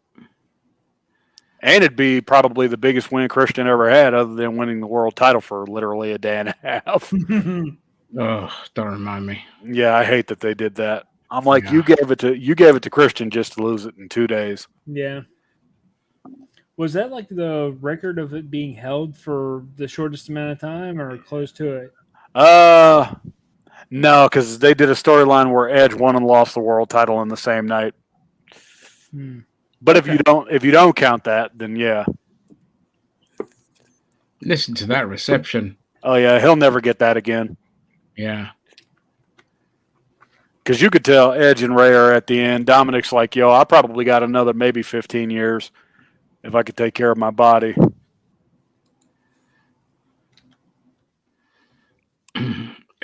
And it'd be probably the biggest win Christian ever had, other than winning the world title for literally a day and a half. Oh, don't remind me. Yeah, I hate that they did that. I'm like, you gave it to Christian just to lose it in 2 days. Yeah. Was that like the record of it being held for the shortest amount of time or close to it? No, because they did a storyline where Edge won and lost the world title in the same night. But if you don't count that, then yeah. Listen to that reception. Oh yeah, he'll never get that again. Yeah. Because you could tell Edge and Ray are at the end. Dominic's like, yo, I probably got another maybe 15 years. If I could take care of my body.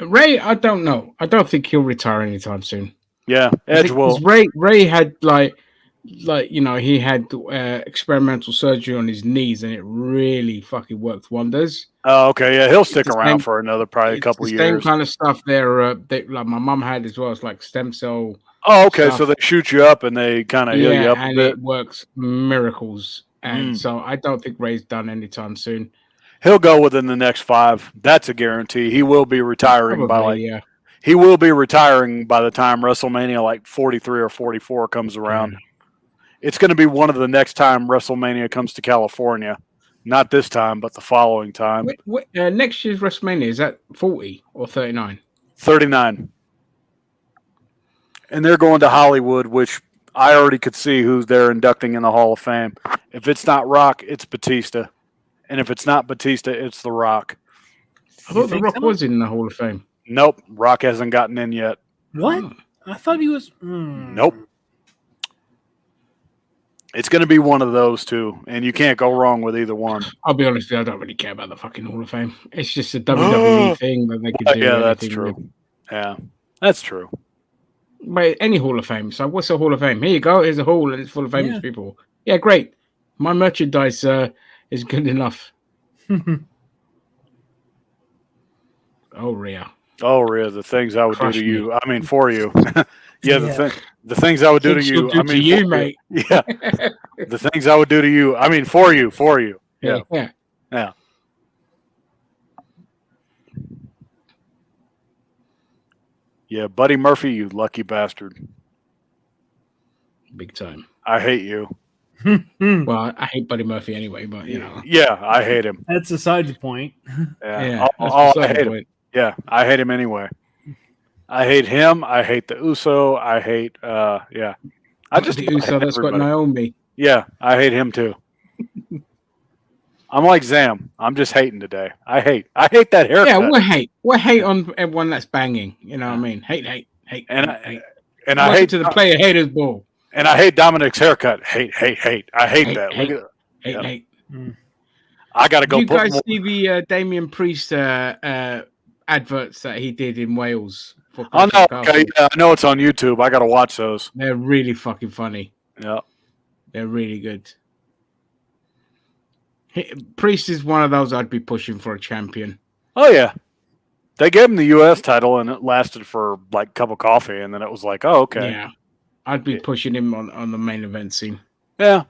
Ray, I don't know. I don't think he'll retire anytime soon. Yeah, Edge will. Ray had he had experimental surgery on his knees, and it really fucking worked wonders. Oh, okay, yeah, he'll stick around for another probably a couple years. Same kind of stuff there. Like my mom had as well. It's like stem cell. Oh, okay. So they shoot you up and they kind of heal you up a bit. It works miracles. And so I don't think Ray's done anytime soon. He'll go within the next 5. That's a guarantee. He will be retiring He will be retiring by the time WrestleMania 43 or 44 comes around. Mm. It's going to be one of the next time WrestleMania comes to California. Not this time, but the following time. Next year's WrestleMania, is that 40 or 39? 39. And they're going to Hollywood, which I already could see who's they're inducting in the Hall of Fame. If it's not Rock, it's Batista. And if it's not Batista, it's The Rock. I thought The Rock was in the Hall of Fame. Nope. Rock hasn't gotten in yet. What? Oh. I thought he was. Nope. It's going to be one of those two, and you can't go wrong with either one. I'll be honest with you, I don't really care about the fucking Hall of Fame. It's just a WWE thing that they could do. Yeah, that's anything true. with. Yeah, that's true. But any Hall of Fame. So what's a Hall of Fame? Here you go. Here's a hall, and it's full of famous Yeah. people. Yeah, great. My merchandise is good enough. Oh, Rhea. Oh, Rhea, the things I would Crush do to me. you. I mean, for you. Yeah, Yeah. the things I would do to Things you. she'll do I mean, to you, for mate. Yeah, the things I would do to you. I mean, for you. Yeah, Yeah. yeah. Yeah, Buddy Murphy, you lucky bastard. Big time. I hate you. Well, I hate Buddy Murphy anyway, but you know. Yeah, I hate him. That's aside the point. Yeah, that's I beside the hate him. point. Yeah, I hate him anyway. I hate him. I hate the Uso. I hate. Yeah. I just the Uso hate that's got everybody. Naomi. Yeah, I hate him too. I'm like Zam. I'm just hating today. I hate that haircut. Yeah, we're hate on everyone that's banging. You know what I mean? Hate. And hate. and I Welcome hate to the player haters ball. and I hate Dominic's haircut. Hate. I hate that. Hate. Look at Yeah. Hate. I gotta go. You put guys more- see the Damien Priest adverts that he did in Wales? For Oh no, Clash of Castle? okay, yeah, I know it's on YouTube. I gotta watch those. They're really fucking funny. Yeah. They're really good. Priest is one of those I'd be pushing for a champion. Oh yeah. They gave him the U.S. title, and it lasted for like a cup of coffee, and then it was like, oh okay, Yeah, I'd be pushing him on the main event scene. yeah.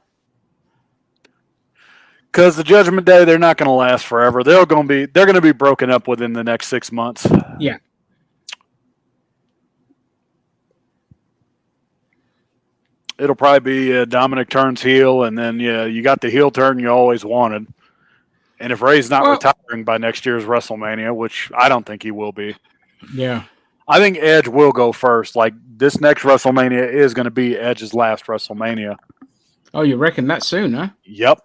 Because the Judgment Day, they're not going to last forever. They're going to be broken up within the next 6 months. Yeah. It'll probably be Dominic turns heel, and then you got the heel turn you always wanted. And if Ray's not retiring by next year's WrestleMania, which I don't think he will be, Yeah. I think Edge will go first. Like this next WrestleMania is going to be Edge's last WrestleMania. Oh, you reckon that soon, huh? Yep,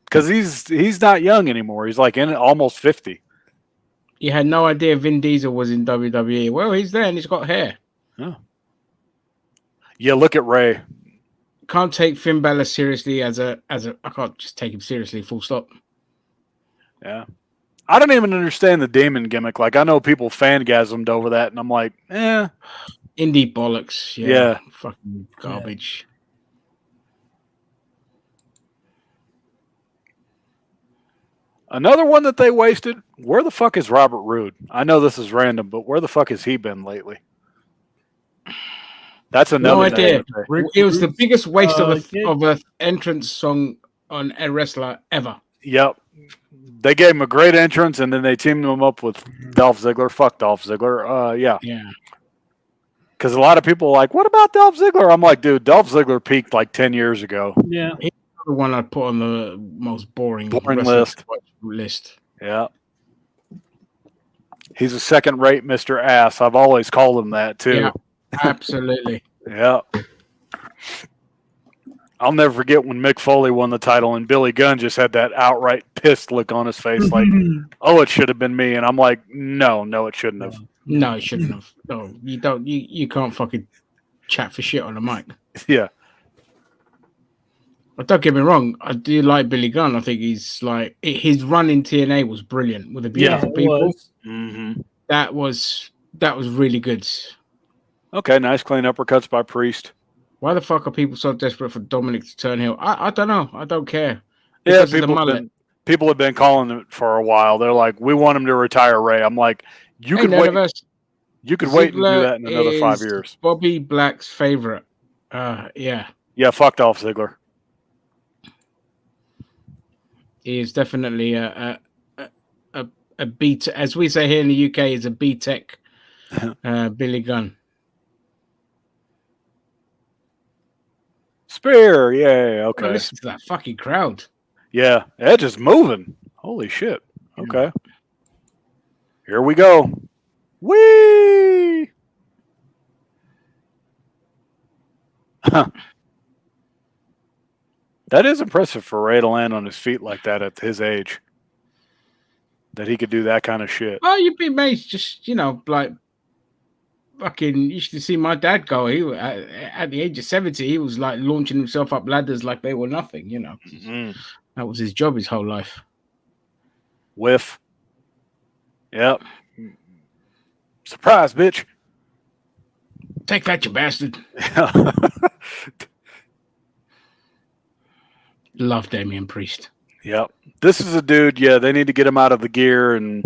because he's not young anymore. He's like in almost 50. You had no idea Vin Diesel was in WWE. Well, he's there and he's got hair. Yeah, look at Ray. Can't take Finn Balor seriously as a. I can't just take him seriously. Full stop. Yeah. I don't even understand the demon gimmick. Like, I know people fangasmed over that, and I'm like, Indie bollocks. Yeah. Fucking garbage. Another one that they wasted, where the fuck is Robert Roode? I know this is random, but where the fuck has he been lately? That's another No idea. name. It was the biggest waste of yeah. an entrance song on a wrestler ever. Yep. They gave him a great entrance, and then they teamed him up with Dolph Ziggler. Fuck Dolph Ziggler. Yeah. Yeah. Because a lot of people are like, what about Dolph Ziggler? I'm like, dude, Dolph Ziggler peaked like 10 years ago. Yeah. The one I put on the most boring list. Yeah. He's a second-rate Mr. Ass. I've always called him that, too. Yeah, absolutely. Yeah. I'll never forget when Mick Foley won the title and Billy Gunn just had that outright pissed look on his face like, oh, it should have been me. And I'm like, no, it shouldn't have. No, it shouldn't have. No, you don't. You can't fucking chat for shit on the mic. Yeah. But don't get me wrong. I do like Billy Gunn. I think he's like his run in TNA was brilliant with the beautiful it people. was. Mm-hmm. That was really good. Okay, nice clean uppercuts by Priest. Why the fuck are people so desperate for Dominic to turn heel? I don't know. I don't care. Yeah, Because of the mullet. people have been calling it for a while. They're like, we want him to retire Ray. I'm like, you Ain't could none wait. of us. You could wait and do Ziggler that in another 5 is years. Bobby Black's favorite. Yeah. Yeah, fuck Dolph Ziggler. He is definitely a B, as we say here in the UK, is a B Tech Billy Gunn. Spear, yay, okay. Well, listen to that fucking crowd. Yeah, Edge is moving. Holy shit. Okay. Here we go. Whee! That is impressive for Ray to land on his feet like that at his age. That he could do that kind of shit. Oh, you'd be amazed. Just like fucking used to see my dad go. At the age of 70, he was like launching himself up ladders like they were nothing. That was his job his whole life. Whiff. Yep. Surprise, bitch. Take that, you bastard. Love Damian Priest. Yep. This is a dude, they need to get him out of the gear, and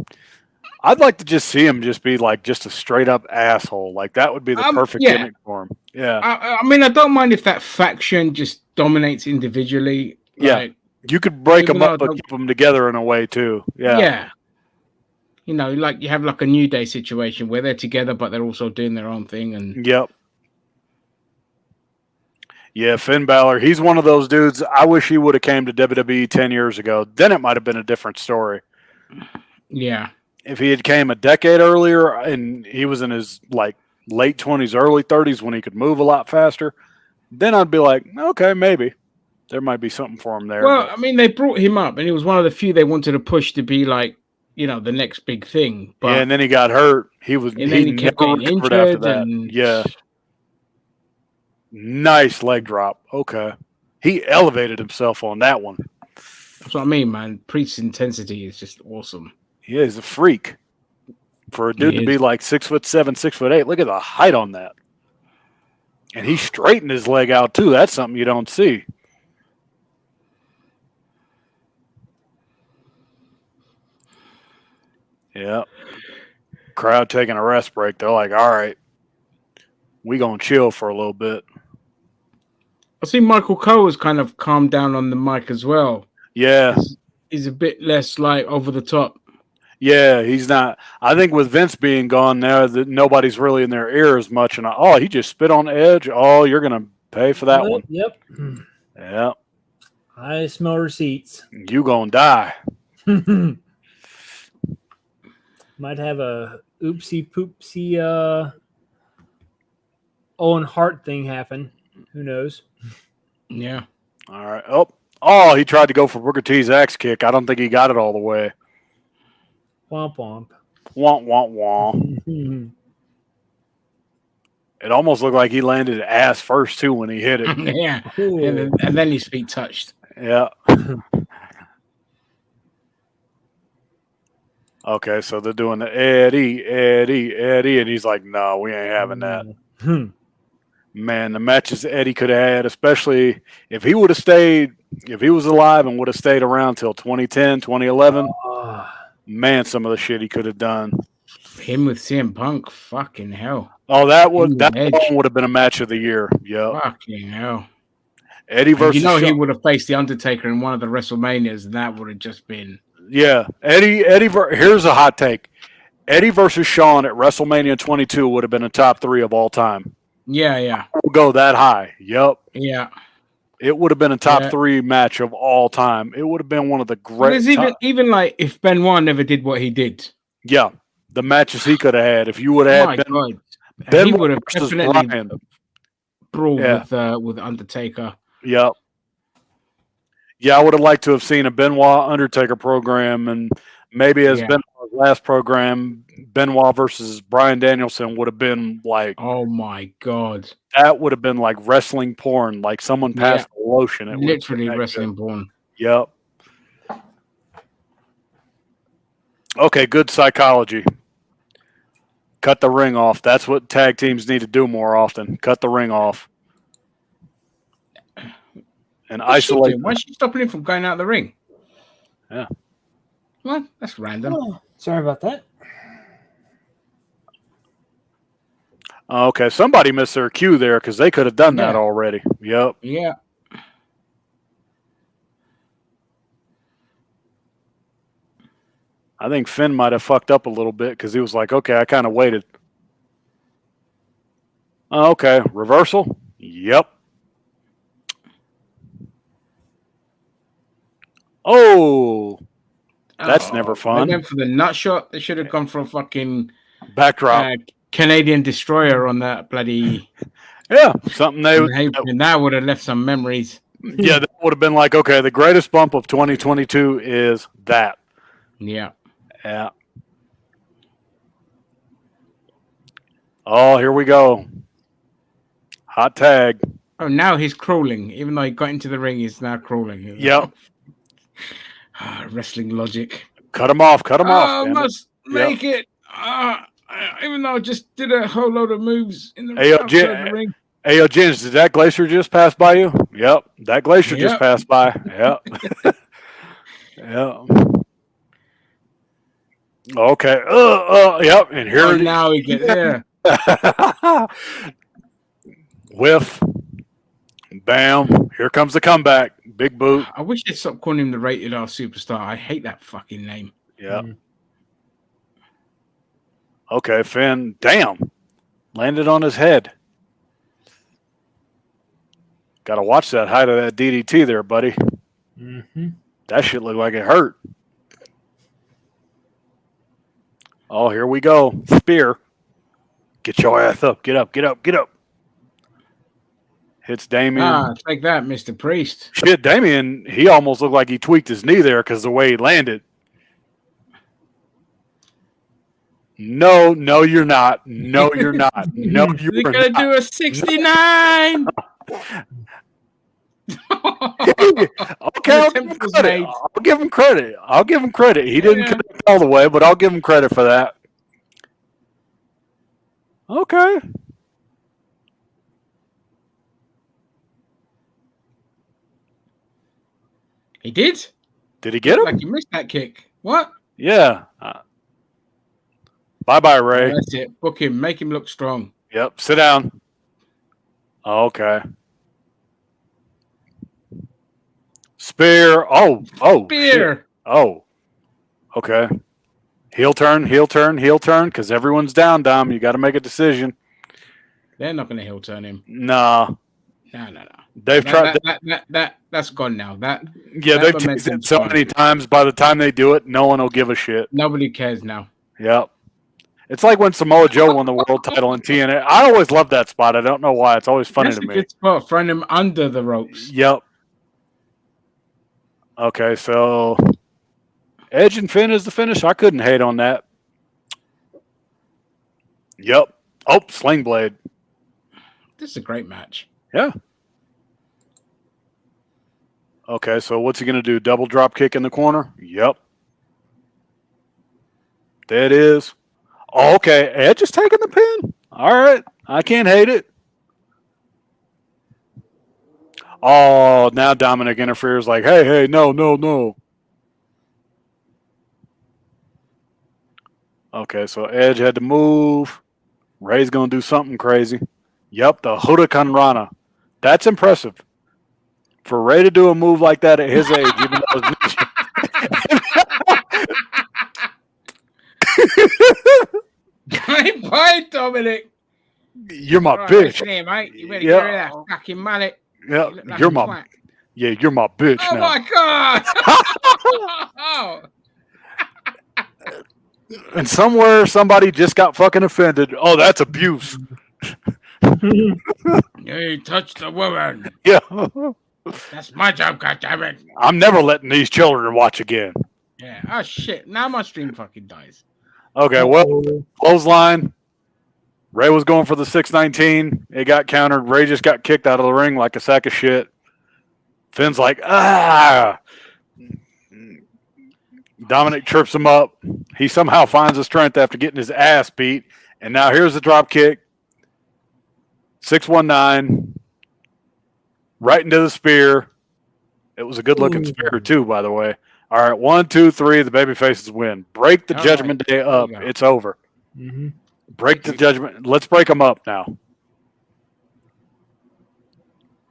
I'd like to just see him just be like just a straight up asshole. Like that would be the perfect gimmick for him. Yeah. I mean, I don't mind if that faction just dominates individually. Yeah. You could break them up, but keep them together in a way too. Yeah. Yeah. Like you have like a New Day situation where they're together, but they're also doing their own thing. And yep. Yeah, Finn Balor, he's one of those dudes. I wish he would have came to WWE 10 years ago. Then it might have been a different story. Yeah. If he had came a decade earlier and he was in his like late 20s, early 30s when he could move a lot faster, then I'd be like, okay, maybe there might be something for him there. Well, I mean, they brought him up and he was one of the few they wanted to push to be like, the next big thing. But yeah, and then he got hurt. He kept getting injured after that. Yeah. Nice leg drop. Okay. He elevated himself on that one. That's what I mean, man. Priest's intensity is just awesome. Yeah, he's a freak. For a dude to be like 6'7", 6'8", look at the height on that. And he straightened his leg out too. That's something you don't see. Yeah. Crowd taking a rest break. They're like, all right, we gonna chill for a little bit. I see Michael Cole has kind of calmed down on the mic as well. Yeah. He's a bit less like over the top. Yeah, he's not. I think with Vince being gone now, that nobody's really in their ear as much. And he just spit on Edge. Oh, you're gonna pay for that one. Yep. Yeah. I smell receipts. You gonna die. Might have a oopsie poopsie Owen Hart thing happen. Who knows? Yeah. All right. Oh, he tried to go for Booker T's axe kick. I don't think he got it all the way. Womp womp. Womp womp womp. It almost looked like he landed ass first too when he hit it. Yeah. And then his feet touched. Yeah. Okay, so they're doing the Eddie, and he's like, no, we ain't having that. Man, the matches Eddie could have had, especially if he would have stayed, if he was alive and would have stayed around till 2010, 2011, man, some of the shit he could have done. Him with CM Punk, fucking hell. Oh, that would have been a match of the year. Yeah. Fucking hell. Eddie versus he would have faced The Undertaker in one of the WrestleManias, and that would have just been. Yeah. Eddie, here's a hot take. Eddie versus Shawn at WrestleMania 22 would have been a top 3 of all time. Yeah. We'll go that high. Yep. Yeah. It would have been a top 3 match of all time. It would have been one of the great. Even like if Benoit never did what he did. Yeah, the matches he could have had. If you would have had he would have definitely Brian. brawled with Undertaker. Yep. Yeah, I would have liked to have seen a Benoit Undertaker program, and maybe as Benoit's last program, Benoit versus Bryan Danielson would have been like, oh my god, that would have been like wrestling porn. Like someone passed the lotion. It literally wrestling porn. Yep. Okay, good psychology. Cut the ring off. That's what tag teams need to do more often. Cut the ring off. And isolate. Why is she stopping him from going out of the ring? Yeah. What? That's random. Oh, sorry about that. Okay, somebody missed their cue there because they could have done that already. Yep. Yeah. I think Finn might have fucked up a little bit because he was like, okay, I kind of waited. Okay, reversal? Yep. Oh, that's never fun. They went for the nut shot. They should have gone for a fucking backdrop. Canadian destroyer on that bloody. Yeah, something they would. And that would have left some memories. Yeah, that would have been like, okay, the greatest bump of 2022 is that. Yeah. Yeah. Oh, here we go. Hot tag. Oh, now he's crawling. Even though he got into the ring, he's now crawling. Yep. Wrestling logic. Cut him off. Cut him off. Oh, Damn must it. make it. Even though I just did a whole load of moves in the, outside the ring. Hey, yo, Jens, did that glacier just pass by you? Yep. That glacier just passed by. Yep. Yeah. Okay. Yep. And here now he gets there. Whiff. Bam. Here comes the comeback. Big boot. I wish they'd stop calling him the Rated R Superstar. I hate that fucking name. Yeah. Okay, Finn. Damn. Landed on his head. Got to watch that height of that DDT there, buddy. Mm-hmm. That shit looked like it hurt. Oh, here we go. Spear. Get your ass up. Get up. Get up. Get up. Hits Damien. Take that, Mr. Priest. Shit, Damien, he almost looked like he tweaked his knee there because the way he landed. No, you're not. No, you're not. No, you're They're not. going to do a 69. Okay, I'll give him credit. I'll give him credit. He didn't connect all the way, but I'll give him credit for that. Okay. He did? Did he get him? Like he missed that kick. What? Yeah. Bye-bye, Ray. That's it. Book him. Make him look strong. Yep. Sit down. Okay. Spear. Oh. Spear. Shit. Oh. Okay. Heel turn, because everyone's down, Dom. You got to make a decision. They're not going to heel turn him. No. No. They've tried. That's gone now. They've teased it so many times. By the time they do it, no one will give a shit. Nobody cares now. Yep. It's like when Samoa Joe won the world title in TNA. I always love that spot. I don't know why. It's always funny to me. That's a good spot, throwing him under the ropes. Yep. Okay, so Edge and Finn is the finish. I couldn't hate on that. Yep. Oh, Sling Blade. This is a great match. Yeah. Okay, so what's he going to do? Double drop kick in the corner? Yep. There it is. Oh, okay, Edge is taking the pin. All right. I can't hate it. Oh, now Dominic interferes like, hey, no. Okay, so Edge had to move. Ray's going to do something crazy. Yep, the Huracan Rana. That's impressive. For Ray to do a move like that at his age, even though it's Bye, Dominic. You're my bitch. Here, mate. You better get rid of that fucking mullet. Yeah, Like you're my bitch oh now. My God. And somewhere somebody just got fucking offended. Oh, that's abuse. You touched a woman. Yeah. That's my job, goddammit. I'm never letting these children watch again. Yeah. Oh shit. Now my stream fucking dies. Okay, well, clothesline. Ray was going for the 619. It got countered. Ray just got kicked out of the ring like a sack of shit. Finn's like, Dominic trips him up. He somehow finds the strength after getting his ass beat. And now here's the drop kick. 619. Right into the spear. It was a good-looking spear, too, by the way. All right, 1, 2, 3. The babyfaces win. Break the Judgment Day up. It's over. Mm-hmm. Break the Judgment. Let's break them up now.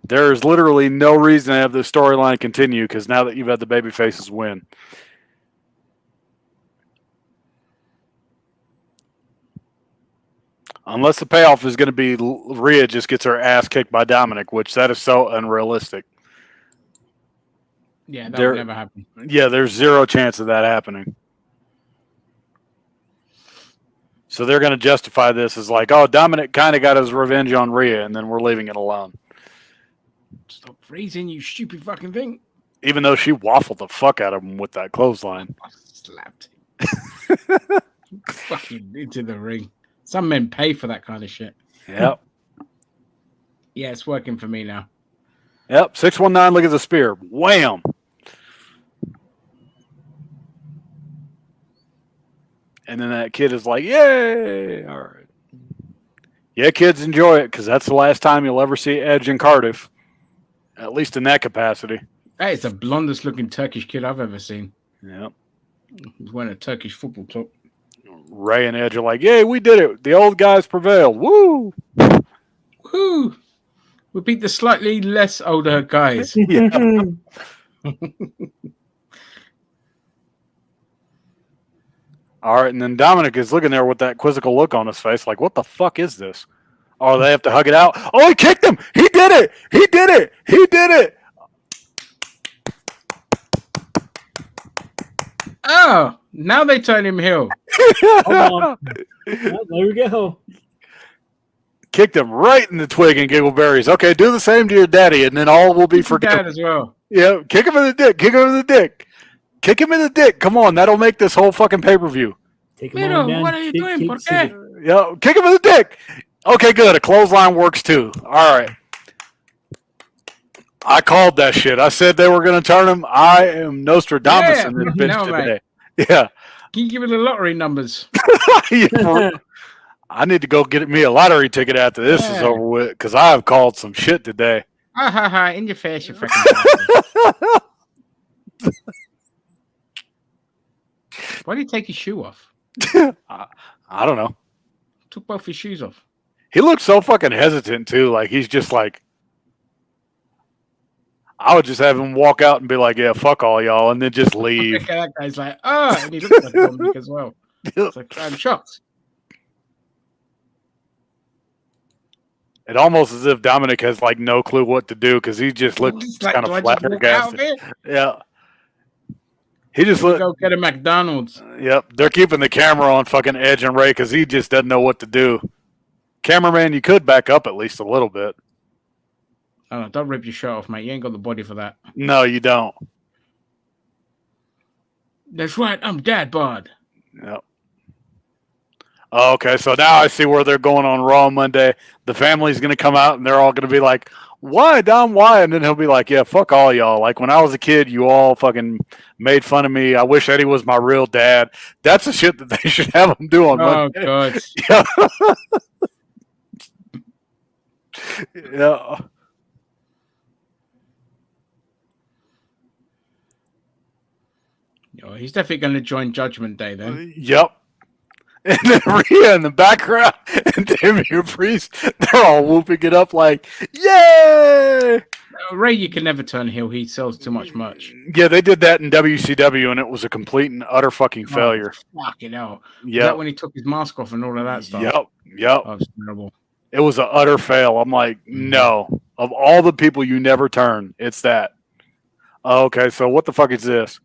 There is literally no reason to have this storyline continue because now that you've had the babyfaces win. Unless the payoff is going to be Rhea just gets her ass kicked by Dominic, which that is so unrealistic. Yeah, that would never happen. Yeah, there's zero chance of that happening. So they're going to justify this as like, oh, Dominic kind of got his revenge on Rhea, and then we're leaving it alone. Stop freezing, you stupid fucking thing. Even though she waffled the fuck out of him with that clothesline. I slapped him. Fucking into the ring. Some men pay for that kind of shit. Yep. Yeah, it's working for me now. Yep. 619. Look at the spear. Wham. And then that kid is like, "Yay! All right." Yeah, kids, enjoy it because that's the last time you'll ever see Edge in Cardiff, at least in that capacity. Hey, it's the blondest looking Turkish kid I've ever seen. Yep. He's wearing a Turkish football top. Ray and Edge are like, "Yay, we did it! The old guys prevailed! Woo! Woo! We beat the slightly less older guys." Yeah. All right, and then Dominic is looking there with that quizzical look on his face, like, "What the fuck is this?" Oh, they have to hug it out. Oh, he kicked him! He did it! He did it! He did it! Oh, now they turn him heel. Hold on. Well, there we go. Kicked him right in the twig and giggleberries. Okay, do the same to your daddy, and then all will be forgiven. Dad as well. Yeah, kick him in the dick. Kick him in the dick. Kick him in the dick. Come on, that'll make this whole fucking pay-per-view. Take him on down. What are you doing? ¿Por qué? Yeah, kick him in the dick. Okay, good. A clothesline works too. All right. I called that shit. I said they were going to turn him. I am Nostradamus in this bitch today. Yeah. Can you give me the lottery numbers? Yeah, I need to go get me a lottery ticket after this is over with because I have called some shit today. Ha ha ha! In your face, you freaking. Why did he take his shoe off? I don't know. Took both his shoes off. He looks so fucking hesitant too. Like he's just like, I would just have him walk out and be like, "Yeah, fuck all y'all," and then just leave. That guy's like, "Oh," and he looks like Dominic as well. It's like, I'm shocked. It almost as if Dominic has like no clue what to do because he just looks like, kind of flabbergasted. Yeah. He just go get a McDonald's. Yep, they're keeping the camera on fucking Edge and Ray because he just doesn't know what to do. Cameraman, you could back up at least a little bit. Oh, don't rip your shirt off, mate. You ain't got the body for that. No, you don't. That's right. I'm Dad Bod. Yep. Okay, so now I see where they're going on Raw Monday. The family's going to come out and they're all going to be like, "Why, Dom, why?" And then he'll be like, "Yeah, fuck all y'all. Like when I was a kid, you all fucking made fun of me. I wish Eddie was my real dad." That's the shit that they should have him do on Monday. Oh, God. Yeah. Yeah. Oh, he's definitely going to join Judgment Day then. Yep. And then Rhea in the background and Damian Priest, they're all whooping it up like, "Yay!" Ray, you can never turn heel. He sells too much merch. Yeah, they did that in WCW, and it was a complete and utter fucking failure. Fucking hell. Yeah. That when he took his mask off and all of that stuff. Yep. That was terrible. It was an utter fail. I'm like, no. Of all the people you never turn, it's that. Okay, so what the fuck is this?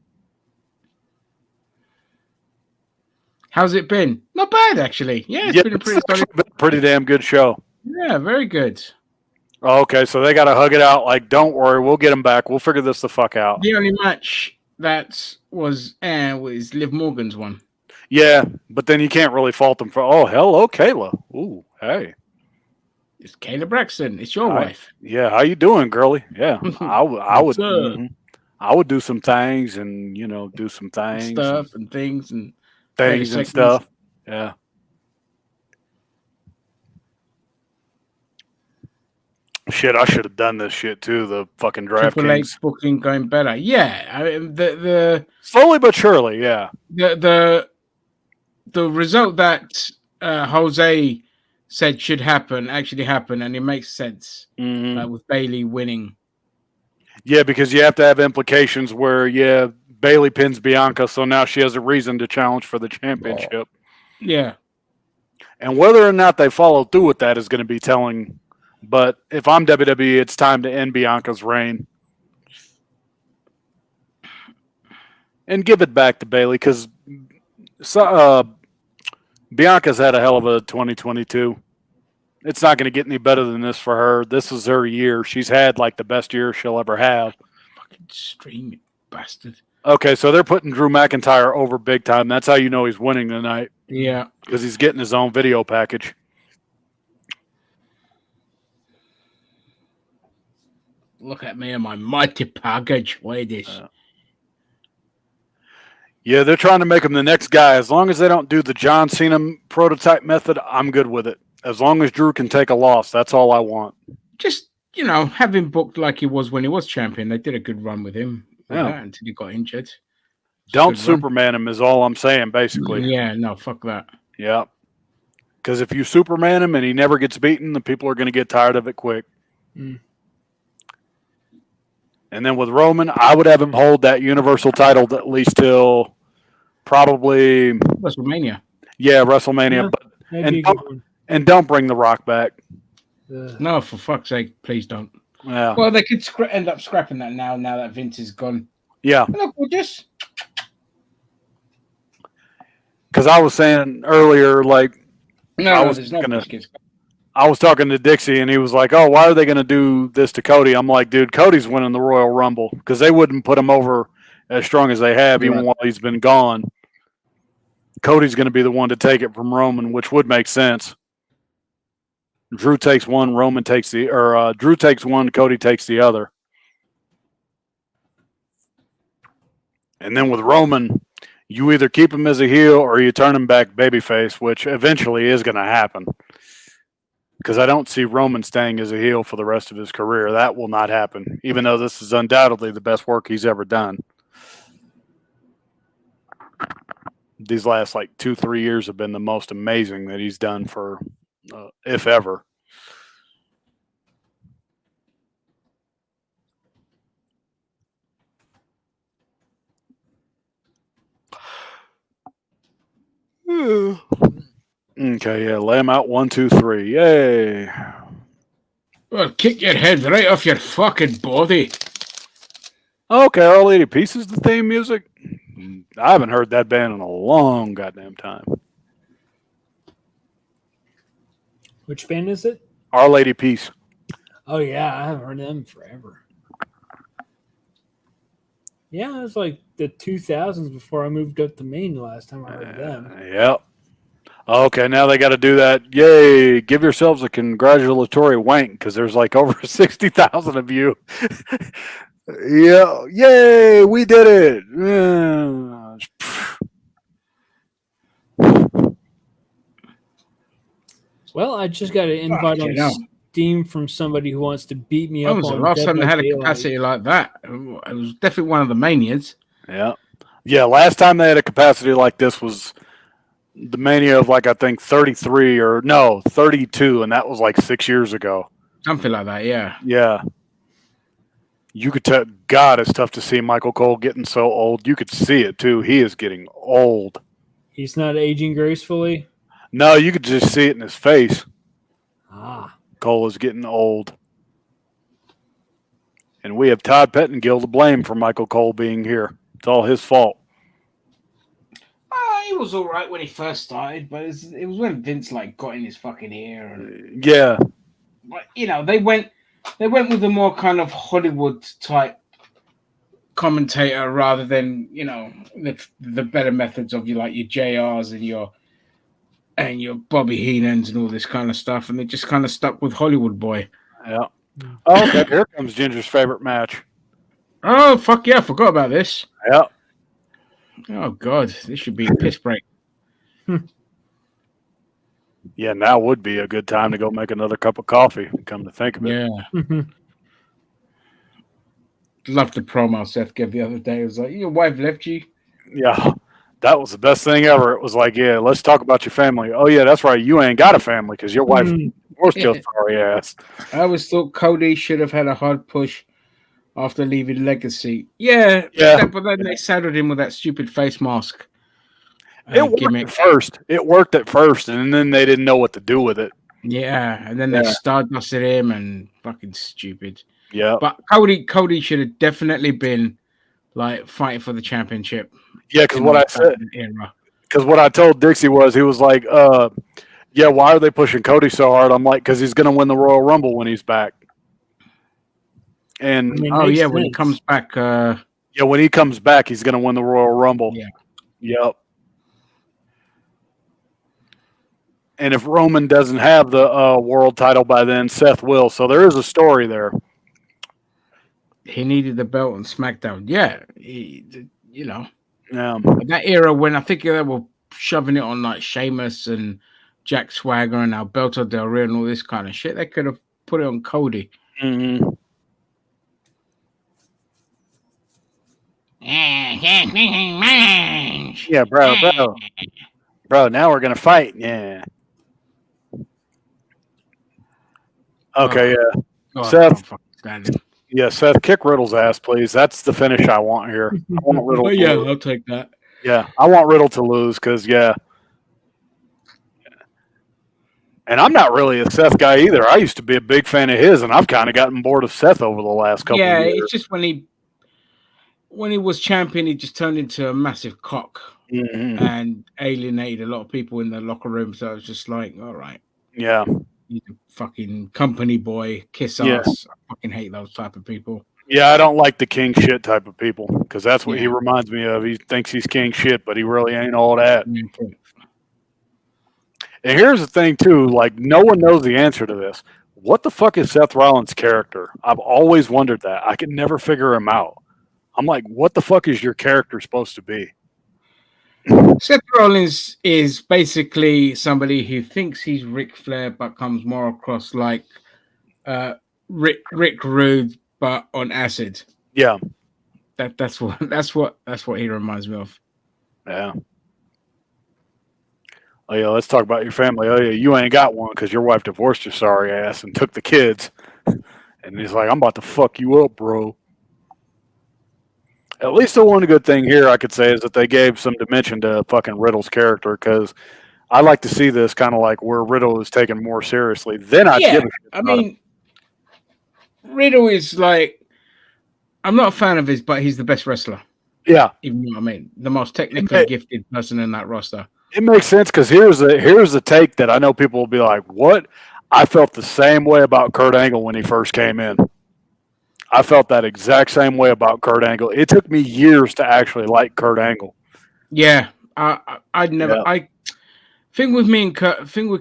How's it been? Not bad, actually. Yeah, it's been a pretty damn good show. Yeah, very good. Okay, so they got to hug it out. Like, don't worry, we'll get him back. We'll figure this the fuck out. The only match that was Liv Morgan's one. Yeah, but then you can't really fault them for, "Oh, hello, Kayla. Ooh, hey. It's Kayla Braxton. It's your wife. Yeah, how you doing, girlie? Yeah, I would do some things and, do some things. Stuff and things and stuff. Yeah. Shit, I should have done this shit too. The fucking Triple H DraftKings booking going better. Yeah, I mean, the slowly but surely. Yeah. The result that Jose said should happen actually happened, and it makes sense with Bailey winning. Yeah, because you have to have implications where Bailey pins Bianca, so now she has a reason to challenge for the championship. Yeah. And whether or not they follow through with that is going to be telling. But if I'm WWE, it's time to end Bianca's reign and give it back to Bailey because Bianca's had a hell of a 2022. It's not going to get any better than this for her. This is her year. She's had like the best year she'll ever have. Fucking stream, you bastard. Okay, so they're putting Drew McIntyre over big time. That's how you know he's winning tonight. Yeah. because he's getting his own video package. Look at me and my mighty package. Wait this. Yeah, they're trying to make him the next guy. As long as they don't do the John Cena prototype method, I'm good with it. As long as Drew can take a loss, that's all I want. Just, have him booked like he was when he was champion. They did a good run with him that until he got injured. Don't Superman him is all I'm saying, basically. Yeah, no, fuck that. Yeah. Because if you Superman him and he never gets beaten, the people are going to get tired of it quick. Mm. And then with Roman, I would have him hold that Universal title at least till probably WrestleMania. Yeah, WrestleMania. And don't bring The Rock back. No, for fuck's sake, please don't. Yeah. Well, they could end up scrapping that now that Vince is gone. Yeah. Look, we'll just. Because I was saying earlier, like, I was talking to Dixie, and he was like, "Oh, why are they going to do this to Cody?" I'm like, "Dude, Cody's winning the Royal Rumble because they wouldn't put him over as strong as they have, even while he's been gone. Cody's going to be the one to take it from Roman, which would make sense. Drew takes one, Drew takes one, Cody takes the other, and then with Roman." You either keep him as a heel or you turn him back babyface, which eventually is going to happen. Because I don't see Roman staying as a heel for the rest of his career. That will not happen, even though this is undoubtedly the best work he's ever done. These last 2-3 years have been the most amazing that he's done for, if ever. Okay, yeah, lay him out 1, 2, 3. Yay. Well, kick your head right off your fucking body. Okay, Our Lady Peace is the theme music. I haven't heard that band in a long goddamn time. Which band is it? Our Lady Peace. Oh, yeah, I haven't heard them forever. Yeah, it was like the 2000s before I moved up to Maine the last time I heard them. Yep. Okay, now they got to do that. Yay! Give yourselves a congratulatory wank because there's over 60,000 of you. Yeah, yay! We did it. Well, I just got an invite on Steam from somebody who wants to beat me up. When was the last time they had a capacity like that? It was definitely one of the Manias. Yeah. Yeah, last time they had a capacity like this was the Mania of I think 32, and that was 6 years ago. Something like that, yeah. Yeah. You could tell, God, it's tough to see Michael Cole getting so old. You could see it too. He is getting old. He's not aging gracefully? No, you could just see it in his face. Ah. Cole is getting old. And we have Todd Pettengill to blame for Michael Cole being here. It's all his fault. He was all right when he first started, but it was when Vince got in his fucking ear. And, yeah. But, they went with a more kind of Hollywood type commentator rather than the better methods of your JRs and your Bobby Heenans and all this kind of stuff, and they just kind of stuck with Hollywood boy. Yeah. Oh, okay, here comes Ginger's favorite match. Oh fuck yeah! I forgot about this. Yeah. Oh god, this should be a piss break. Yeah, now would be a good time to go make another cup of coffee. Come to think of it. Yeah. Loved the promo Seth gave the other day. It was like, your wife left you. Yeah, that was the best thing ever. It was like, yeah, let's talk about your family. Oh yeah, that's right. You ain't got a family because your wife was still sorry ass. I always thought Cody should have had a hard push after leaving Legacy. Yeah. But then they saddled him with that stupid face mask. It worked at first, and then they didn't know what to do with it. Yeah, and then they stardusted him and fucking stupid. Yeah. But Cody should have definitely been fighting for the championship. Yeah, because what I said, because what I told Dixie was, he was like, yeah, why are they pushing Cody so hard? I'm like, because he's going to win the Royal Rumble when he's back. And when he comes back. When he comes back, he's going to win the Royal Rumble. Yeah. Yep. And if Roman doesn't have the world title by then, Seth will. So there is a story there. He needed the belt on SmackDown. Yeah, you know, Yeah. that era when I think they were shoving it on like Sheamus and Jack Swagger and Alberto Del Rio and all this kind of shit, they could have put it on Cody. Mm-hmm. Yeah, bro. Now we're gonna fight. Yeah. Okay. Yeah. Oh, Seth. Seth. Yeah, Seth, kick Riddle's ass, please. That's the finish I want here. I want Riddle. Oh, yeah, I'll take that. Yeah, I want Riddle to lose because and I'm not really a Seth guy either. I used to be a big fan of his, and I've kind of gotten bored of Seth over the last couple of years. Yeah, it's just when he was champion, he just turned into a massive cock and alienated a lot of people in the locker room. So I was just like, all right. Yeah. He's a fucking company boy, kiss ass. I fucking hate those type of people. Yeah, I don't like the king shit type of people because that's what he reminds me of. He thinks he's king shit, but he really ain't all that. And here's the thing, too. Like, no one knows the answer to this. What the fuck is Seth Rollins' character? I've always wondered that. I can never figure him out. I'm like, what the fuck is your character supposed to be? Seth Rollins is basically somebody who thinks he's Ric Flair, but comes more across like Rick Rude, but on acid. Yeah, that's what he reminds me of. Yeah. Oh yeah, let's talk about your family. Oh yeah, you ain't got one because your wife divorced your sorry ass and took the kids. And he's like, I'm about to fuck you up, bro. At least the one good thing here I could say is that they gave some dimension to fucking Riddle's character because I like to see this kind of like where Riddle is taken more seriously. Then I'd give a shit. I mean, Riddle is like, I'm not a fan of his, but he's the best wrestler. Yeah. Even though, I mean, the most technically gifted person in that roster. It makes sense because here's the take that I know people will be like, what? I felt the same way about Kurt Angle when he first came in. I felt that exact same way about Kurt Angle. It took me years to actually like Kurt Angle. Yeah, I'd never. Yeah. I think with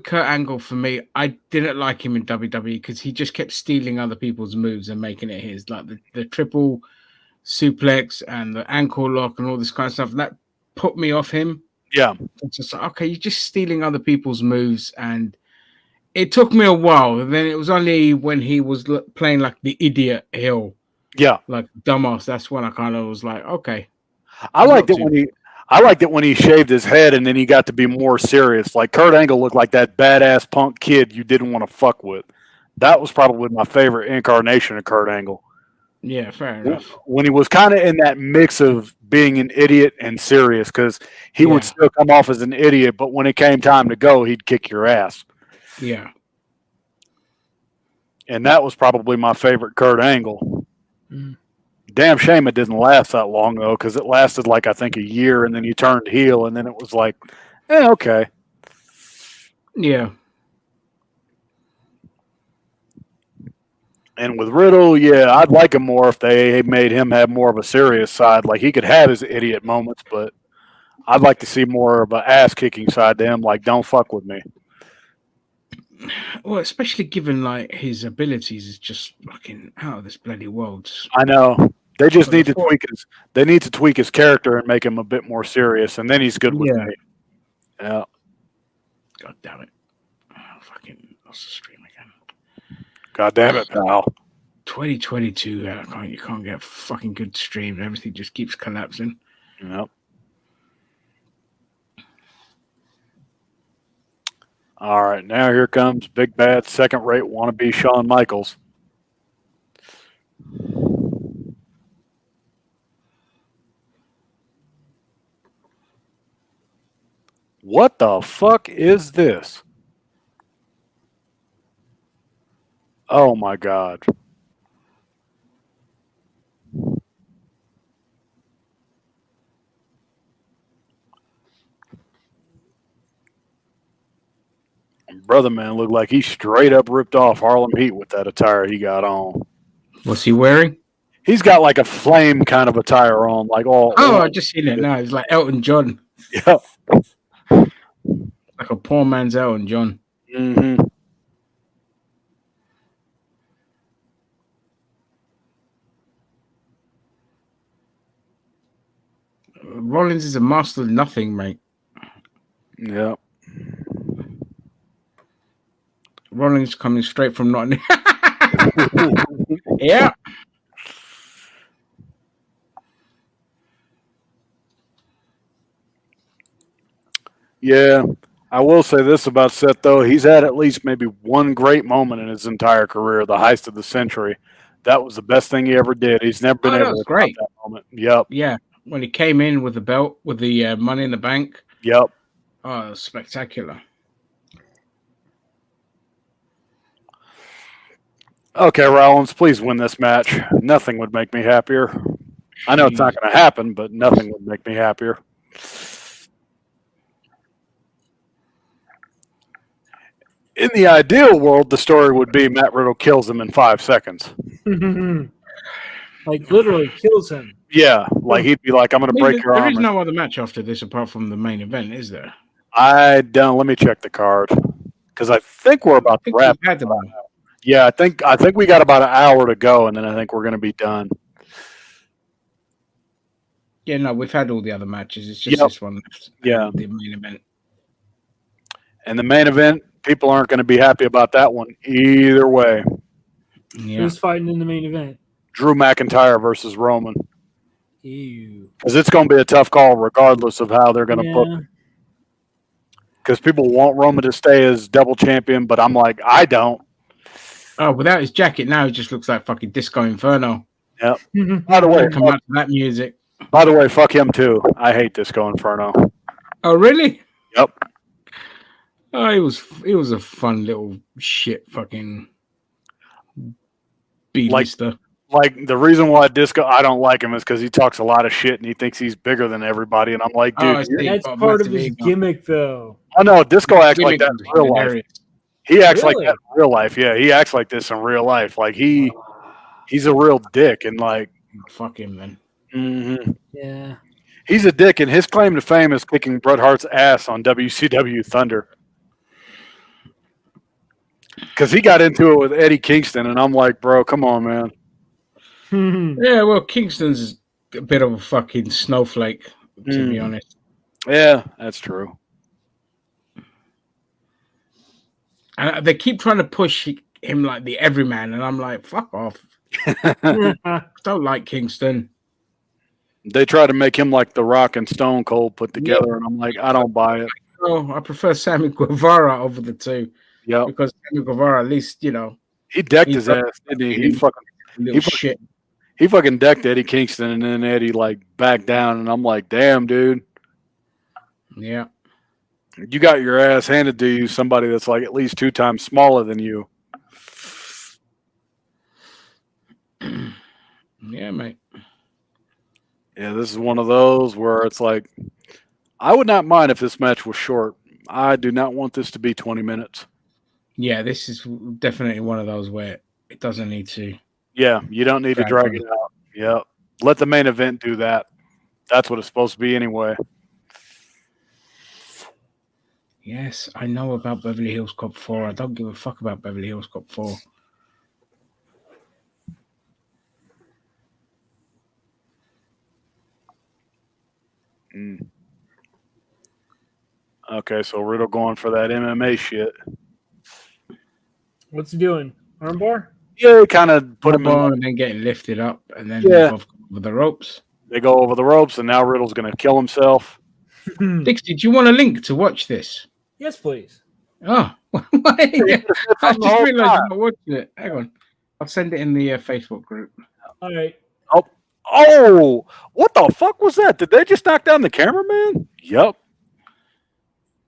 Kurt Angle for me, I didn't like him in WWE because he just kept stealing other people's moves and making it his, like the triple suplex and the ankle lock and all this kind of stuff. And that put me off him. Yeah, it's just like, okay, you're just stealing other people's moves, and it took me a while. And then it was only when he was playing like the idiot heel, like dumbass. That's when I kind of was like, okay. I liked it when he shaved his head and then he got to be more serious. Like Kurt Angle looked like that badass punk kid you didn't want to fuck with. That was probably my favorite incarnation of Kurt Angle. Yeah, fair enough. When he was kind of in that mix of being an idiot and serious, because he would still come off as an idiot, but when it came time to go, he'd kick your ass. Yeah. And that was probably my favorite Kurt Angle. Damn shame it didn't last that long, though, because it lasted, like, I think a year, and then he turned heel, and then it was like, okay. Yeah. And with Riddle, I'd like him more if they made him have more of a serious side. Like, he could have his idiot moments, but I'd like to see more of an ass-kicking side to him, like, don't fuck with me. Well, especially given, like, his abilities is just fucking out of this bloody world. I know. They just need to tweak his character and make him a bit more serious, and then he's good with me. Yeah. God damn it. Oh, fucking lost the stream again. God damn it, pal. 2022, you can't get a fucking good stream. Everything just keeps collapsing. Yep. All right, now here comes big bad second-rate wannabe Shawn Michaels. What the fuck is this? Oh my God. Brother man looked like he straight up ripped off Harlem Heat with that attire he got on. What's he wearing? He's got like a flame kind of attire on, like all. Oh, I just seen it now. It's like Elton John. Yeah. Like like a poor man's Elton John. Mm-hmm. Rollins is a master of nothing, mate. Yeah. Rollins coming straight from Nottingham. Yeah. Yeah. I will say this about Seth, though. He's had at least maybe one great moment in his entire career, the heist of the century. That was the best thing he ever did. He's never been that able was to top great. that moment. Yep. Yeah. When he came in with the belt, with the Money in the Bank. Yep. Oh, spectacular. Okay, Rollins, please win this match. Nothing would make me happier. I know it's not going to happen, but nothing would make me happier. In the ideal world, the story would be Matt Riddle kills him in 5 seconds. Like literally kills him. Yeah, like he'd be like, "I'm going to break your arm." There is no other match after this apart from the main event, is there? I don't. Let me check the card because I think we're about to wrap. Yeah, I think we got about an hour to go, and then I think we're going to be done. Yeah, no, we've had all the other matches. It's just this one left. Yeah, the main event. And the main event, people aren't going to be happy about that one either way. Yeah. Who's fighting in the main event? Drew McIntyre versus Roman. Ew. Because it's going to be a tough call regardless of how they're going to put it. Because people want Roman to stay as double champion, but I'm like, I don't. Oh, without his jacket now, he just looks like fucking Disco Inferno. Yep. By the way, come out to that music. By the way, fuck him too. I hate Disco Inferno. Oh, really? Yep. Oh, he was a fun little shit fucking B-lister. Like the reason why Disco I don't like him is because he talks a lot of shit and he thinks he's bigger than everybody, and I'm like, dude, that's part of his gimmick, though. I know Disco acts like that in real life. He acts like that in real life. Yeah, he acts like this in real life. Like he's a real dick, and like fuck him, man. Mm-hmm. Yeah, he's a dick, and his claim to fame is kicking Bret Hart's ass on WCW Thunder. Because he got into it with Eddie Kingston, and I'm like, bro, come on, man. Yeah, well, Kingston's a bit of a fucking snowflake, to be honest. Yeah, that's true. And they keep trying to push him like the everyman, and I'm like, fuck off. Don't like Kingston. They try to make him like The Rock and Stone Cold put together, and I'm like, I don't buy it. Oh, I prefer Sammy Guevara over the two. Yeah, because Sammy Guevara, at least, you know, he decked his ass, didn't he? He fucking decked Eddie Kingston, and then Eddie like backed down, and I'm like, damn, dude. Yeah, you got your ass handed to you, somebody that's like at least 2 times smaller than you. Yeah, mate. Yeah, this is one of those where it's like, I would not mind if this match was short. I do not want this to be 20 minutes. Yeah, this is definitely one of those where it doesn't need to. Yeah, you don't need to drag it out. Yeah, let the main event do that. That's what it's supposed to be anyway. Yes, I know about Beverly Hills Cop 4. I don't give a fuck about Beverly Hills Cop 4. Okay, so Riddle going for that MMA shit. What's he doing? Armbar? Yeah, kind of put him in, and then getting lifted up, and then over the ropes. They go over the ropes, and now Riddle's going to kill himself. Dixie, do you want a link to watch this? Yes, please. Oh, I just realized I'm not watching it. Hang on, I'll send it in the Facebook group. All right. Oh, what the fuck was that? Did they just knock down the cameraman? Yep.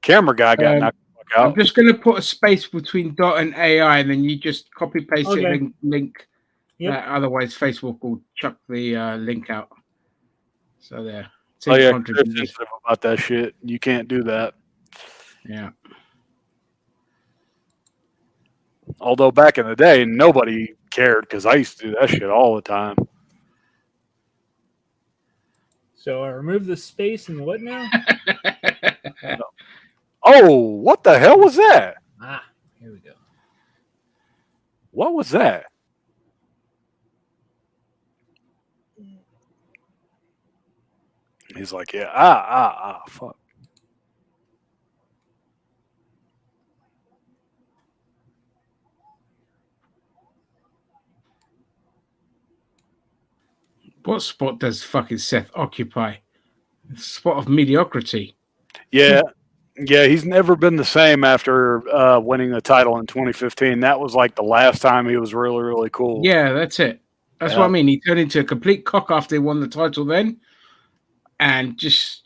Camera guy got knocked the fuck out. I'm just going to put a space between dot and AI, and then you just copy paste it and link. Yep. Otherwise, Facebook will chuck the link out. So there. Oh yeah, Chris is sensitive about that shit. You can't do that. Yeah. Although back in the day, nobody cared because I used to do that shit all the time. So I remove the space and what now? Oh, what the hell was that? Here we go. What was that? He's like, yeah, fuck. What spot does fucking Seth occupy? The spot of mediocrity. Yeah. Yeah, he's never been the same after winning the title in 2015. That was like the last time he was really, really cool. Yeah, that's it. That's what I mean. He turned into a complete cock after he won the title then. And just...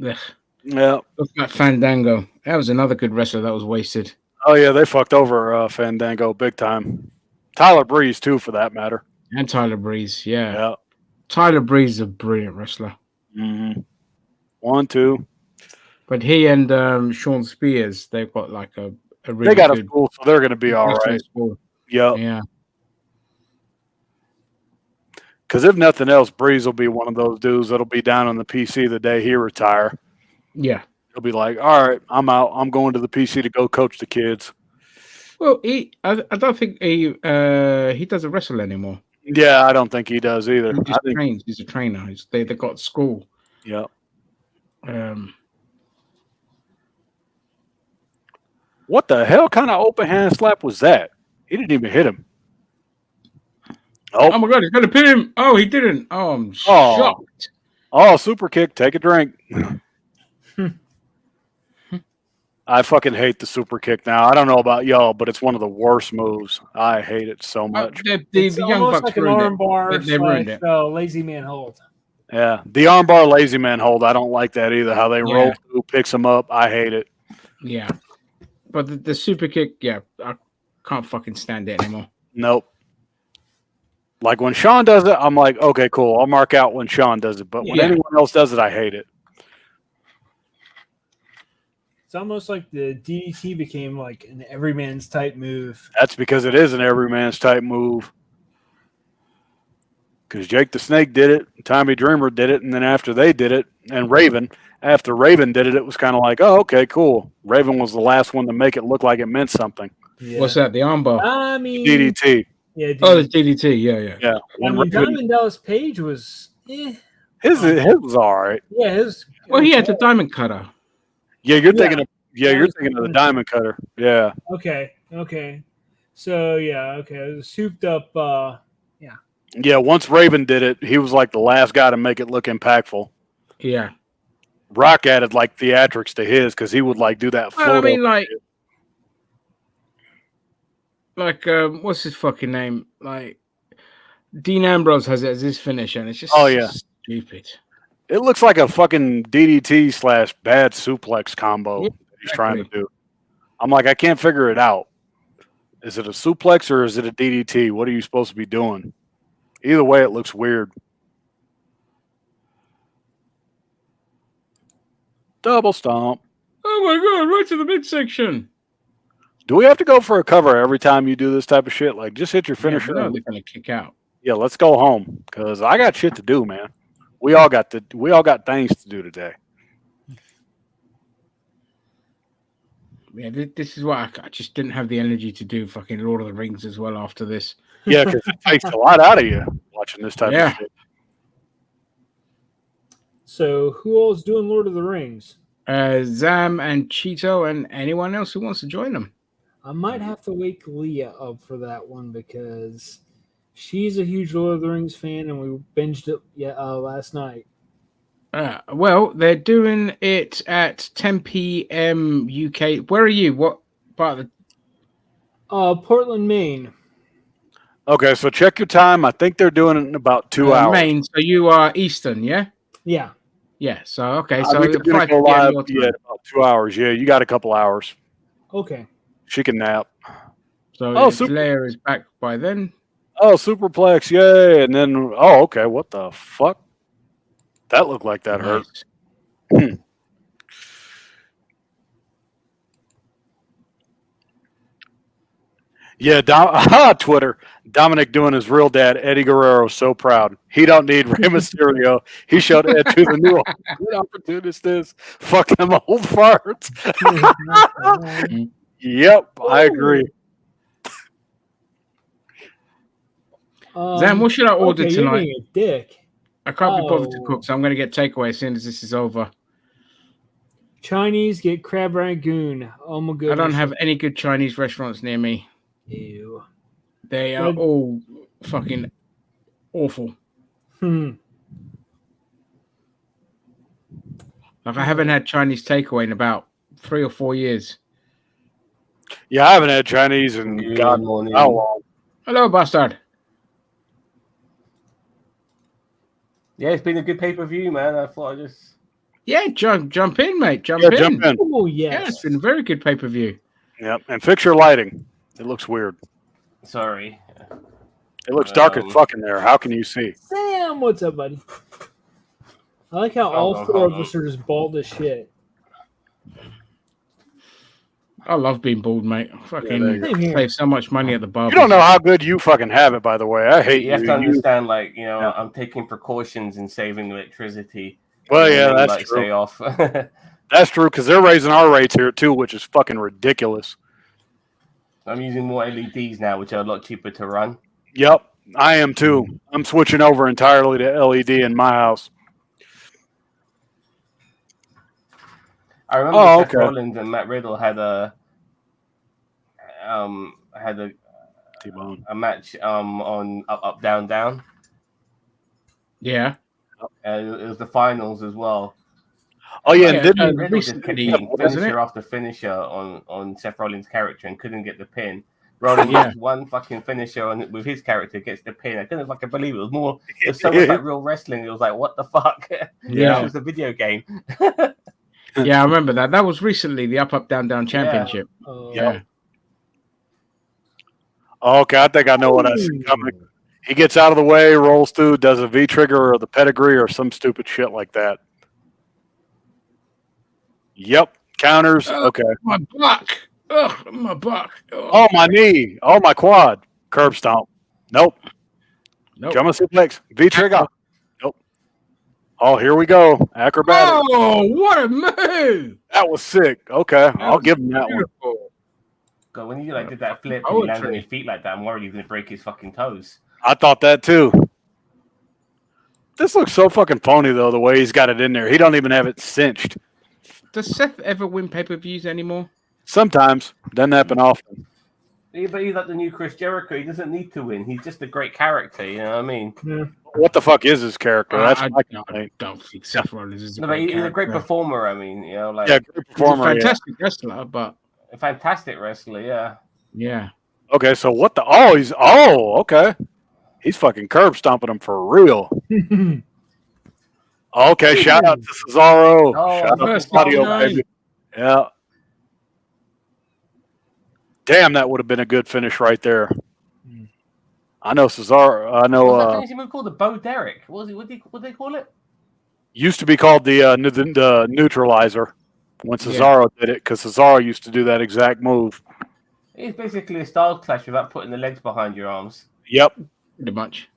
Ugh. Yeah. Look at Fandango. That was another good wrestler that was wasted. Oh, yeah, they fucked over Fandango big time. Tyler Breeze, too, for that matter. And Tyler Breeze, yeah. Yeah. Tyler Breeze is a brilliant wrestler. Mm-hmm. 1, 2. But he and Sean Spears, they've got like a really They got good a school, so they're going to be all right. Yep. Yeah. Because if nothing else, Breeze will be one of those dudes that'll be down on the PC the day he retire. Yeah. He'll be like, all right, I'm out. I'm going to the PC to go coach the kids. Well, I don't think he doesn't wrestle anymore. Yeah, I don't think he does either. He just trains. He's a trainer. They got school. Yeah. What the hell kind of open hand slap was that? He didn't even hit him. Oh my God, he's going to pin him. Oh, he didn't. Oh, I'm shocked. Oh, super kick. Take a drink. I fucking hate the super kick now. I don't know about y'all, but it's one of the worst moves. I hate it so much. The It's Young almost Bucks like an ruined armbar it. They ruined it. lazy man hold. Yeah, the armbar lazy man hold. I don't like that either. How they roll through, picks him up. I hate it. Yeah, but the super kick, yeah, I can't fucking stand it anymore. Nope. Like when Sean does it, I'm like, okay, cool. I'll mark out when Sean does it. But when anyone else does it, I hate it. It's almost like the DDT became like an everyman's type move. That's because it is an everyman's type move. Because Jake the Snake did it, Tommy Dreamer did it, and then after they did it, and after Raven did it, it was kind of like, oh, okay, cool. Raven was the last one to make it look like it meant something. Yeah. What's that? The armbar? I mean, DDT. Yeah. DDT. Oh, the DDT. Yeah. I mean, Diamond Dallas Page was. His was all right. Yeah, his. Well, he had the diamond cutter. Yeah, you're thinking of the diamond cutter. Yeah. Okay. So it was a souped up. Yeah, once Raven did it, he was like the last guy to make it look impactful. Yeah. Rock added like theatrics to his because he would like do that. I mean, like what's his fucking name? Like Dean Ambrose has it as his finish, and it's just stupid. It looks like a fucking DDT / bad suplex combo that he's trying to do. I'm like, I can't figure it out. Is it a suplex or is it a DDT? What are you supposed to be doing? Either way, it looks weird. Double stomp. Oh my God, right to the midsection. Do we have to go for a cover every time you do this type of shit? Like, just hit your finisher. Yeah, they're going to kick out. Yeah, let's go home because I got shit to do, man. We all got things to do today. Yeah, this is why I just didn't have the energy to do fucking Lord of the Rings as well after this. Yeah, because it takes a lot out of you watching this type of shit. So who all is doing Lord of the Rings? Zam and Cheeto and anyone else who wants to join them. I might have to wake Leah up for that one because she's a huge Lord of the Rings fan, and we binged it last night. Well, they're doing it at 10 p.m. UK. Where are you? What part of the? Portland, Maine. Okay, so check your time. I think they're doing it in about 2 hours. Maine, so you are Eastern, yeah? Yeah. Yeah, so okay. So we're going to go live about 2 hours. Yeah, you got a couple hours. Okay. She can nap. So Leia is back by then. Oh, Superplex, yay. And then, okay, what the fuck? That looked like that hurt. Yeah, Twitter. Dominic doing his real dad, Eddie Guerrero, so proud. He don't need Rey Mysterio. He showed Ed to the new good opportunist is. Fuck them old farts. Yep, I agree. Zam, what should I order okay, tonight? You're being a dick. I can't be bothered to cook, so I'm going to get takeaway as soon as this is over. Chinese, get crab rangoon. Oh my goodness. I don't have any good Chinese restaurants near me. Ew. They are all fucking awful. Like, I haven't had Chinese takeaway in about 3 or 4 years. Yeah, I haven't had Chinese in God knows how long. Hello, bastard. Yeah, it's been a good pay-per-view, man. I thought I just... Yeah, jump in, mate. Jump in. Oh, yes. Yeah, it's been a very good pay-per-view. Yep, and fix your lighting. It looks weird. Sorry. It looks dark as fuck in there. How can you see? Sam, what's up, buddy? I like how all four of us are just bald as shit. I love being bald, mate. I fucking save so much money at the bar. You don't know how good you fucking have it, by the way. I hate you. You have to understand, like, you know, I'm taking precautions in saving electricity. Well, yeah, that's true. Stay off. That's true, because they're raising our rates here, too, which is fucking ridiculous. I'm using more LEDs now, which are a lot cheaper to run. Yep, I am, too. I'm switching over entirely to LED in my house. I remember Seth Rollins and Matt Riddle had a match on Up Down Down. Yeah. It was the finals as well. Oh yeah, Riddle just kept finisher after finisher on Seth Rollins' character and couldn't get the pin. Rollins just one fucking finisher with his character gets the pin. I couldn't fucking believe it. It was so much like real wrestling. It was like, what the fuck? Yeah, it was a video game. Yeah, I remember that. That was recently the Up Down Down Championship. Yeah. Okay, I think I know what I see coming. He gets out of the way, rolls through, does a V-trigger or the pedigree or some stupid shit like that. Yep, counters. Okay. My buck. Ugh, my buck. Oh, my knee. Oh, my quad. Curb stomp. Nope. German suplex. V-trigger. Nope. Oh, here we go. Acrobatic. Oh, what a move. That was sick. Okay, I'll give him that one. God, when you did that flip and he landed on his feet like that, I'm worried he's going to break his fucking toes. I thought that too. This looks so fucking phony, though, the way he's got it in there. He don't even have it cinched. Does Seth ever win pay-per-views anymore? Sometimes. Doesn't happen often. Yeah, but he's like the new Chris Jericho. He doesn't need to win. He's just a great character, you know what I mean? Yeah. What the fuck is his character? That's I don't think Seth Rollins is he's a great performer, I mean, you know, like... Yeah, great performer, he's a fantastic wrestler, but... A fantastic wrestler, yeah. Yeah. Okay, so what the... Oh, okay. He's fucking curb stomping him for real. Okay, shout out to Cesaro. Shout out to Claudio, baby. Yeah. Damn, that would have been a good finish right there. I know Cesaro. I know. What was that finishing move called? The Bo Derek. What was it? What did they call it? Used to be called the neutralizer when Cesaro did it, because Cesaro used to do that exact move. It's basically a style clash without putting the legs behind your arms. Yep. Pretty much.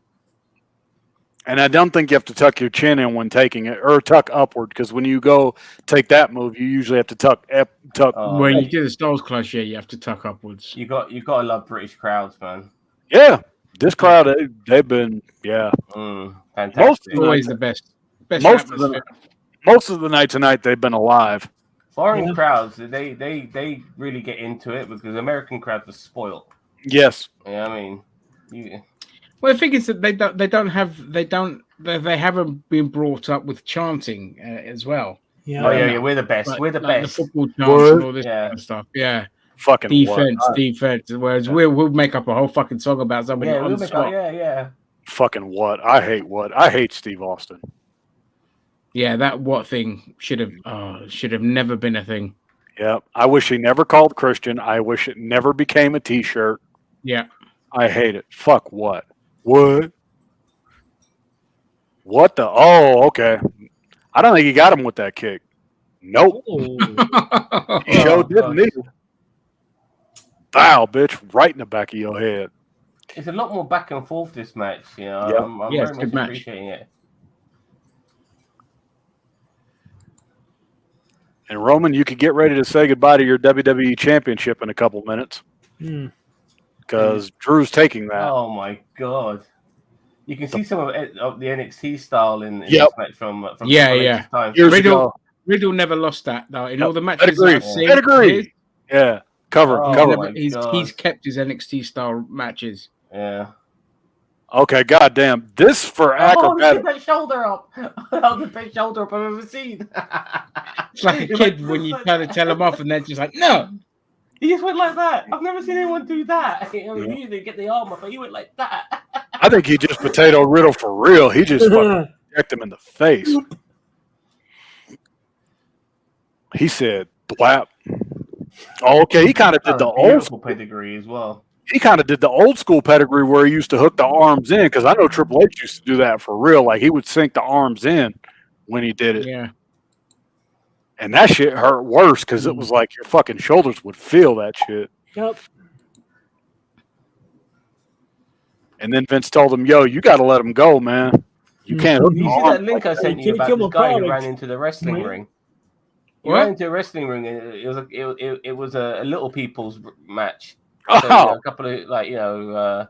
And I don't think you have to tuck your chin in when taking it, or tuck upward, because when you go take that move, you usually have to tuck. When you do the Styles Clash, you have to tuck upwards. You got to love British crowds, man. Yeah, this crowd, they've been fantastic. Always the best. Most of the night tonight, they've been alive. Foreign crowds, they really get into it because American crowds are spoiled. Yes. Yeah, I mean, Well, the thing is that they haven't been brought up with chanting as well. Yeah. We're the best. We're the best. The football chants and all this kind of stuff. Yeah. Fucking defense. Whereas we'll make up a whole fucking song about somebody on the spot. Fucking what? I hate Steve Austin. Yeah, that what thing should have never been a thing. Yeah, I wish he never called Christian. I wish it never became a T-shirt. Yeah, I hate it. Fuck what? What? What the? Oh, okay. I don't think he got him with that kick. Nope. He sure didn't either. bow, bitch, right in the back of your head. It's a lot more back and forth this match. You know, Yep. I'm Yeah, very it's a much good match. appreciating it. And Roman, you could get ready to say goodbye to your WWE Championship in a couple minutes because Drew's taking that. Oh my god! You can see some of the NXT style in Yep. this match from Yeah, Triple yeah. H's time. Years ago. Riddle never lost that though. In Yep. all the matches that I've seen, Pedigree. Yeah. Cover. Oh, cover. my he's God. kept his NXT style matches. Yeah. Okay, goddamn. This for Oh, acrobatic. get that shoulder up. That was the best shoulder up I've ever seen. It's like a kid when you try to tell them off and they're just like, no. He just went like that. I've never seen anyone do that. I mean, you usually get the arm up, but he went like that. I think he just potato Riddle for real. He just fucking checked him in the face. He said, "Blap." Oh, okay, he kind of did the old school pedigree as well. He kind of did the old school pedigree where he used to hook the arms in, because I know Triple H used to do that for real. Like he would sink the arms in when he did it. Yeah. And that shit hurt worse because it was like your fucking shoulders would feel that shit. Yep. And then Vince told him, "Yo, you got to let him go, man. You can't hook You the see arm." that link I sent you about this guy who ran into the wrestling ring? He What? ran into a wrestling ring. And it was a little people's match. Oh. So, a couple of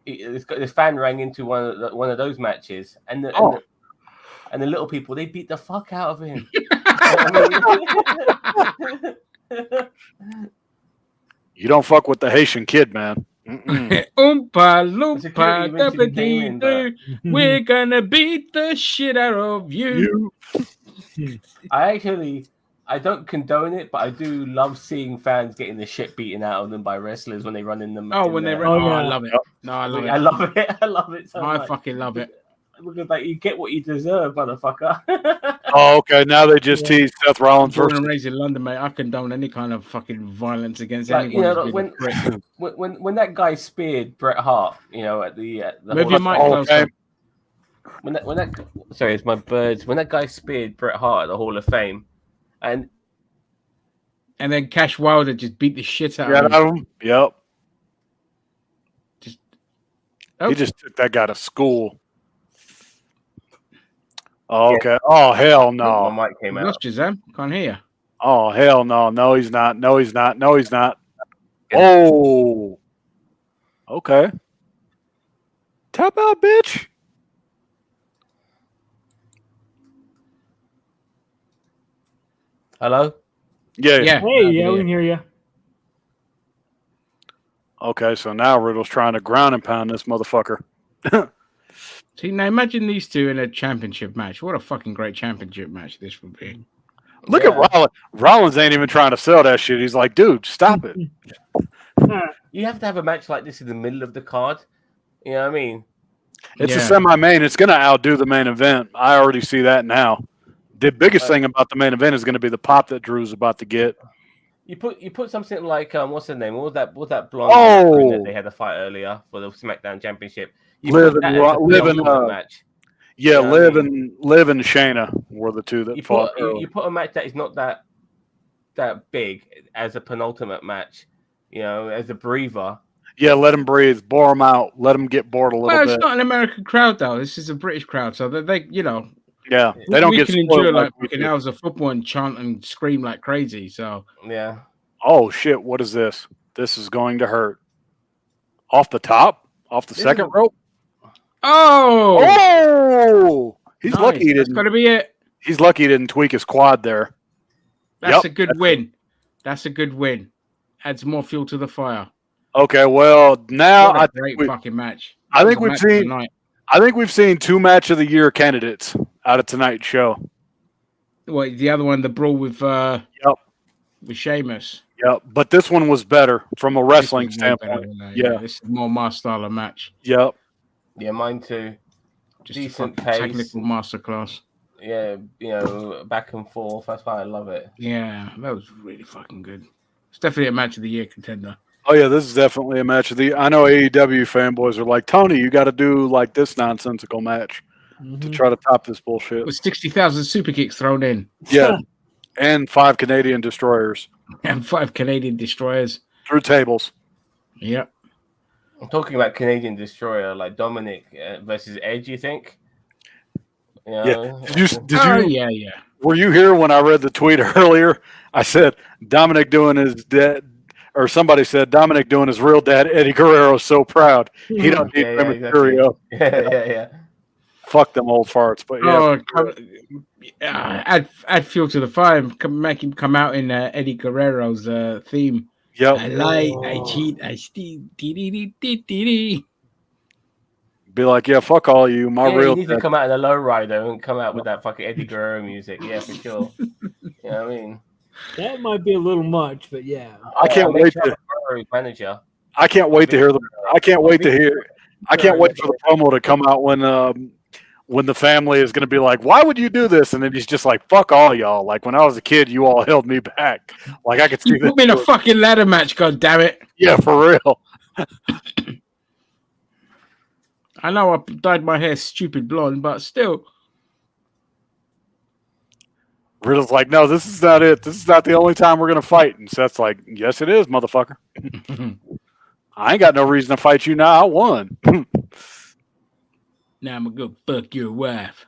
this fan rang into one of those matches, and the little people, they beat the fuck out of him. You don't fuck with the Haitian kid, man. Oompa loompa, we're gonna beat the shit out of you. I don't condone it, but I do love seeing fans getting the shit beaten out of them by wrestlers when they run in them. Oh, when they run! I love it. No, I love it. I love it. I love it so much. I fucking love it. Because like you get what you deserve, motherfucker. Oh, okay. Now they just teased Seth Rollins Born versus. and raised in London, mate. I condone any kind of fucking violence against Like, anyone. you know, when that guy speared Bret Hart, you know, at the Move your mic Hall of closer. Fame. when that sorry, it's my birds. When that guy speared Bret Hart at the Hall of Fame, and then Cash Wilder just beat the shit out of him. Yep. Oh. He just took that guy to school. Oh, okay. Oh, hell no. my mic came out. Lost you, Zam. Can't hear you. Oh, hell no. No, he's not. No, he's not. No, he's not. Oh. Okay. Tap out, bitch. Hello? Yeah. Hey, yeah, we can hear you. Okay, so now Riddle's trying to ground and pound this motherfucker. See, now imagine these two in a championship match. What a fucking great championship match this would be. Look at Rollins. Rollins ain't even trying to sell that shit. He's like, dude, stop it. You have to have a match like this in the middle of the card. You know what I mean? It's a semi-main. It's going to outdo the main event. I already see that now. The biggest thing about the main event is going to be the pop that Drew's about to get. You put something like what's her name? What was that blonde that they had a fight earlier for the SmackDown Championship? Liv and match. Yeah, you know Liv and Shayna were the two that fought. You put a match that is not that big as a penultimate match, you know, as a breather. Yeah, let them breathe, bore them out, let them get bored a little bit. Well, it's not an American crowd though. This is a British crowd, so they you know. Yeah, they don't get can endure like fucking hours of football and chant and scream like crazy. So yeah. Oh shit! What is this? This is going to hurt. Off the top, off the second rope. Oh! He's nice. lucky he didn't. That's got to be it. He's lucky he didn't tweak his quad there. That's a good win. That's a good win. Adds more fuel to the fire. Okay, well now what a great fucking match. I think we've seen two match of the year candidates out of tonight's show. Well, the other one, the brawl with Sheamus. Yep, but this one was better from a wrestling standpoint. Yeah, this is more my style of match. Yep. Yeah, mine too. Just decent pace. Technical masterclass. Yeah, you know, back and forth. That's why I love it. Yeah, that was really fucking good. It's definitely a match of the year contender. Oh yeah, this is definitely a match of the. I know AEW fanboys are like, Tony, you got to do like this nonsensical match to try to top this bullshit. With 60,000 super kicks thrown in. Yeah, and 5 Canadian destroyers. And 5 Canadian destroyers. through tables. Yep. I'm talking about Canadian Destroyer, like Dominic versus Edge. You think? You know? Yeah. Did you? Yeah. Were you here when I read the tweet earlier? I said Dominic doing his dad, or somebody said Dominic doing his real dad. Eddie Guerrero's so proud. He don't need Mysterio. Exactly. Yeah. Fuck them old farts. But add fuel to the fire. Make him come out in Eddie Guerrero's theme. Yep. I lie, I cheat, I steal. Be like, yeah, fuck all you. Real. You need to come out in a lowrider and come out with that fucking Eddie Guerrero music. Yeah, for sure. You know what I mean? That might be a little much, but yeah. I can't wait to manager. I can't wait to hear the. I can't wait to hear. I can't wait for the promo to come out when the family is going to be like, why would you do this? And then he's just like, fuck all y'all. Like when I was a kid, you all held me back. Like I could see put me in a fucking ladder match. God damn it! Yeah, for real. I know I dyed my hair stupid blonde, but still. Riddle's like, no, this is not it. This is not the only time we're going to fight. And Seth's like, yes, it is, motherfucker. I ain't got no reason to fight you now. I won. Now I'm going to go fuck your wife.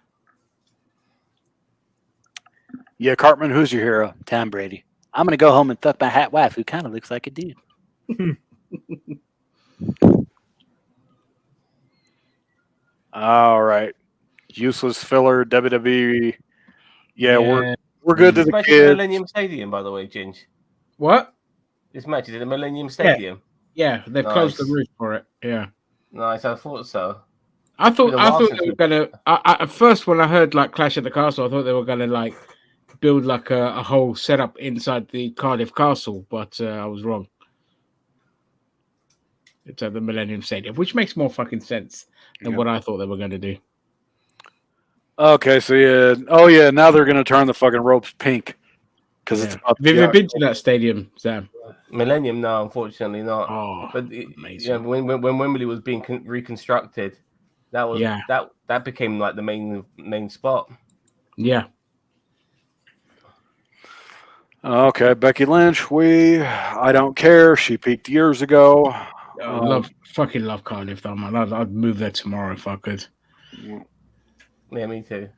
Yeah, Cartman, who's your hero? Tom Brady. I'm going to go home and fuck my hot wife, who kind of looks like a dude. All right. Useless filler, WWE. Yeah. We're good to the kids. Millennium Stadium, by the way, Ginge. What? This match is at the Millennium Stadium. Yeah, they've closed the roof for it. Yeah. Nice, I thought so. I thought they were gonna. At first, when I heard like Clash at the Castle, I thought they were gonna like build like a whole setup inside the Cardiff Castle, but I was wrong. It's at the Millennium Stadium, which makes more fucking sense than what I thought they were gonna do. Okay, so yeah, now they're gonna turn the fucking ropes pink because it's. Have you ever been to that stadium, Sam? Millennium, no, unfortunately not. Oh, but amazing. Yeah, when Wembley was being reconstructed, that was that became like the main spot. Yeah. Okay, Becky Lynch. I don't care. She peaked years ago. Fucking love Cardiff, though, man. I'd move there tomorrow if I could. Yeah, me too.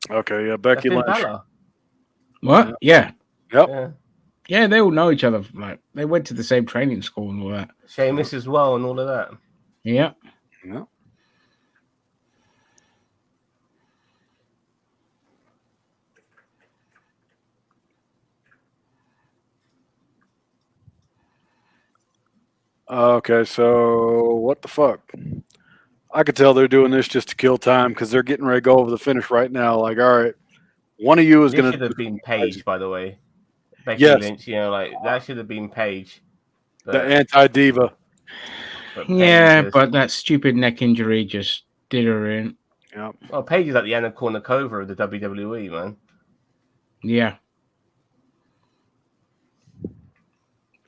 Okay, yeah, Becky Lynch. Bella. What? Yeah. Yep. Yeah, they all know each other. Like they went to the same training school and all that. Sheamus as well and all of that. Yeah. Yeah. Okay, so what the fuck? I could tell they're doing this just to kill time because they're getting ready to go over the finish right now. Like, all right, one of you is going to. Should have been Paige, by the way. Becky Lynch, like that should have been Paige. The anti-diva. But that stupid neck injury just did her in. Yeah. Well, Paige is like the Anna Kournikova of the WWE, man. Yeah.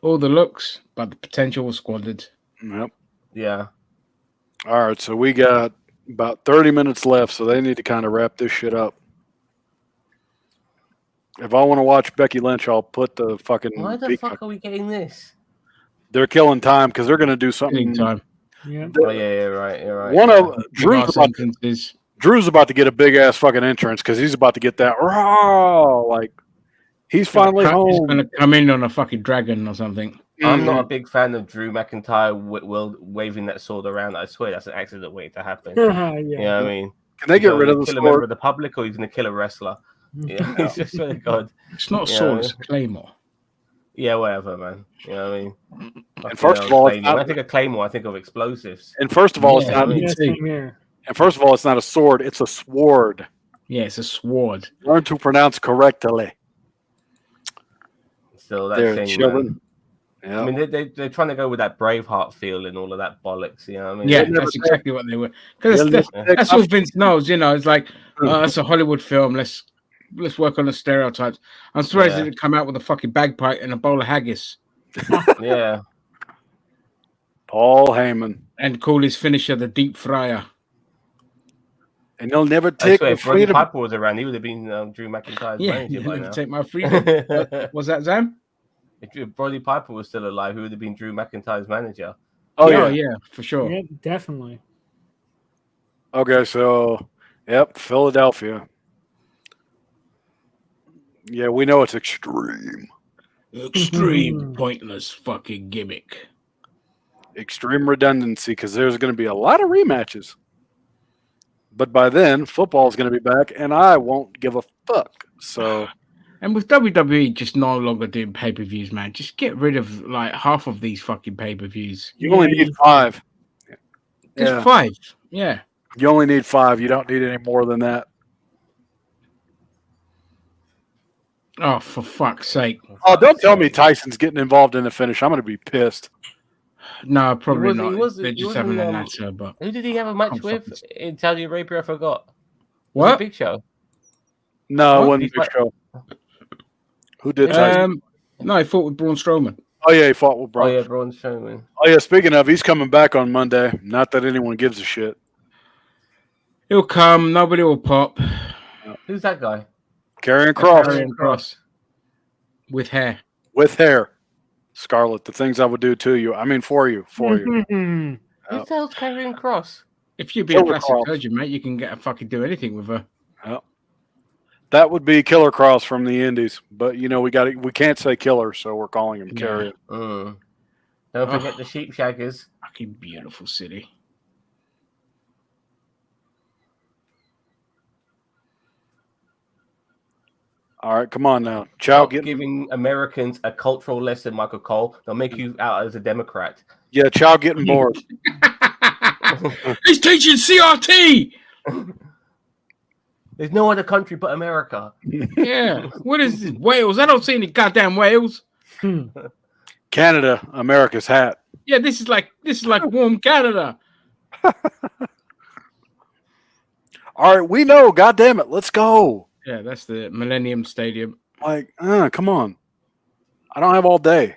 All the looks, but the potential was squandered. Yep. Yeah. All right, so we got about 30 minutes left, so they need to kind of wrap this shit up. If I want to watch Becky Lynch, I'll put the fucking. Why the fuck are we getting this? They're killing time because they're going to do something. Time. Yeah. You're right. One of Drew's about to get a big ass fucking entrance because he's about to get that like he's finally home. He's going to come in on a fucking dragon or something. I'm not a big fan of Drew McIntyre waving that sword around. I swear that's an accident waiting to happen. You know what I mean? Can they get rid of the sword? sword? Kill a member of the public, or he's going to kill a wrestler? Yeah, it's just swear to God. It's not a sword, it's a claymore. Yeah, whatever, man. You know what I mean? And first of all, when I think of claymore, I think of explosives. And first of all, it's not. And first of all, it's not a sword; it's a sword. Yeah, it's a sword. Learn to pronounce correctly. So that's children. Yeah. I mean, they're trying to go with that Braveheart feel and all of that bollocks. You know what I mean? Yeah, that's exactly what they were. Because that's what Vince knows. You know, it's like it's a Hollywood film. Let's work on the stereotypes. I'm surprised they didn't come out with a fucking bagpipe and a bowl of haggis. Yeah. Paul Heyman. And call his finisher the deep fryer. And you'll never I take swear, my if Roddy freedom. Piper was around, he would have been Drew McIntyre's Yeah, manager you by never now. take my freedom. Was that Zam? If Roddy Piper was still alive, he would have been Drew McIntyre's manager. Oh, yeah, yeah. for sure. Yeah, definitely. Okay, so, yep, Philadelphia. Yeah, we know it's extreme. Extreme pointless fucking gimmick. Extreme redundancy because there's going to be a lot of rematches. But by then, football is going to be back, and I won't give a fuck. So, And with WWE just no longer doing pay-per-views, man, just get rid of like half of these fucking pay-per-views. you only need 5. Just 5. Yeah. You only need 5. You don't need any more than that. Oh, for fuck's sake. Oh, don't tell me Tyson's getting involved in the finish. I'm going to be pissed. No, probably not. They're just having an answer, but who did he have a match with in Saudi Arabia? I forgot. What? Was it Big Show? No, What? it wasn't Big Show. Who did Tyson? No, he fought with Braun Strowman. Oh, yeah, he fought with Braun. Oh, yeah, Braun Strowman. Oh, yeah, speaking of, he's coming back on Monday. Not that anyone gives a shit. He'll come. Nobody will pop. Who's that guy? Karrion Kross. Karrion Kross. With hair. With hair. Scarlett, the things I would do to you. I mean, for you. Who the hell's Karrion Kross? If you be a Killer plastic Kross. surgeon, mate, you can get a fucking do anything with her. Yep. That would be Killer Kross from the Indies, but we can't say Killer, so we're calling him Karrion. Don't forget the sheep shaggers. Fucking beautiful city. All right, come on now. Chow Giving Americans a cultural lesson, Michael Cole. They'll make you out as a Democrat. Yeah, Chow getting bored. He's teaching CRT. There's no other country but America. Yeah. What is this? Wales? I don't see any goddamn Wales. Canada, America's hat. Yeah, this is like warm Canada. All right, we know. God damn it, let's go. Yeah, that's the Millennium Stadium. Like, come on. I don't have all day.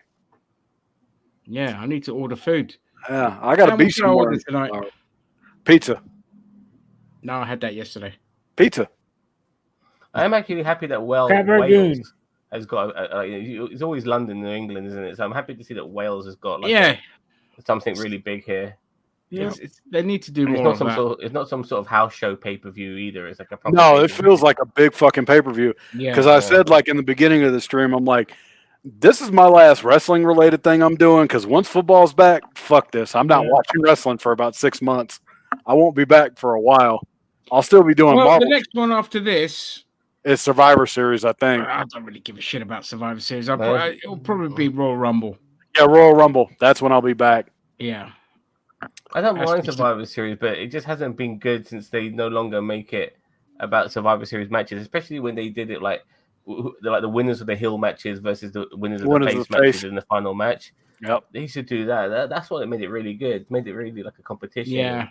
Yeah, I need to order food. Yeah, I got to be somewhere tonight. Pizza. No, I had that yesterday. Pizza. I'm actually happy that Wales has got. It's always London, New England, isn't it? So I'm happy to see that Wales has got something really big here. Yeah, they need to do more. It's not some sort of house show pay-per-view either. It's like a proper no. It feels like a big fucking pay-per-view. Yeah, because I said in the beginning of the stream, I'm like, this is my last wrestling related thing I'm doing. Because once football's back, fuck this. I'm not watching wrestling for about 6 months. I won't be back for a while. I'll still be doing Marvel. The next one after this is Survivor Series, I think. I don't really give a shit about Survivor Series. It'll probably be Royal Rumble. Yeah, Royal Rumble. That's when I'll be back. Yeah. I don't mind Survivor Series, but it just hasn't been good since they no longer make it about Survivor Series matches, especially when they did it like the winners of the heel matches versus the winners of the face matches in the final match. Yep. They should do that. That's what made it really good. Made it really like a competition. Yeah.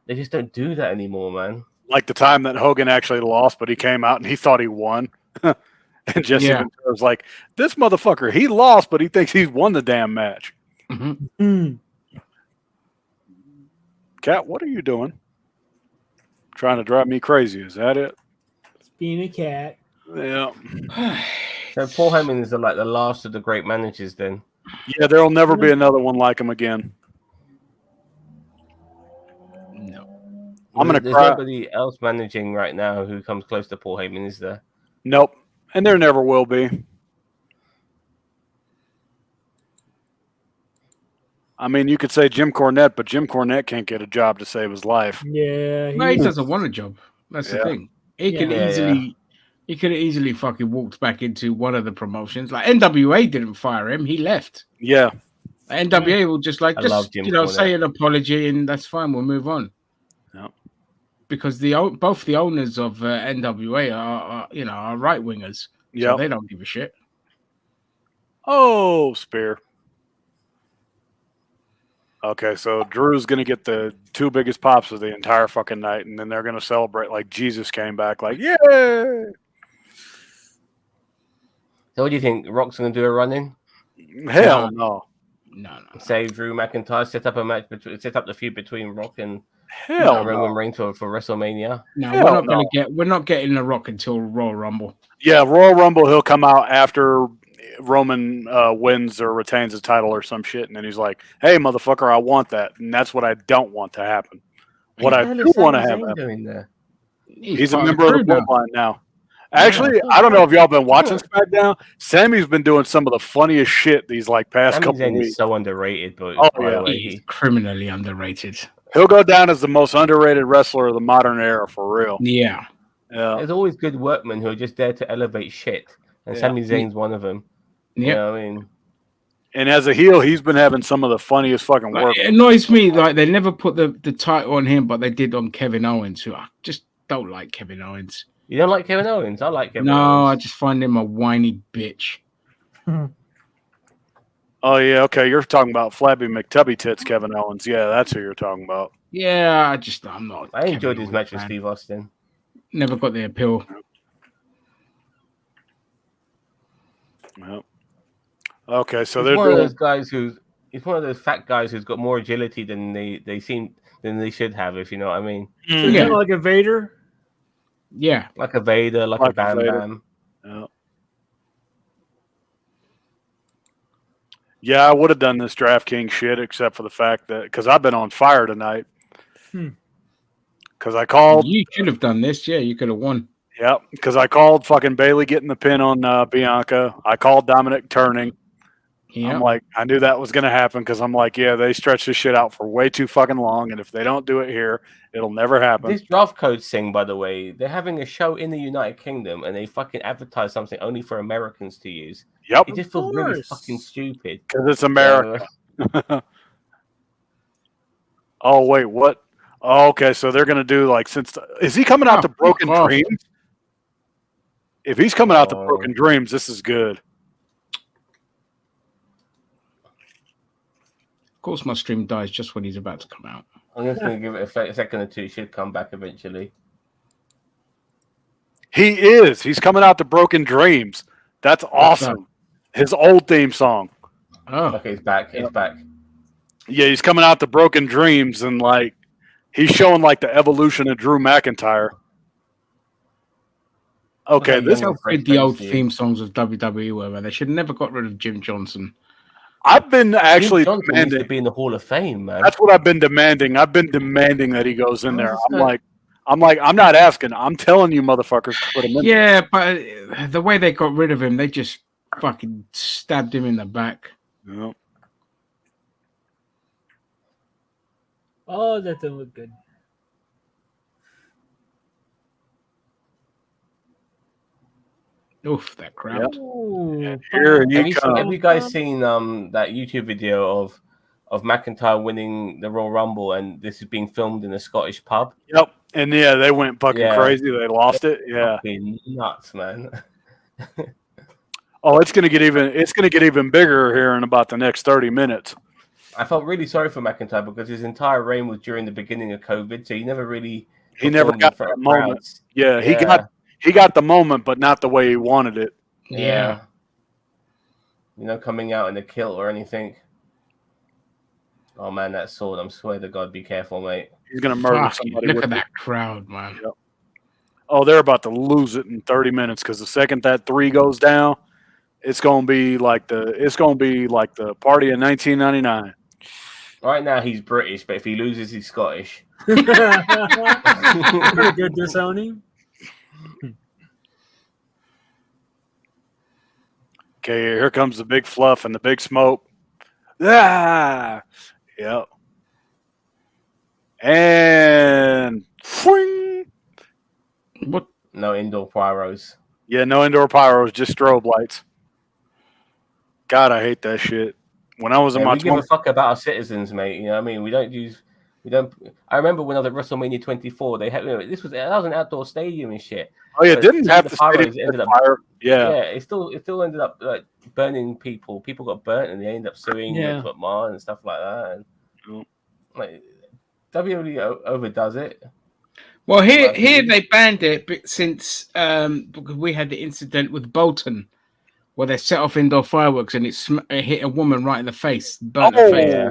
They just don't do that anymore, man. Like the time that Hogan actually lost, but he came out and he thought he won. And Jesse Ventura was like, this motherfucker, he lost, but he thinks he's won the damn match. Mm-hmm. Cat, what are you doing? Trying to drive me crazy. Is that it? It's being a cat. Yeah. So Paul Heyman is the last of the great managers then. Yeah, there'll never be another one like him again. No. I'm going to There's cry. nobody else managing right now who comes close to Paul Heyman, is there? Nope. And there never will be. I mean, you could say Jim Cornette, but Jim Cornette can't get a job to save his life. Yeah. He doesn't want a job. That's the thing. He could easily fucking walked back into one of the promotions. Like NWA didn't fire him. He left. Yeah. NWA will just Cornette. say an apology and that's fine. We'll move on. Yep. Because both the owners of NWA are right wingers. Yeah. So they don't give a shit. Oh, spear. Okay, so Drew's going to get the 2 biggest pops of the entire fucking night, and then they're going to celebrate like Jesus came back, like, yay! So what do you think? Rock's going to do a run-in? Hell no. No. Save Drew McIntyre, set up a match, set up the feud between Rock and Hell Roman no. Reigns for WrestleMania. No, Hell we're not getting The Rock until Royal Rumble. Yeah, Royal Rumble, he'll come out after Roman wins or retains his title or some shit, and then he's like, "Hey, motherfucker, I want that," and that's what I don't want to happen. What I do want to have happen. Doing there? He's a member of the bloodline now. Actually, Yeah, I don't know if y'all been watching SmackDown. Sammy's been doing some of the funniest shit these like past Sami couple Zayn weeks. is so underrated, but He's criminally underrated. He'll go down as the most underrated wrestler of the modern era for real. Yeah. There's always good workmen who are just there to elevate shit, and Sami Zayn's one of them. Yeah, you know what I mean. And as a heel, he's been having some of the funniest fucking work. It annoys me like they never put the title on him, but they did on Kevin Owens, who I just don't like Kevin Owens. You don't like Kevin Owens? I like Kevin Owens. No, I just find him a whiny bitch. Oh yeah, okay. You're talking about Flabby McTubby Tits, Kevin Owens. Yeah, that's who you're talking about. Yeah, I'm not. I enjoyed his match with Steve Austin. Never got the appeal. Yep. Okay, so He's they're one of doing. those guys he's one of those fat guys who's got more agility than they should have, if you know what I mean. So yeah, like a Vader. Yeah, like a Vader, like a Bam Vader. Bam. Yeah. Yeah, I would have done this DraftKings shit except for the fact that because I've been on fire tonight. Because I called. You should have done this. Yeah, you could have won. Yep, because I called fucking Bailey getting the pin on Bianca. I called Dominic turning. Yeah. I'm like, I knew that was going to happen because I'm like, yeah, they stretch this shit out for way too fucking long, and if they don't do it here, it'll never happen. This draft code thing, by the way, they're having a show in the United Kingdom, and they fucking advertise something only for Americans to use. Yep, It just feels really fucking stupid. because it's America. Oh wait, what? Oh, okay, so they're going to do like is he coming out to Broken Dreams? If he's coming out to Broken Dreams, this is good. Of course, my stream dies just when he's about to come out. I'm just going to give it a second or two. It should come back eventually. He is. He's coming out to Broken Dreams. That's awesome. His old theme song. Oh, okay, it's back. It's back. Yeah, he's coming out to Broken Dreams, and like he's showing like the evolution of Drew McIntyre. Okay, this is the old theme songs of WWE were. They should have never got rid of Jim Johnson. I've been actually demanding to be in the Hall of Fame, man. That's what I've been demanding. I've been demanding that he goes in there. I'm not asking. I'm telling you, motherfuckers, to put him in. Yeah, but the way they got rid of him, they just fucking stabbed him in the back. Yeah. Oh, that didn't look good. Oof, that crowd. Yep. Have you guys seen that YouTube video of McIntyre winning the Royal Rumble, and this is being filmed in a Scottish pub? Yep. And yeah, they went fucking crazy. They lost it. Yeah. Fucking nuts, man. Oh, it's gonna get even bigger here in about the next 30 minutes. I felt really sorry for McIntyre because his entire reign was during the beginning of COVID, so he never got that moment. Yeah, he got the moment, but not the way he wanted it. Yeah. Coming out in a kilt or anything. Oh man, that sword! I swear to God, be careful, mate. He's gonna murder somebody. Look at that crowd, man. Yep. Oh, they're about to lose it in 30 minutes because the second that 3 goes down, it's gonna be like the party in 1999. Right now he's British, but if he loses, he's Scottish. Pretty good disowning. Okay, here comes the big fluff and the big smoke. Ah, yep. And swing. What? No indoor pyros. Yeah, no indoor pyros, just strobe lights. God, I hate that shit. When I was in my we give a fuck about our citizens, mate. You know what I mean? We don't. I remember when I was at WrestleMania 24, they had that was an outdoor stadium and shit. Oh yeah, didn't have the pyros ended up fire. Yeah, it still ended up like burning people. People got burnt and they ended up suing McMahon and stuff like that. And like WWE overdoes it. Well, here they banned it since because we had the incident with Bolton where they set off indoor fireworks and it hit a woman right in the face, burnt her face.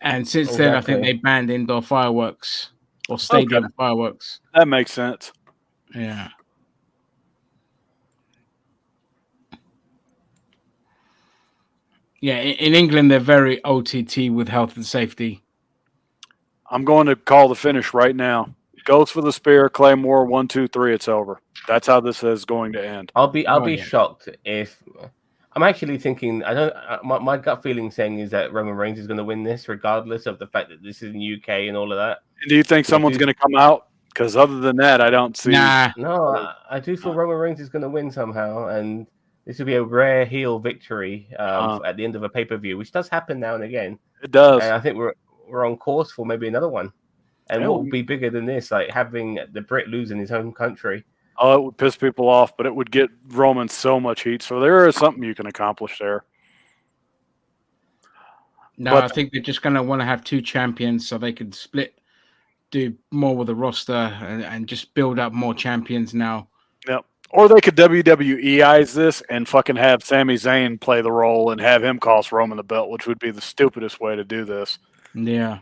And since then, I think they banned indoor fireworks or stadium fireworks. That makes sense. Yeah. Yeah, in England, they're very OTT with health and safety. I'm going to call the finish right now. Goes for the spear, Claymore, 1, 2, 3, it's over. That's how this is going to end. I'll be shocked if I'm actually thinking. I don't. My gut feeling saying is that Roman Reigns is going to win this, regardless of the fact that this is in UK and all of that. And do you think someone's going to come out? Because other than that, I don't see. No, I do feel Roman Reigns is going to win somehow, and this will be a rare heel victory at the end of a pay-per-view, which does happen now and again. It does. And I think we're on course for maybe another one. And what would be bigger than this? Like having the Brit lose in his home country. Oh, it would piss people off, but it would get Roman so much heat. So there is something you can accomplish there. No, I think they're just going to want to have two champions so they can do more with the roster and just build up more champions now. Yep. Or they could WWE-ize this and fucking have Sami Zayn play the role and have him cost Roman the belt, which would be the stupidest way to do this. Yeah.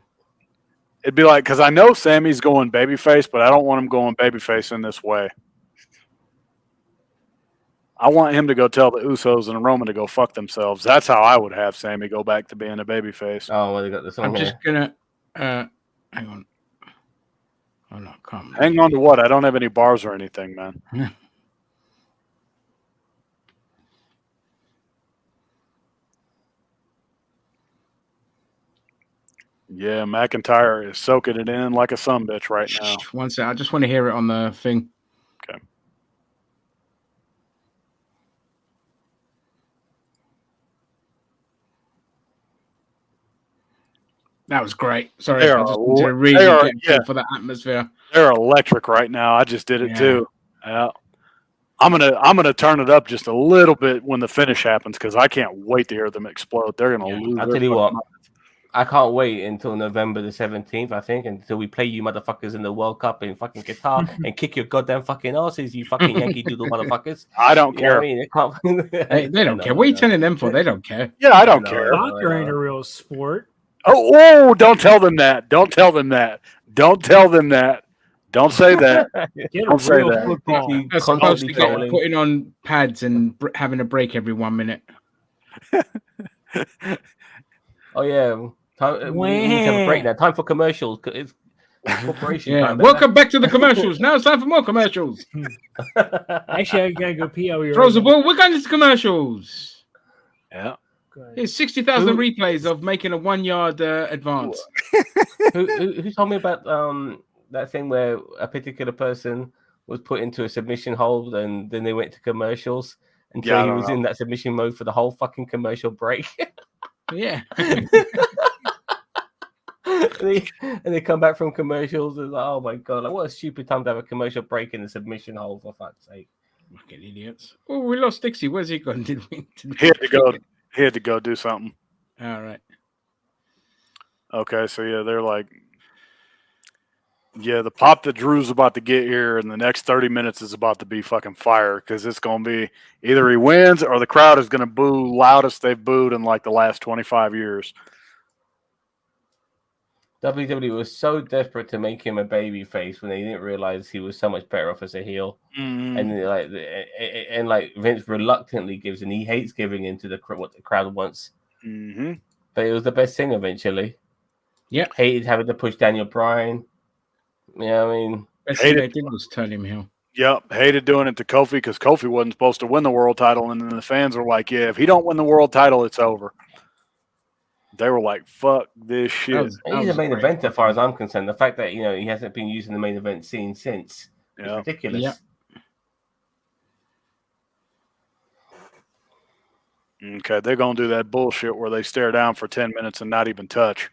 It'd be like, because I know Sammy's going babyface, but I don't want him going babyface in this way. I want him to go tell the Usos and Roman to go fuck themselves. That's how I would have Sammy go back to being a babyface. Oh, well, they got this on. I'm just gonna hang on. Oh no, come. Hang on to what? I don't have any bars or anything, man. Yeah, McIntyre is soaking it in like a sumbitch right now. One sec, I just want to hear it on the thing. Okay. That was great. Sorry, I just wanted to really get for that atmosphere. They're electric right now. I just did it too. Yeah. I'm gonna turn it up just a little bit when the finish happens because I can't wait to hear them explode. They're gonna lose. I'll tell you what. I can't wait until November the 17th, I think, until we play you motherfuckers in the World Cup in fucking Qatar and kick your goddamn fucking asses, you fucking Yankee Doodle motherfuckers. I don't care. You know I mean? They don't care. What are you telling them for? They don't care. Yeah, I don't care. Soccer ain't a real sport. Oh, don't tell them that. Don't tell them that. Don't tell them that. Don't say that. Don't say that. Football. That's supposed to get putting on pads and having a break every 1 minute. Oh, yeah. We need to have a break now. Time for commercials. It's corporation time. Welcome back to the commercials. Now it's time for more commercials. Actually, I gotta go pee. Throws the ball. We're going to commercials. Yeah. Here's 60,000 replays of making a 1 yard advance. Who told me about that thing where a particular person was put into a submission hold and then they went to commercials until he was in that submission mode for the whole fucking commercial break? Yeah. and they come back from commercials and like, oh my god, like what a stupid time to have a commercial break in the submission hole, for fuck's sake. Fucking idiots. Oh, we lost Dixie. Where's he gone? Did we? He had to go do something. All right. Okay, so yeah, they're like, yeah, the pop that Drew's about to get here in the next 30 minutes is about to be fucking fire because it's going to be either he wins or the crowd is going to boo loudest they've booed in like the last 25 years. WWE was so desperate to make him a baby face when they didn't realize he was so much better off as a heel. Mm-hmm. And like Vince reluctantly gives, and he hates giving in to what the crowd wants. Mm-hmm. But it was the best thing eventually. Yeah. Hated having to push Daniel Bryan. Yeah, I mean, best thing they did was turn him heel. Yep, hated doing it to Kofi because Kofi wasn't supposed to win the world title, and then the fans were like, "Yeah, if he don't win the world title, it's over." They were like, "Fuck this shit." He's a main event, as far as I'm concerned. The fact that he hasn't been using the main event scene since is ridiculous. Yep. Okay, they're gonna do that bullshit where they stare down for 10 minutes and not even touch.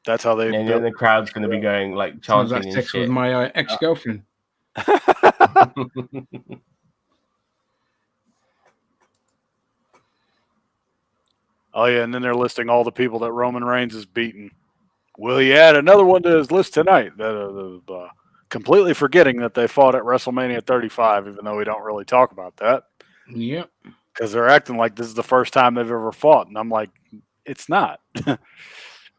That's how they. And then the crowd's gonna be going like chanting and sex shit. with my ex-girlfriend. Oh yeah, and then they're listing all the people that Roman Reigns has beaten. Will he add another one to his list tonight? Completely forgetting that they fought at WrestleMania 35, even though we don't really talk about that. Yep. Because they're acting like this is the first time they've ever fought, and I'm like, it's not.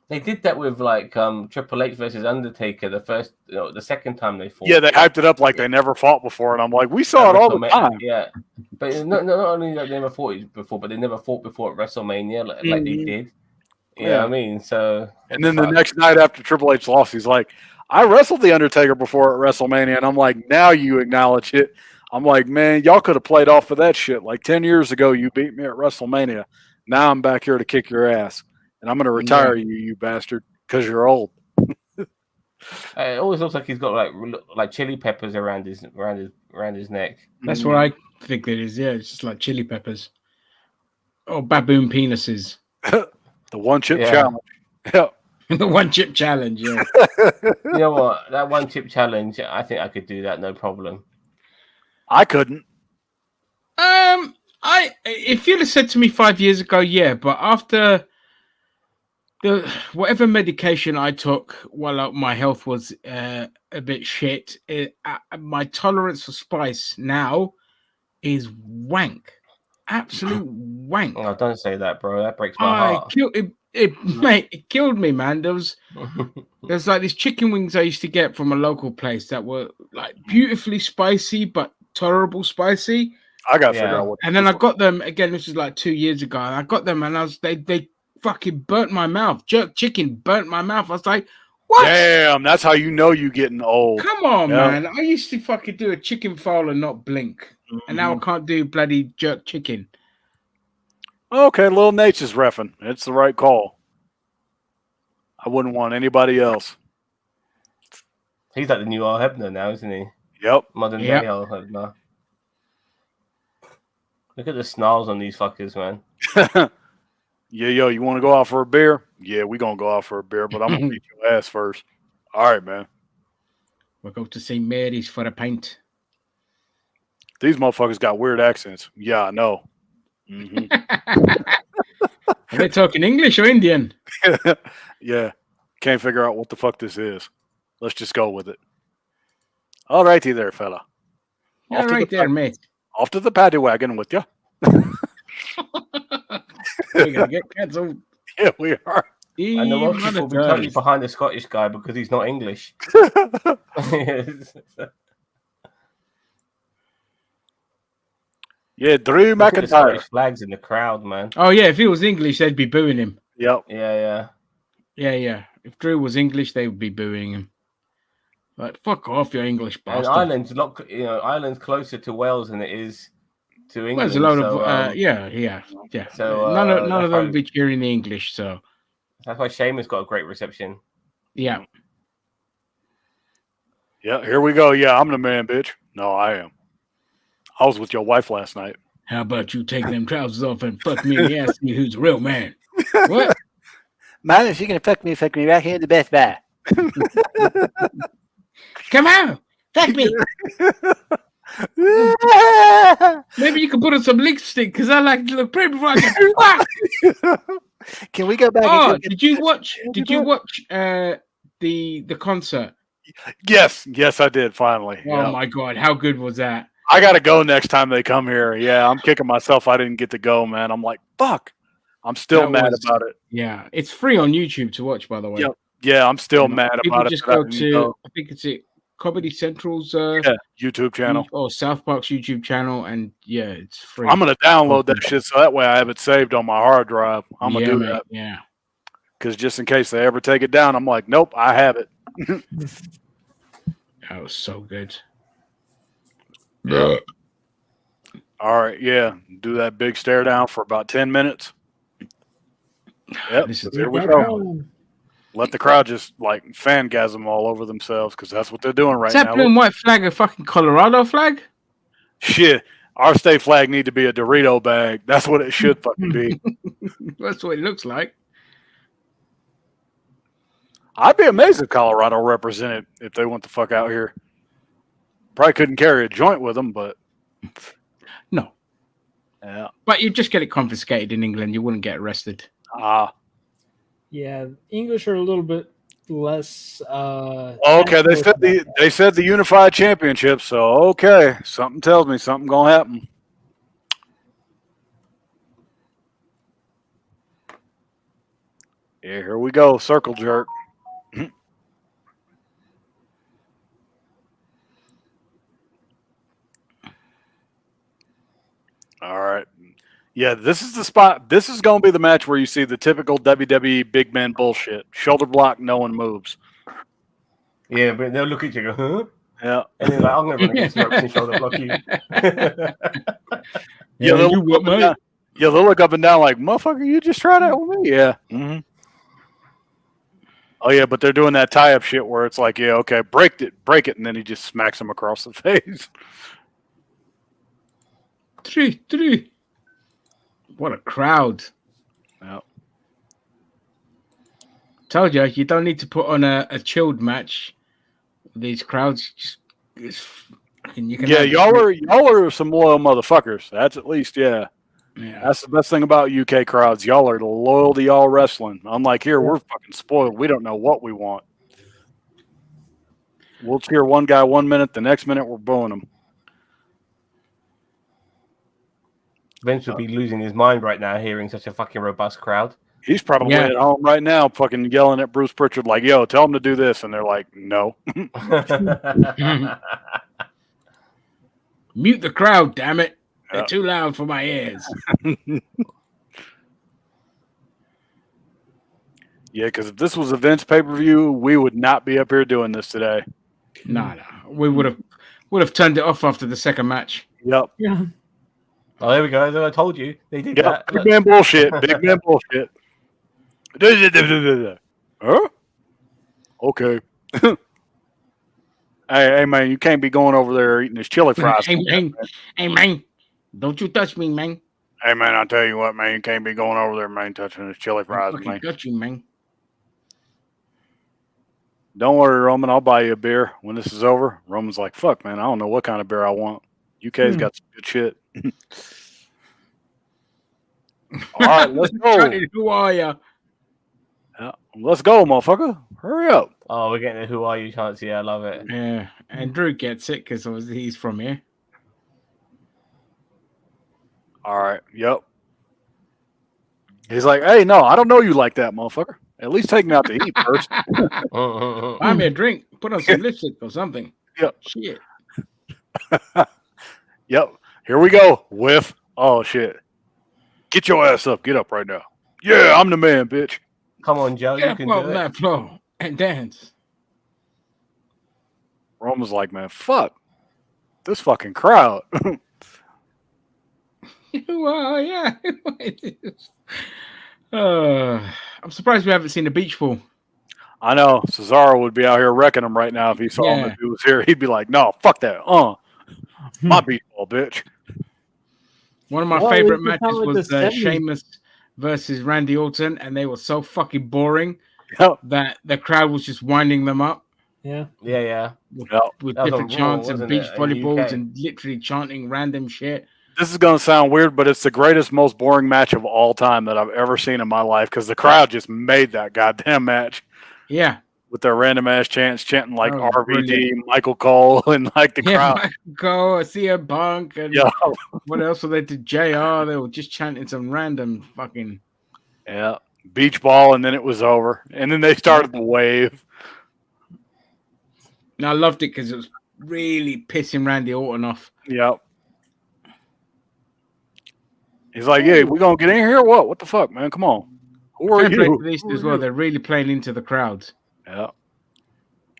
They did that with like Triple H versus Undertaker the second time they fought. Yeah, they hyped it up like they never fought before, and I'm like, we saw it all the time. Yeah, but not only that they never fought it before, but they never fought before at WrestleMania like they did. You know what I mean? So, and then the next night after Triple H lost, he's like, I wrestled the Undertaker before at WrestleMania, and I'm like, now you acknowledge it. I'm like, man, y'all could have played off of that shit. Like 10 years ago, you beat me at WrestleMania. Now I'm back here to kick your ass, and I'm going to retire you bastard, because you're old. It always looks like he's got like chili peppers around his neck. That's what I think it is. Yeah, it's just like chili peppers or baboon penises. The one chip challenge. Yeah. The one chip challenge. Yeah. You know what? That one chip challenge, I think I could do that, no problem. I couldn't. If you'd have said to me 5 years ago, yeah, but after whatever medication I took while my health was a bit shit, my tolerance for spice now is wank, absolute wank. Oh, don't say that, bro. That breaks my heart. Mate, it killed me, man. There's like these chicken wings I used to get from a local place that were like beautifully spicy but tolerable spicy. I got to figure out what. And then I got them again. This was like 2 years ago. And I got them, and they fucking burnt my mouth. Jerk chicken burnt my mouth. I was like, what? Damn, that's how you know you getting old. Come on, man. I used to fucking do a chicken fowl and not blink. And now I can't do bloody jerk chicken. Okay, Lil Nature's reffing. It's the right call. I wouldn't want anybody else. He's like the new Al Hebner now, isn't he? Yep. Modern day Al Hebner. Look at the snarls on these fuckers, man. Yo, you want to go out for a beer? Yeah, we going to go out for a beer, but I'm going to beat your ass first. All right, man. We'll go to St. Mary's for a pint. These motherfuckers got weird accents. Yeah, I know. Are they talking English or Indian? Yeah. Can't figure out what the fuck this is. Let's just go with it. All righty there, fella. All right there, mate. Off to the paddy wagon with you. We're going to get cancelled. Yeah, we are. And the Welsh people will be totally behind the Scottish guy because he's not English. Yeah, Drew McIntyre. Scottish flags in the crowd, man. Oh, yeah. If he was English, they'd be booing him. Yep. Yeah. If Drew was English, they would be booing him. Like, fuck off, you English bastard. And Ireland's closer to Wales than it is to England. Well, there's a load of yeah. So none of them will be cheering the English. So that's why Sheamus got a great reception. Yeah. Yeah. Here we go. Yeah, I'm the man, bitch. No, I am. I was with your wife last night. How about you take them trousers off and fuck me and ask me who's the real man? What? Man, if you're gonna fuck me right here at the Best Buy. Come on, fuck me. Maybe you can put on some lipstick because I like to look pretty before I get fucked. Can we go back? Oh, did you watch the concert? Yes, I did finally. Oh my god, how good was that? I gotta go next time they come here. Yeah, I'm kicking myself. I didn't get to go, man. I'm like, fuck. I'm still mad about it. Yeah, it's free on YouTube to watch, by the way. Yep. Yeah, I'm still mad about it. Just go to, I think it's Comedy Central's YouTube channel or South Park's YouTube channel, and yeah, it's free. I'm gonna download that shit so that way I have it saved on my hard drive. I'm gonna do that. Yeah. Because just in case they ever take it down, I'm like, nope, I have it. That was so good. Yeah. All right, yeah. Do that big stare down for about 10 minutes. Yep. Here we go. Let the crowd just like fangasm all over themselves because that's what they're doing right now. Is that blue and white flag a fucking Colorado flag? Shit. Our state flag need to be a Dorito bag. That's what it should fucking be. That's what it looks like. I'd be amazed if Colorado represented if they went the fuck out here. Probably couldn't carry a joint with them, but no. Yeah. But you just get it confiscated in England. You wouldn't get arrested. Yeah, English are a little bit less. Okay, they said the unified championship. So okay, something tells me something gonna happen. Yeah, here we go. Circle jerk. All right. Yeah, this is the spot. This is going to be the match where you see the typical WWE big man bullshit. Shoulder block, no one moves. Yeah, but they'll look at you and go, huh? Yeah. And they're like, I'm going to run against the ropes and shoulder block you. Yeah, they'll look up and down like, motherfucker, you just tried that with me? Yeah. Mm-hmm. Oh, yeah, but they're doing that tie-up shit where it's like, yeah, okay, break it, and then he just smacks him across the face. Three. What a crowd. Yeah. Told you don't need to put on a chilled match. These crowds you can y'all are some loyal motherfuckers. That's at least, yeah. That's the best thing about UK crowds. Y'all are loyal to y'all wrestling. Unlike here, we're fucking spoiled. We don't know what we want. We'll cheer one guy 1 minute, the next minute we're booing him. Vince would be losing his mind right now hearing such a fucking robust crowd. He's probably at home right now fucking yelling at Bruce Pritchard like, yo, tell him to do this. And they're like, no. Mute the crowd, damn it. They're too loud for my ears. Yeah, because if this was a Vince pay-per-view, we would not be up here doing this today. No. We would have turned it off after the second match. Yep. Yeah. Oh, there we go. I told you. They did that. Big man bullshit. Big man bullshit. Huh? Okay. Hey, man, you can't be going over there eating this chili fries. Hey, man. Don't you touch me, man. Hey, man, I'll tell you what, man. You can't be going over there, man, touching this chili fries, man. Got you, man. Don't worry, Roman. I'll buy you a beer when this is over. Roman's like, fuck, man. I don't know what kind of beer I want. UK's got some good shit. All right, let's go. Who are you? Yeah, let's go, motherfucker. Hurry up. Oh, we're getting the who are you chance. Yeah, I love it. Yeah, and Drew gets it because obviously he's from here. All right, yep. He's like, hey, no, I don't know you like that, motherfucker. At least take me out to eat first. Buy me a drink. Put on some lipstick or something. Yep. Shit. Yep. Here we go. Whiff. Oh, shit. Get your ass up. Get up right now. Yeah, I'm the man, bitch. Come on, Joe. Get You can up do on it. that floor and dance. Roman's like, man, fuck. This fucking crowd. Who are you? I'm surprised we haven't seen the beach ball. I know. Cesaro would be out here wrecking him right now if he saw him if he was here. He'd be like, no, fuck that. My beach ball, bitch. One of my favorite matches was Sheamus versus Randy Orton, and they were so fucking boring that the crowd was just winding them up. Yeah. With different chants and beach volleyballs and literally chanting random shit. This is going to sound weird, but it's the greatest, most boring match of all time that I've ever seen in my life because the crowd just made that goddamn match. Yeah. With their random ass chants, chanting like RVD, brilliant. Michael Cole, and like the crowd. Michael Cole, CM Punk, and what else were they to JR? They were just chanting some random fucking. Yeah. Beach ball, and then it was over. And then they started the wave. And I loved it because it was really pissing Randy Orton off. Yep. He's like, yeah, we going to get in here? What? What the fuck, man? Come on. Who are you? These as well. They're really playing into the crowds. Yeah.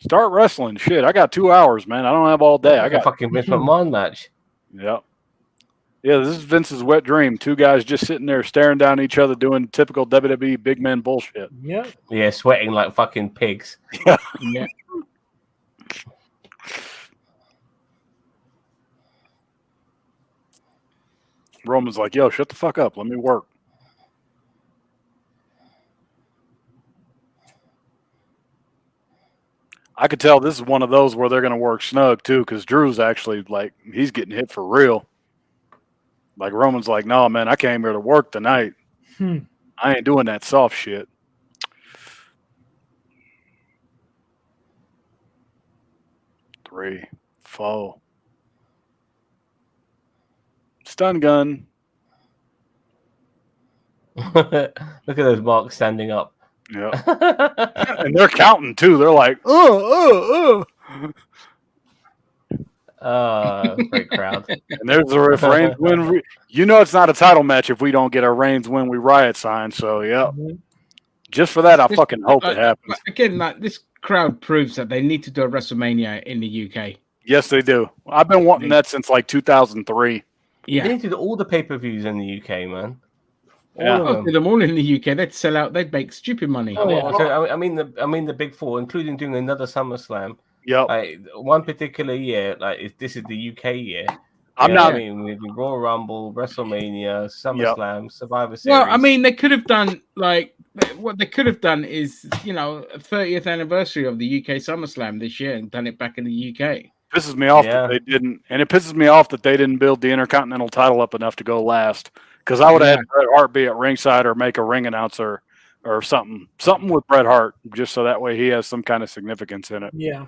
Start wrestling. Shit, I got 2 hours, man. I don't have all day. I got a fucking Vince McMahon match. Yep. Yeah, this is Vince's wet dream. Two guys just sitting there staring down at each other doing typical WWE big man bullshit. Yeah. Yeah, sweating like fucking pigs. Yeah. Roman's like, yo, shut the fuck up. Let me work. I could tell this is one of those where they're going to work snug, too, because Drew's actually, like, he's getting hit for real. Like, Roman's like, no, man, I came here to work tonight. I ain't doing that soft shit. Three, four. Stun gun. Look at those marks standing up. Yeah. And they're counting too. They're like, Great crowd. And there's the if Reigns win. You know it's not a title match if we don't get a Reigns win we riot sign. So yeah, just for that I fucking hope it happens. Again, like this crowd proves that they need to do a WrestleMania in the UK. Yes, they do. I've been wanting that since like 2003. Yeah, they need to do all the pay-per-views in the UK, man. All do them all in the UK. They'd sell out. They'd make stupid money. So, I mean the big four, including doing another SummerSlam. Yep. Like one particular year, like if this is the UK year. I'm not. I mean, with Royal Rumble, WrestleMania, SummerSlam, Survivor Series. Well, I mean, they could have done like what they could have done is a 30th anniversary of the UK SummerSlam this year and done it back in the UK. Pisses me off that they didn't, and it pisses me off that they didn't build the Intercontinental title up enough to go last. Because I would have had Bret Hart be at ringside or make a ring announcer or something with Bret Hart, just so that way he has some kind of significance in it. Yeah.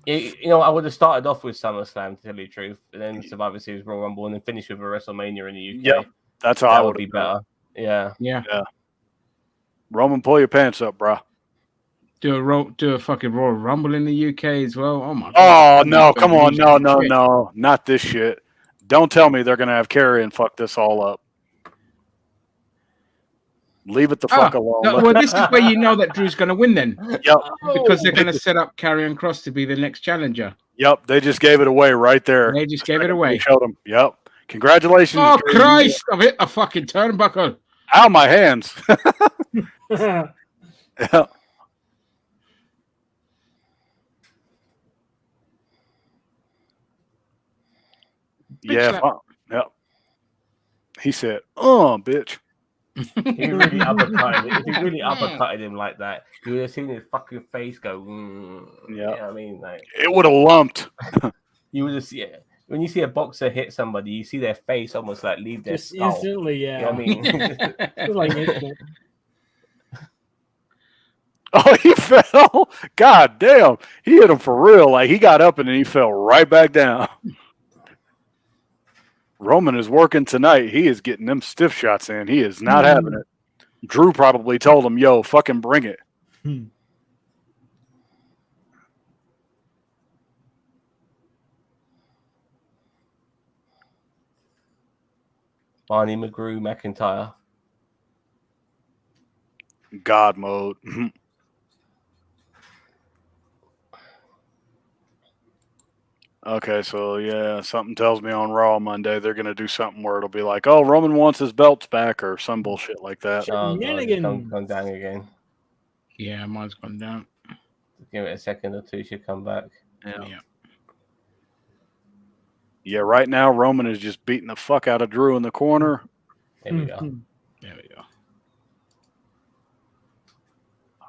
I would have started off with SummerSlam, to tell you the truth, and then Survivor Series, Royal Rumble, and then finish with a WrestleMania in the UK. Yeah, that's how I would be better. Yeah. Roman, pull your pants up, bro. Do a fucking Royal Rumble in the UK as well. Oh my god! Oh no! Come on! No! Not this shit. Don't tell me they're gonna have Karrion fuck this all up. Leave it the fuck alone. No, well, this is where you know that Drew's going to win then. Yep. Because they're going to set up Karrion Kross to be the next challenger. Yep. They just gave it away right there. They just gave it away. They showed them. Yep. Congratulations. Oh, Drew. Christ. I've hit a fucking turnbuckle. Ow, my hands. Yeah. Yeah. Yep. He said, "Oh, bitch." If he really uppercutted him like that, you would have seen his fucking face go. Yeah, you know what I mean, like it would have lumped. You would have seen when you see a boxer hit somebody, you see their face almost like leave their skull. Instantly, yeah. You know what I mean, like instant. Oh, he fell. God damn, he hit him for real. Like he got up and then he fell right back down. Roman is working tonight. He is getting them stiff shots in. He is not having it. Drew probably told him, yo, fucking bring it. Barney McGrew McIntyre. God mode. Okay, so yeah, something tells me on Raw Monday they're going to do something where it'll be like, oh, Roman wants his belts back or some bullshit like that. Oh, gone down again. Yeah, mine's gone down. Give it a second or two, she'll come back. Yeah, right now Roman is just beating the fuck out of Drew in the corner. There we go. There we go.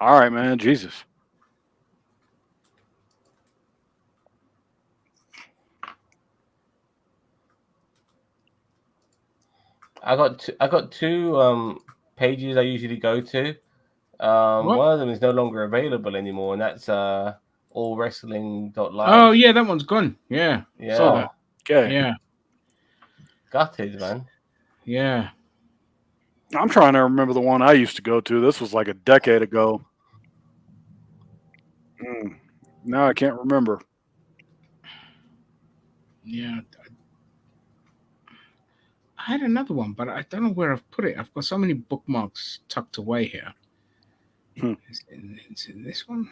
All right, man. Jesus. I got two pages I usually go to. One of them is no longer available anymore, and that's allwrestling.live. Oh yeah, that one's gone. Yeah. Saw that. Okay. Yeah. Gutted, man. Yeah. I'm trying to remember the one I used to go to. This was like a decade ago. No, I can't remember. Yeah. I had another one, but I don't know where I've put it. I've got so many bookmarks tucked away here. Is it this one?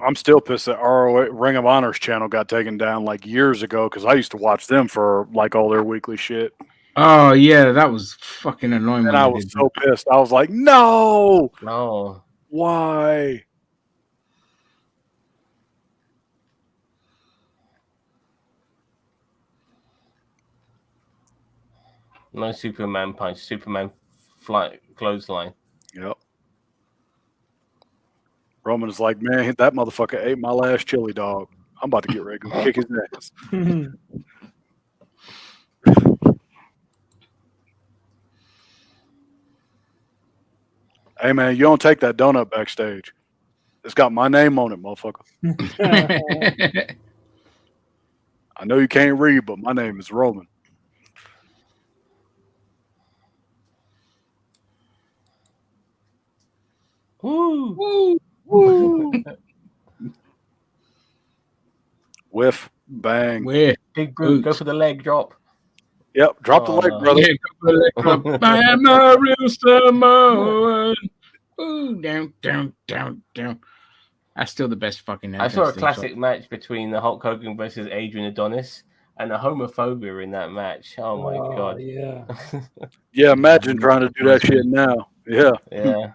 I'm still pissed that ROH Ring of Honor's channel got taken down like years ago because I used to watch them for like all their weekly shit. Oh yeah, that was fucking annoying. And I was so pissed. I was like, no, why? No Superman punch, Superman fly clothesline. Yep. Roman is like, man, that motherfucker ate my last chili dog. I'm about to get ready to go kick his ass. Hey, man, you don't take that donut backstage. It's got my name on it, motherfucker. I know you can't read, but my name is Roman. Woo! Woo! Woo! Whiff, bang. We're Big boot, go boots. for the leg drop. Yep, drop the Oh, leg, no. brother. Yeah, go for the leg drop. I am a real Samoan. Ooh, down, down, down, down. That's still the best fucking I entrance. saw a theme classic song. match between the Hulk Hogan versus Adrian Adonis, and the homophobia in that match. Oh my god! Yeah. Yeah, imagine trying to do that shit now. Yeah. Yeah.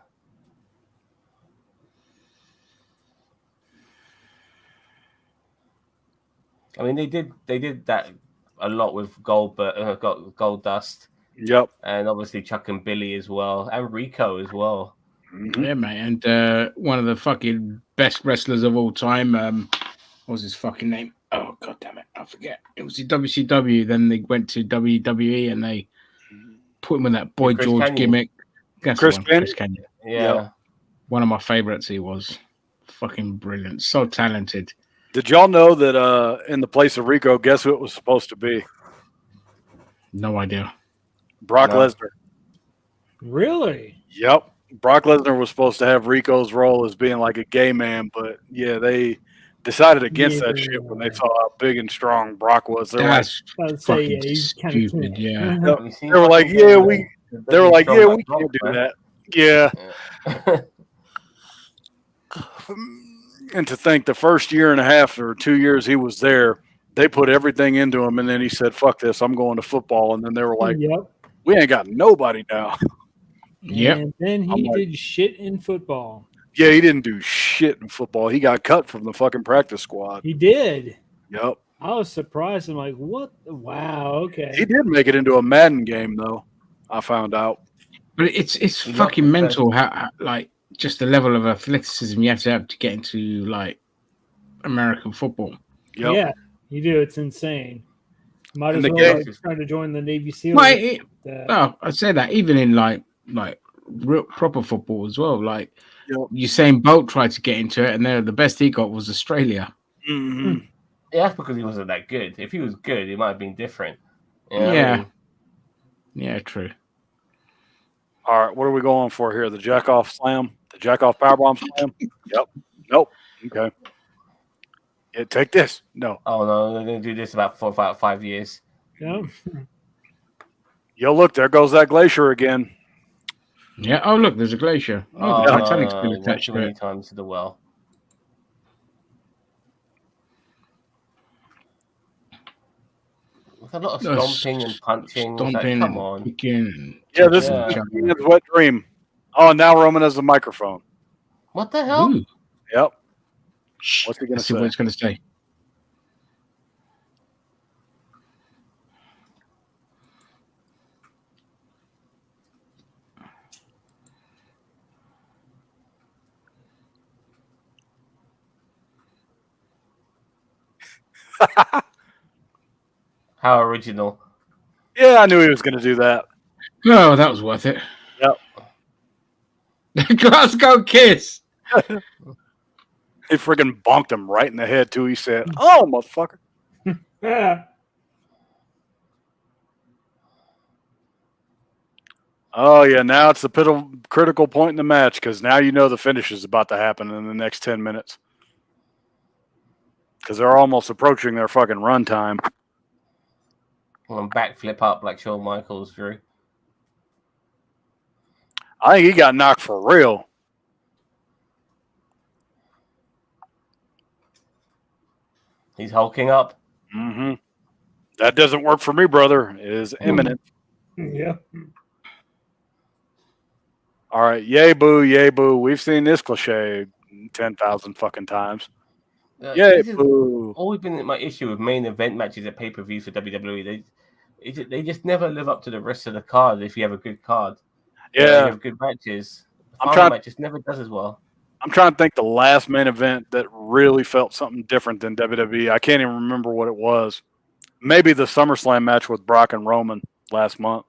I mean, they did that a lot with Gold Dust, Yep. and obviously Chuck and Billy as well, and Rico as well. Mhm. Yeah, mate. And one of the fucking best wrestlers of all time. What was his fucking name? Oh, god damn it. I forget. It was the WCW. Then they went to WWE and they put him with that Boy Chris George Kanyon. gimmick. That's Chris the one. Kanyon? Chris Kanyon. Yeah. Yep. One of my favorites he was. Fucking brilliant. So talented. Did y'all know that in the place of Rico, guess who it was supposed to be? No idea. Brock No. Lesnar. Really? Yep. Brock Lesnar was supposed to have Rico's role as being like a gay man, but yeah, they decided against that shit when they saw how big and strong Brock was. They're That's I'd say fucking yeah, he's kind of stupid. Yeah. You see they were like, fucking yeah, the- we. the They were like, strong yeah, like we Brock, can't do man. that. Yeah. Yeah. And to think the first year and a half or 2 years he was there, they put everything into him, and then he said, "Fuck this, I'm going to football." And then they were like, Yep. "We ain't got nobody now." Yep. And then I'm he like- did shit in football. Yeah, he didn't do shit in football. He got cut from the fucking practice squad. He did. Yep. I was surprised. I'm like, what? Wow. Okay. He did make it into a Madden game though. I found out. But it's You got fucking the mental how like just the level of athleticism you have to get into like American football. Yep. Yeah, you do. It's insane. Might And as the well game- like, try to join the Navy SEALs. Mate, Uh, I say that even in like real proper football as well. Like Yep. Usain Bolt tried to get into it, and the best he got was Australia. Mhm. Yeah, that's because he wasn't that good. If he was good, it might have been different. You know what I Yeah. mean? Yeah, true. All right, what are we going for here? The jack off slam? The jack off powerbomb slam? Yep. Nope. Okay. Yeah, take this. No. Oh no, they're going to do this about 5 years. yeah. Yo, look, there goes that glacier again. Yeah. Oh, look, there's a glacier. Oh, Oh, the no, Titanic's no, been no, not attached too to many it. times to the well. With a lot of No, stomping and punching. It's like, Stomping come and on. kicking. And Yeah, this Yeah. is Ian's wet dream. Oh, now Roman has a microphone. What the hell? Ooh. Yep. Shh. What's he gonna Let's see say? what it's going to say. How original. Yeah, I knew he was going to do that. Oh, that was worth it. Yep. Glasgow Kiss. He friggin' bonked him right in the head, too. He said, "Oh, motherfucker." Yeah. Oh, yeah, now it's the critical point in the match because now you know the finish is about to happen in the next 10 minutes. Because they're almost approaching their fucking run time. And backflip up like Shawn Michaels drew. I think he got knocked for real. He's hulking up. Mm-hmm. That doesn't work for me, brother. It is imminent. Yeah. All right, yay boo, yay boo. We've seen this cliche 10,000 fucking times. Yay This is boo. always been my issue with main event matches at pay-per-views for WWE. They just never live up to the rest of the card if you have a good card. You Yeah, have good matches. I'm Final trying- match just never does as well. I'm trying to think the last main event that really felt something different than WWE. I can't even remember what it was. Maybe the SummerSlam match with Brock and Roman last month.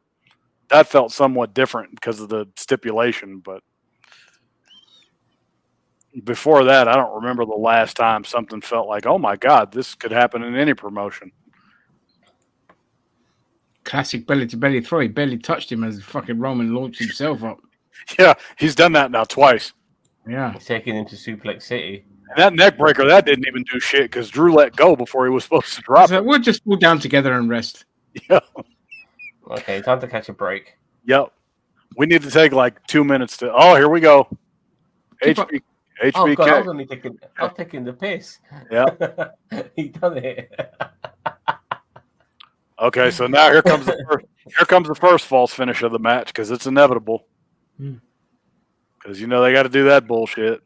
That felt somewhat different because of the stipulation, but before that, I don't remember the last time something felt like, oh my God, this could happen in any promotion. Classic belly to belly throw. He barely touched him as fucking Roman launched himself up. Yeah, he's done that now twice. Yeah. He's taking him to Suplex City. And that neck breaker, that didn't even do shit because Drew let go before he was supposed to drop So it. we'll just fall down together and rest. Yeah. Okay, time to catch a break. Yep. We need to take like 2 minutes to. Oh, here we go. Keep up. HBK. Oh god, I was taking the piss. Yeah. He done it. Okay, so now here comes the first false finish of the match because it's inevitable. Because they got to do that bullshit.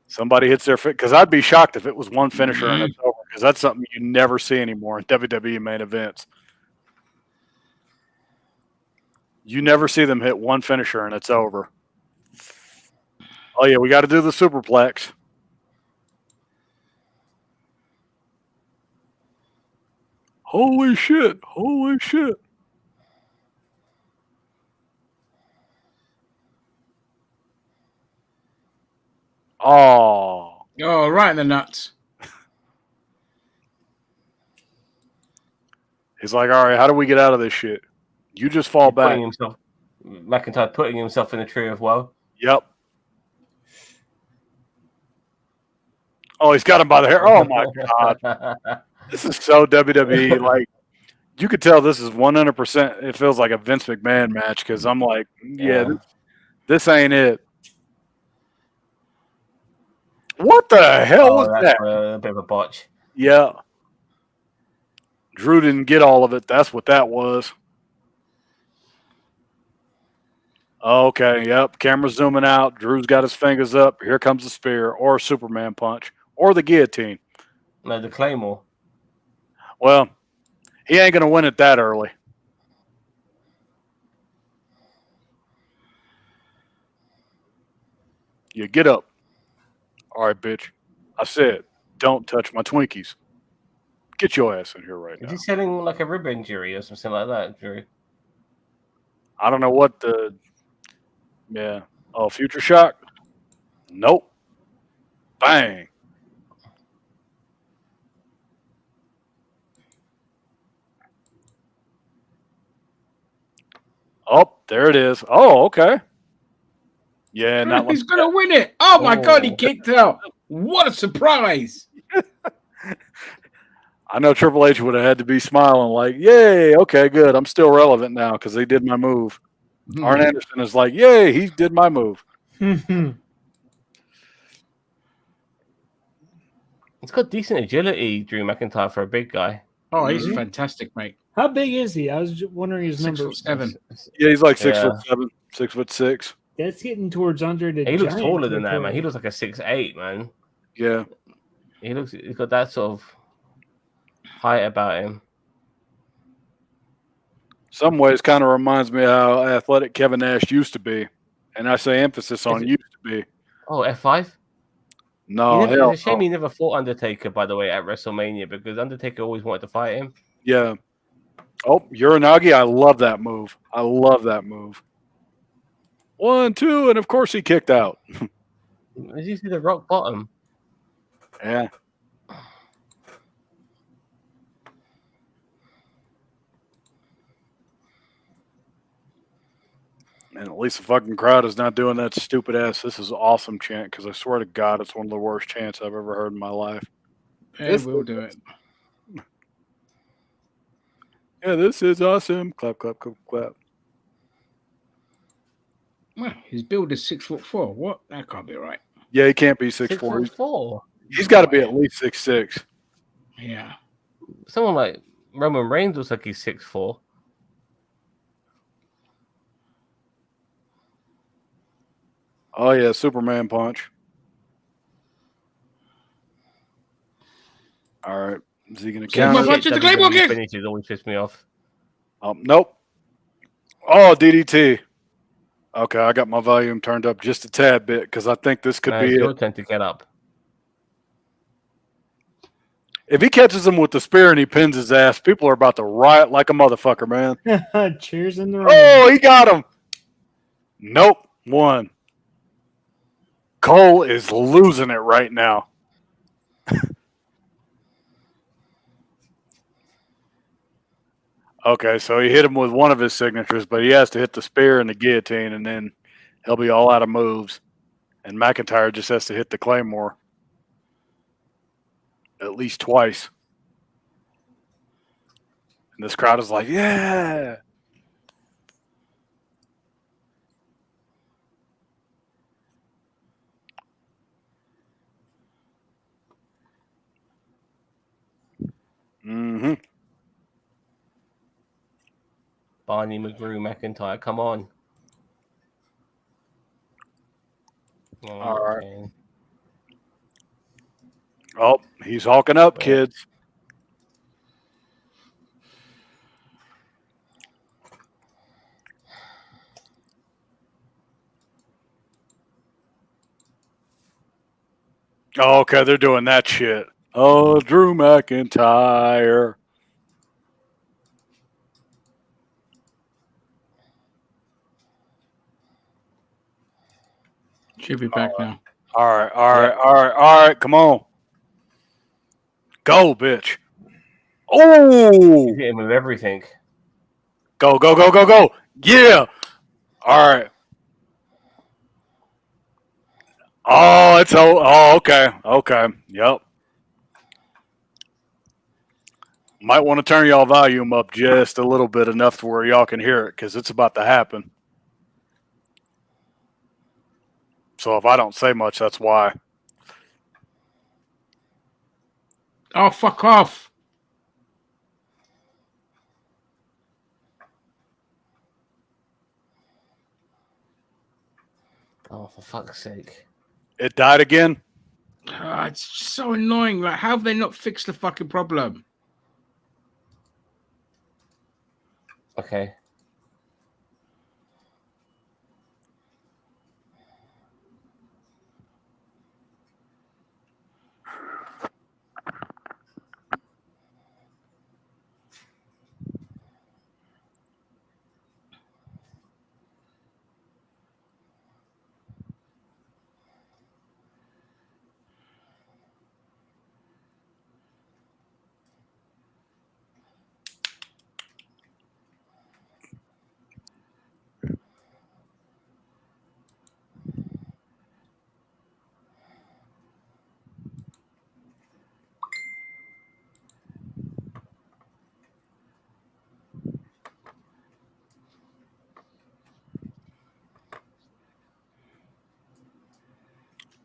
Somebody hits their fit because I'd be shocked if it was one finisher and it's over because that's something you never see anymore in WWE main events. You never see them hit one finisher and it's over. Oh yeah, we got to do the superplex. Holy shit! Holy shit! Oh. Oh, right in the nuts. He's like, all right, how do we get out of this shit? You just fall back. McIntyre putting himself in a tree of woe. Yep. Oh, he's got him by the hair. Oh my god. This is so WWE. Like, you could tell this is 100%. It feels like a Vince McMahon match because I'm like, this ain't it. What the hell was that's that? A bit of a botch. Yeah. Drew didn't get all of it. That's what that was. Okay, yep. Camera's zooming out. Drew's got his fingers up. Here comes the spear or a Superman punch or the guillotine. No, the Claymore. Well, he ain't going to win it that early. You get up. All right, bitch. I said, don't touch my Twinkies. Get your ass in here right now. Is he selling like a rib injury or something like that, Drew? I don't know what the... Yeah. Oh, Future Shock? Nope. Bang. Oh, there it is. Oh, okay. Yeah, and that He's going to win it. Oh, my God, he kicked out. What a surprise. I know Triple H would have had to be smiling like, yay, okay, good. I'm still relevant now because they did my move. Arn Anderson is like, yay, he did my move. It's got decent agility, Drew McIntyre, for a big guy. Oh, he's fantastic, mate. How big is he? I was just wondering his number. 6'7". Yeah, he's like 6'7", 6'6". That's getting towards under the. He looks taller than that, man. He looks like a 6'8", man. Yeah. He's got that sort of height about him. Some ways kind of reminds me of how athletic Kevin Nash used to be. And I say emphasis on used to be. Oh, F5? No, it's a shame he never fought Undertaker, by the way, at WrestleMania, because Undertaker always wanted to fight him. Yeah. Oh, Uranagi, I love that move. I love that move. 1, 2, and of course he kicked out. Did you see the rock bottom? Yeah. And at least the fucking crowd is not doing that stupid ass "this is awesome" chant, because I swear to God, it's one of the worst chants I've ever heard in my life. Yeah, we'll do it. Yeah, this is awesome. Clap, clap, clap, clap. Well, his build is 6'4". What? That can't be right. Yeah, he can't be 6'4". 6'4". He's got to be at least 6'6". Yeah. Someone like Roman Reigns looks like he's 6'4". Oh yeah, Superman punch. All right, is he gonna count? The Claymore kick. Finishes always piss me off. Nope. Oh, DDT. Okay, I got my volume turned up just a tad bit because I think this could be your it. turn to get up. If he catches him with the spear and he pins his ass, people are about to riot like a motherfucker, man. Cheers in the ring. Oh, he got him. Nope. One. Cole is losing it right now. Okay, so he hit him with one of his signatures, but he has to hit the spear and the guillotine, and then he'll be all out of moves. And McIntyre just has to hit the Claymore at least twice. And this crowd is like, yeah. Mm-hmm. Barney McGrew McIntyre, come on. Oh, All right. okay. Oh, he's hawking up, kids. Oh, okay, they're doing that shit. Oh, Drew McIntyre. Should be back now. All right. Come on. Go, bitch. Oh! He's hitting with everything. Go. Yeah. All right. Oh, okay. Yep. Might want to turn y'all volume up just a little bit, enough to where y'all can hear it, because it's about to happen. So if I don't say much, that's why. Oh, fuck off. Oh, for fuck's sake. It died again? It's so annoying. Like, how have they not fixed the fucking problem? Okay.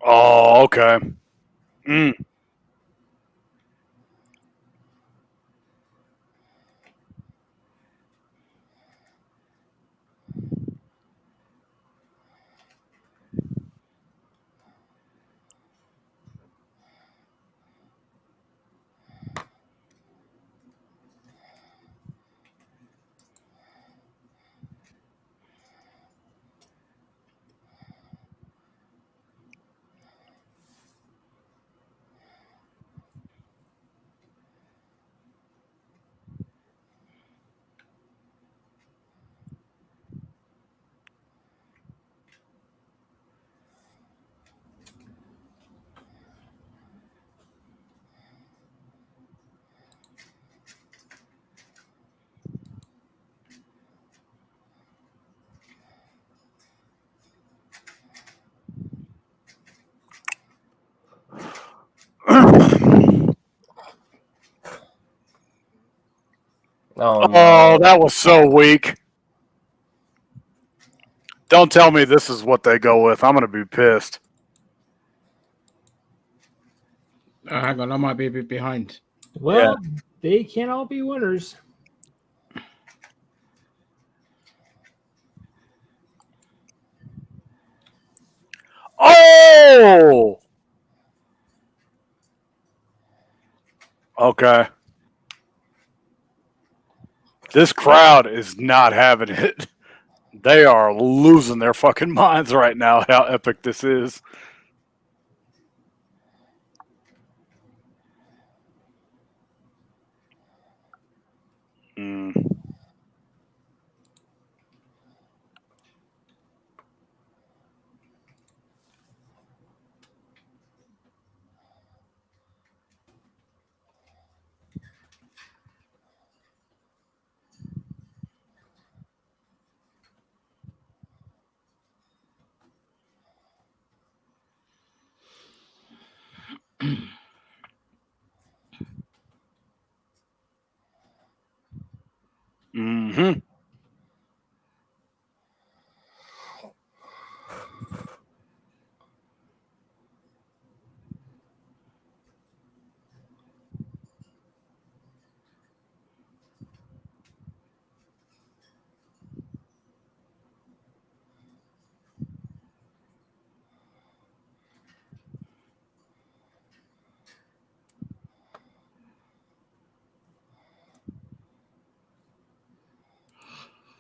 Oh, okay. Oh, no. Oh, that was so weak. Don't tell me this is what they go with. I'm going to be pissed. Hang on, I might be a bit behind. Well, they can't all be winners. Oh! Okay. This crowd is not having it. They are losing their fucking minds right now, how epic this is. Mm. Mm-hmm.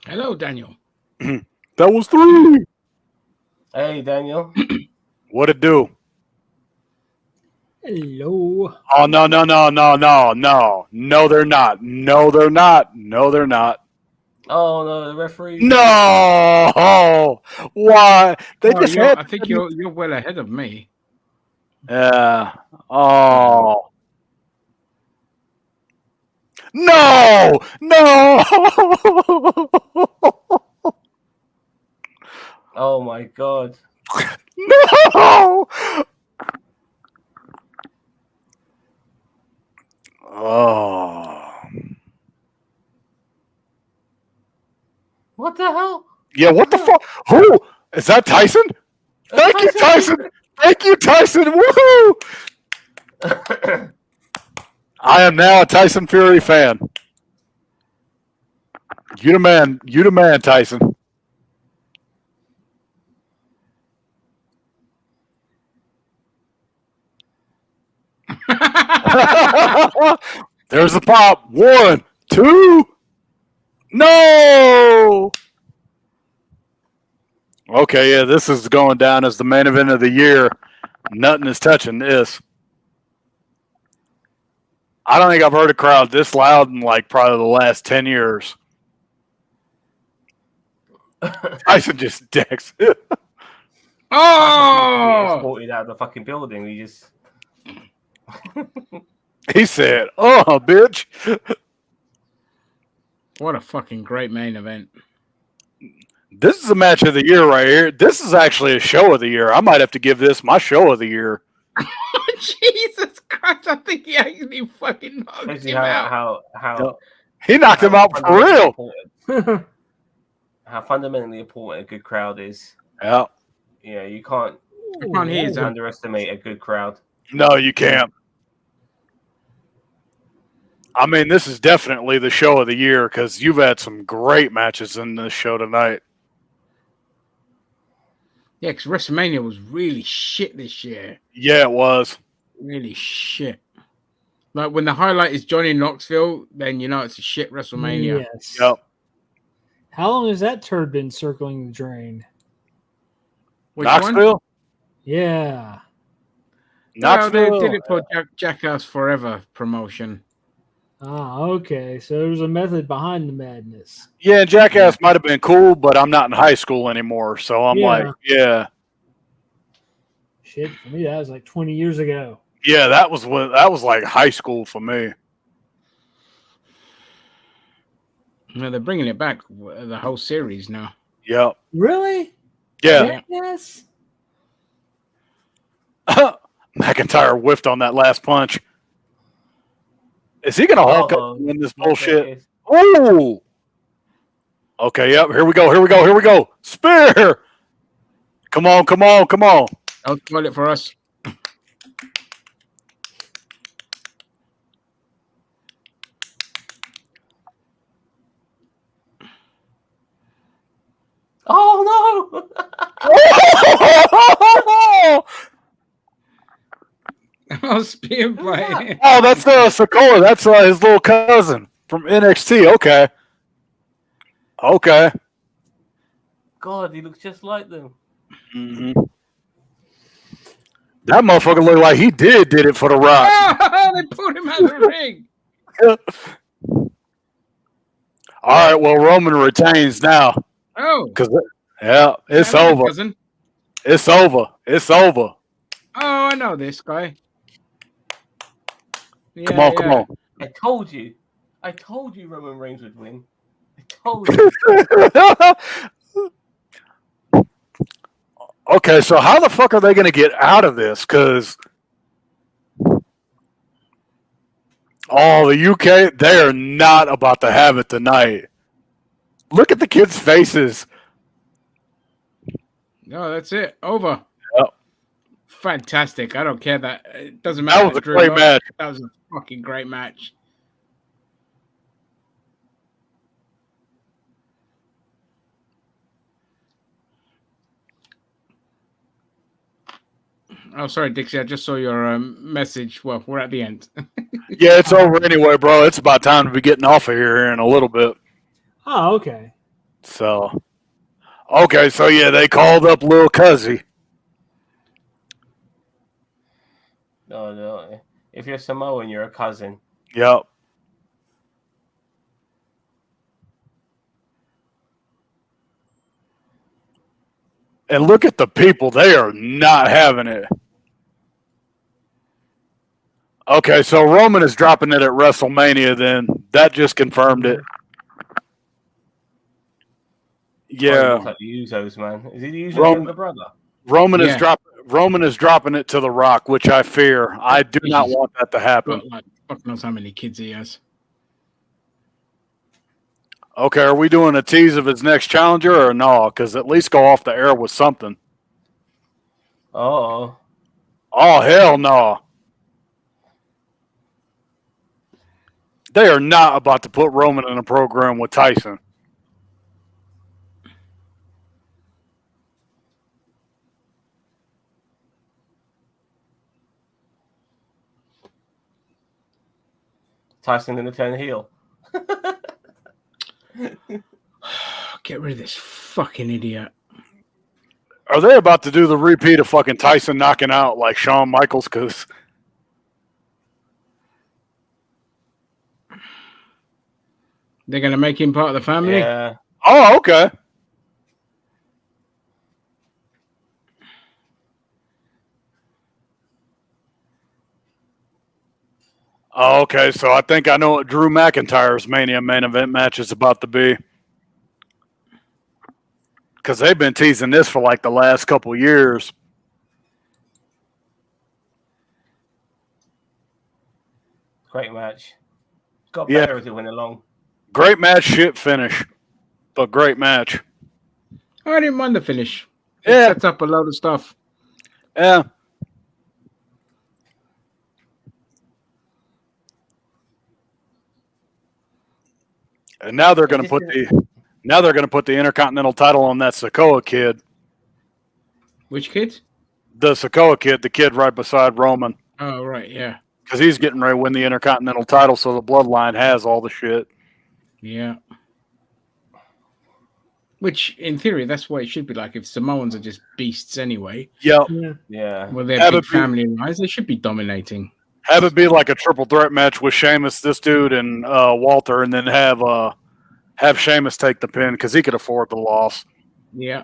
Hello, Daniel. That was 3. Hey, Daniel. What it do? Hello. Oh no. No, they're not. No, they're not. No, they're not. Oh no, the referee. No. Why? They Oh, just had. I think you're well ahead of me. Yeah. Oh. No. No. Oh my god. No. Oh. What the hell? Yeah, what the fuck? Who? Is that Tyson? Thank you, Tyson. Thank you, Tyson. Woohoo! I am now a Tyson Fury fan. You the man. You the man, Tyson. There's the pop. 1, 2. No. Okay, yeah, this is going down as the main event of the year. Nothing is touching this. I don't think I've heard a crowd this loud in like probably the last 10 years. Tyson just decks. Oh! Escorted out of the fucking building. We just. He said, "Oh, bitch." What a fucking great main event. This is a match of the year right here. This is actually a show of the year. I might have to give this my show of the year. Jesus Christ, I think he actually fucking knocked him out. How He knocked him out for real. How fundamentally important a good crowd is. Yeah. Yeah, you can't underestimate a good crowd. No, you can't. I mean, this is definitely the show of the year because you've had some great matches in this show tonight. Yeah, because WrestleMania was really shit this year. Yeah, it was. Really shit. Like when the highlight is Johnny Knoxville, then you know it's a shit WrestleMania. Yes. Yep. How long has that turd been circling the drain? Which Knoxville? one? Yeah. Knoxville. Well, they did it for Jackass Forever promotion. Ah, okay. So there's a method behind the madness. Yeah, Jackass might have been cool, but I'm not in high school anymore, so I'm like, yeah. Shit, for me that was like 20 years ago. Yeah, that was like high school for me. No, they're bringing it back, the whole series now. Yep. Really? Yeah. Yes. McIntyre whiffed on that last punch. Is he going to Hulk up and win this bullshit? Oh! Okay, yep. Here we go. Spear! Come on. Don't spoil it for us. Oh no! Oh, Spear by. Oh, that's Sokola. That's his little cousin from NXT. Okay. God, he looks just like them. Mm-hmm. That motherfucker looked like he did it for the Rock. Oh, they put him out of the ring. All right, well, Roman retains now. Oh. Yeah, it's over. Cousin. It's over. Oh, I know this guy. Yeah, Come on. I told you Roman Reigns would win. I told you. Okay, so how the fuck are they going to get out of this? Because Oh, the UK, they are not about to have it tonight. Look at the kids' faces. No, that's it. Over. Yep. Fantastic. I don't care that. It doesn't matter. That was a great match. That was a fucking great match. Oh, sorry, Dixie. I just saw your message. Well, we're at the end. Yeah, it's over anyway, bro. It's about time to be getting off of here in a little bit. Oh, okay. So, okay, so yeah, they called up Lil Cuzzy. No. If you're Samoan, you're a cousin. Yep. And look at the people. They are not having it. Okay, so Roman is dropping it at WrestleMania then. That just confirmed it. Yeah. Like the Usos, man. Is he the Usos' younger brother? Roman is dropping it to The Rock, which I fear. I do not want that to happen. Like, fuck knows how many kids he has. Okay, are we doing a tease of his next challenger or no? Because at least go off the air with something. Oh. Oh, hell no. They are not about to put Roman in a program with Tyson. Tyson going to turn heel. Get rid of this fucking idiot. Are they about to do the repeat of fucking Tyson knocking out like Shawn Michaels? Because they're going to make him part of the family? Yeah. Oh, okay. Okay, so I think I know what Drew McIntyre's Mania main event match is about to be. Because they've been teasing this for like the last couple years. Great match. Got better as it went along. Great match, shit finish. But great match. I didn't mind the finish. It Yeah. sets up a load of stuff. Yeah. And now they're going to put the Intercontinental title on that Sikoa kid. Which kid? The Sikoa kid, the kid right beside Roman. Oh, right, yeah. Because he's getting ready to win the Intercontinental title, so the Bloodline has all the shit. Yeah. Which, in theory, that's what it should be like. If Samoans are just beasts anyway. Yep. Yeah. Well, they're big family wise, they should be dominating. Have it be like a triple threat match with Sheamus, this dude, and Walter, and then have Sheamus take the pin because he could afford the loss. Yeah.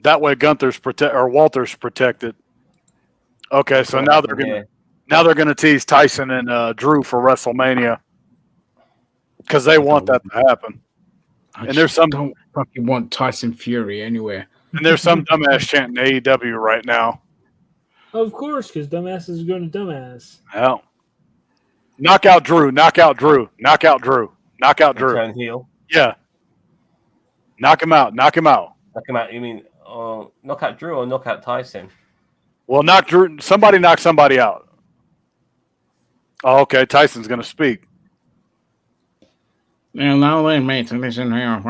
That way, Walter's protected. Okay, so now they're gonna tease Tyson and Drew for WrestleMania because they want that to happen. And there's some don't fucking want Tyson Fury anywhere. And there's some dumbass chanting AEW right now. Of course, because dumbass is going to dumbass. Yeah. Knock out Drew. Knock out Drew. Knock out Drew. Knock out Drew. Turn heel. Yeah. Knock him out. Knock him out. Knock him out. You mean knock out Drew or knock out Tyson? Well, knock Drew. Somebody knock somebody out. Oh, okay. Tyson's going to speak. Well, now they made to listen here.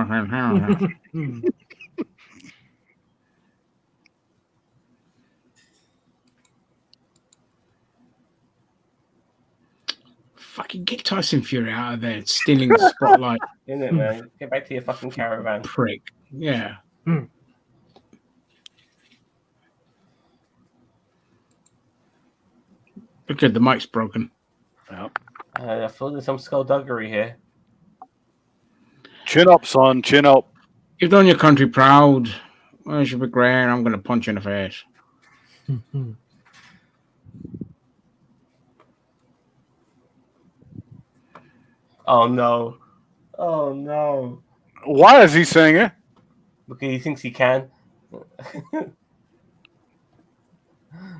Fucking get Tyson Fury out of there. It's stealing the spotlight. Isn't it, man? Get back to your fucking caravan. Prick. Yeah. Look at the mic's broken. Yep. I feel there's some skullduggery here. Chin up, son. Chin up. You've done your country proud. Well, you should be great. I'm going to punch you in the face. Oh, no. Oh, no. Why is he singing? Because he thinks he can.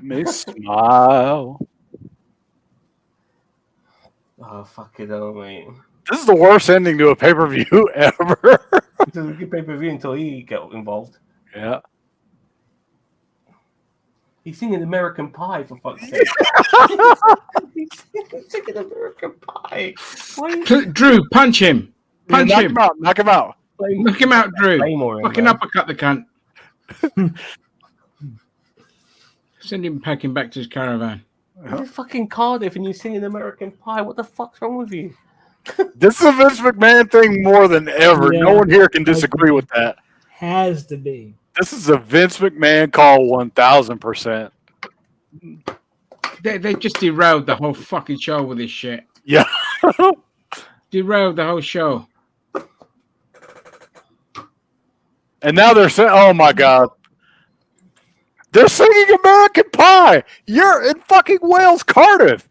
Miss Smile. Oh, fucking hell, mate. This is the worst ending to a pay-per-view ever. This is a good pay-per-view until he got involved. Yeah. He's singing American Pie, for fuck's sake. He's singing American Pie. Drew, punch him. Punch knock him. him out. Knock him out. Knock him out, Drew. Fucking uppercut the cunt. Send him packing back to his caravan. You're fucking Cardiff and you're singing American Pie. What the fuck's wrong with you? This is a Vince McMahon thing more than ever. Yeah. No one here can disagree with that. Has to be. This is a Vince McMahon call 1000%. They just derailed the whole fucking show with this shit. Yeah. Derailed the whole show. And now they're saying, oh my God. They're singing American Pie. You're in fucking Wales, Cardiff.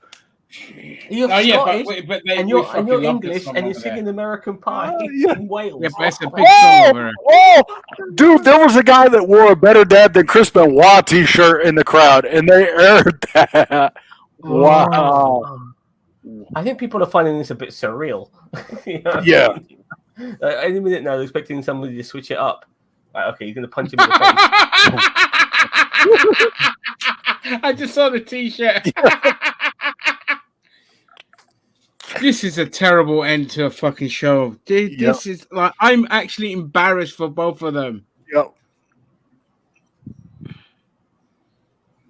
You're Scottish, but and you're English, and you're singing American Pie in Wales. Yeah, but it's a big song over there. Oh, dude, there was a guy that wore a Better Dad Than Chris Benoit t-shirt in the crowd, and they aired that. Wow. I think people are finding this a bit surreal. You know? Yeah. Any minute now, they're expecting somebody to switch it up. Like, okay, he's going to punch him in the face. I just saw the t-shirt. This is a terrible end to a fucking show. Dude, this is like, I'm actually embarrassed for both of them. Yep.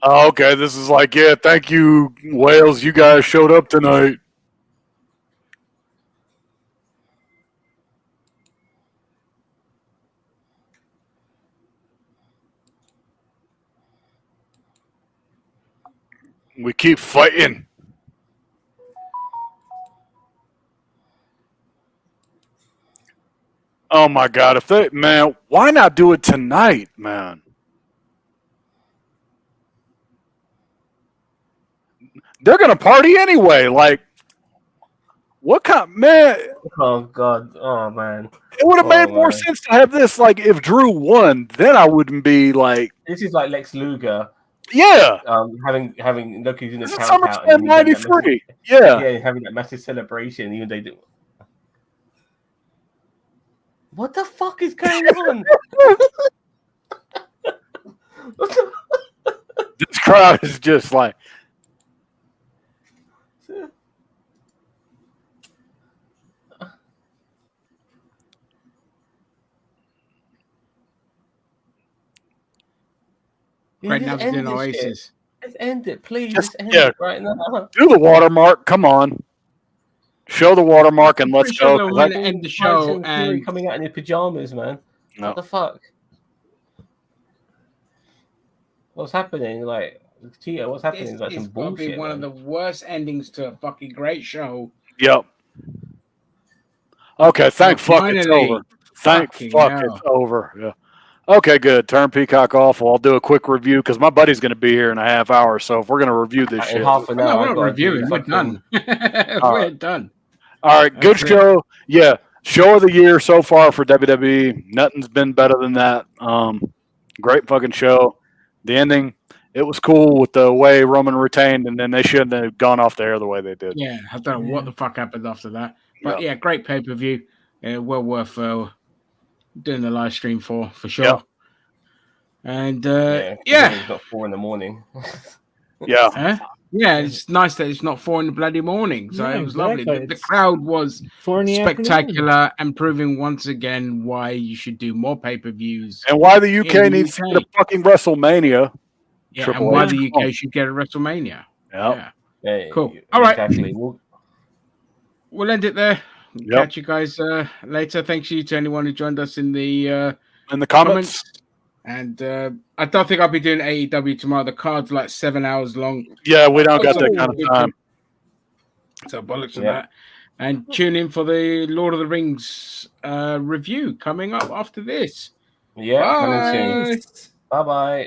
Oh, okay, this is like, yeah, thank you, Wales. You guys showed up tonight. We keep fighting. Oh my God! Man, why not do it tonight, man? They're gonna party anyway. Like, what kind, man? Oh God! Oh man! It would have made more sense to have this. Like, if Drew won, then I wouldn't be like. This is like Lex Luger. Yeah. Having Loki's in the This is count out. SummerSlam '93. Yeah. Yeah, having that massive celebration, even they do. What the fuck is going on? This crowd is just like. Right now, it's in Oasis. Let's end it, please. Just end it right now. Do the watermark. Come on. Show the watermark and let's go. Sure we're end the show and coming out in his pajamas, man. No. What the fuck? What's happening? Like, Tito, what's happening? It's like some bullshit. Be one of the worst endings to a fucking great show. Yep. Okay, thank fuck it's over. Thank fuck it's over. Yeah. Okay, good. Turn Peacock off. I'll do a quick review because my buddy's going to be here in a half hour. So if we're going to review this shit, half an hour, we're not reviewing. We're done. We're done. All right, good show. Yeah, show of the year so far for WWE. Nothing's been better than that. Great fucking show. The ending, it was cool with the way Roman retained, and then they shouldn't have gone off the air the way they did. Yeah, I don't know what the fuck happened after that. But yeah, great pay-per-view. Well worth doing the live stream for sure. Yep. And it's not 4 a.m. Yeah. Yeah, it's nice that it's not 4 a.m. So it was lovely. The crowd was spectacular and proving once again why you should do more pay-per-views. And why the UK needs to get a fucking WrestleMania. Yeah, and why the UK should get a WrestleMania. Yep. Yeah. Cool. All right. Exactly. We'll end it there. Catch you guys later. Thanks you to anyone who joined us in the comments. And I don't think I'll be doing AEW tomorrow. The card's like 7 hours long. Yeah, we don't got that kind of time. So bollocks to that. And tune in for the Lord of the Rings review coming up after this. Yeah, coming soon. Bye-bye.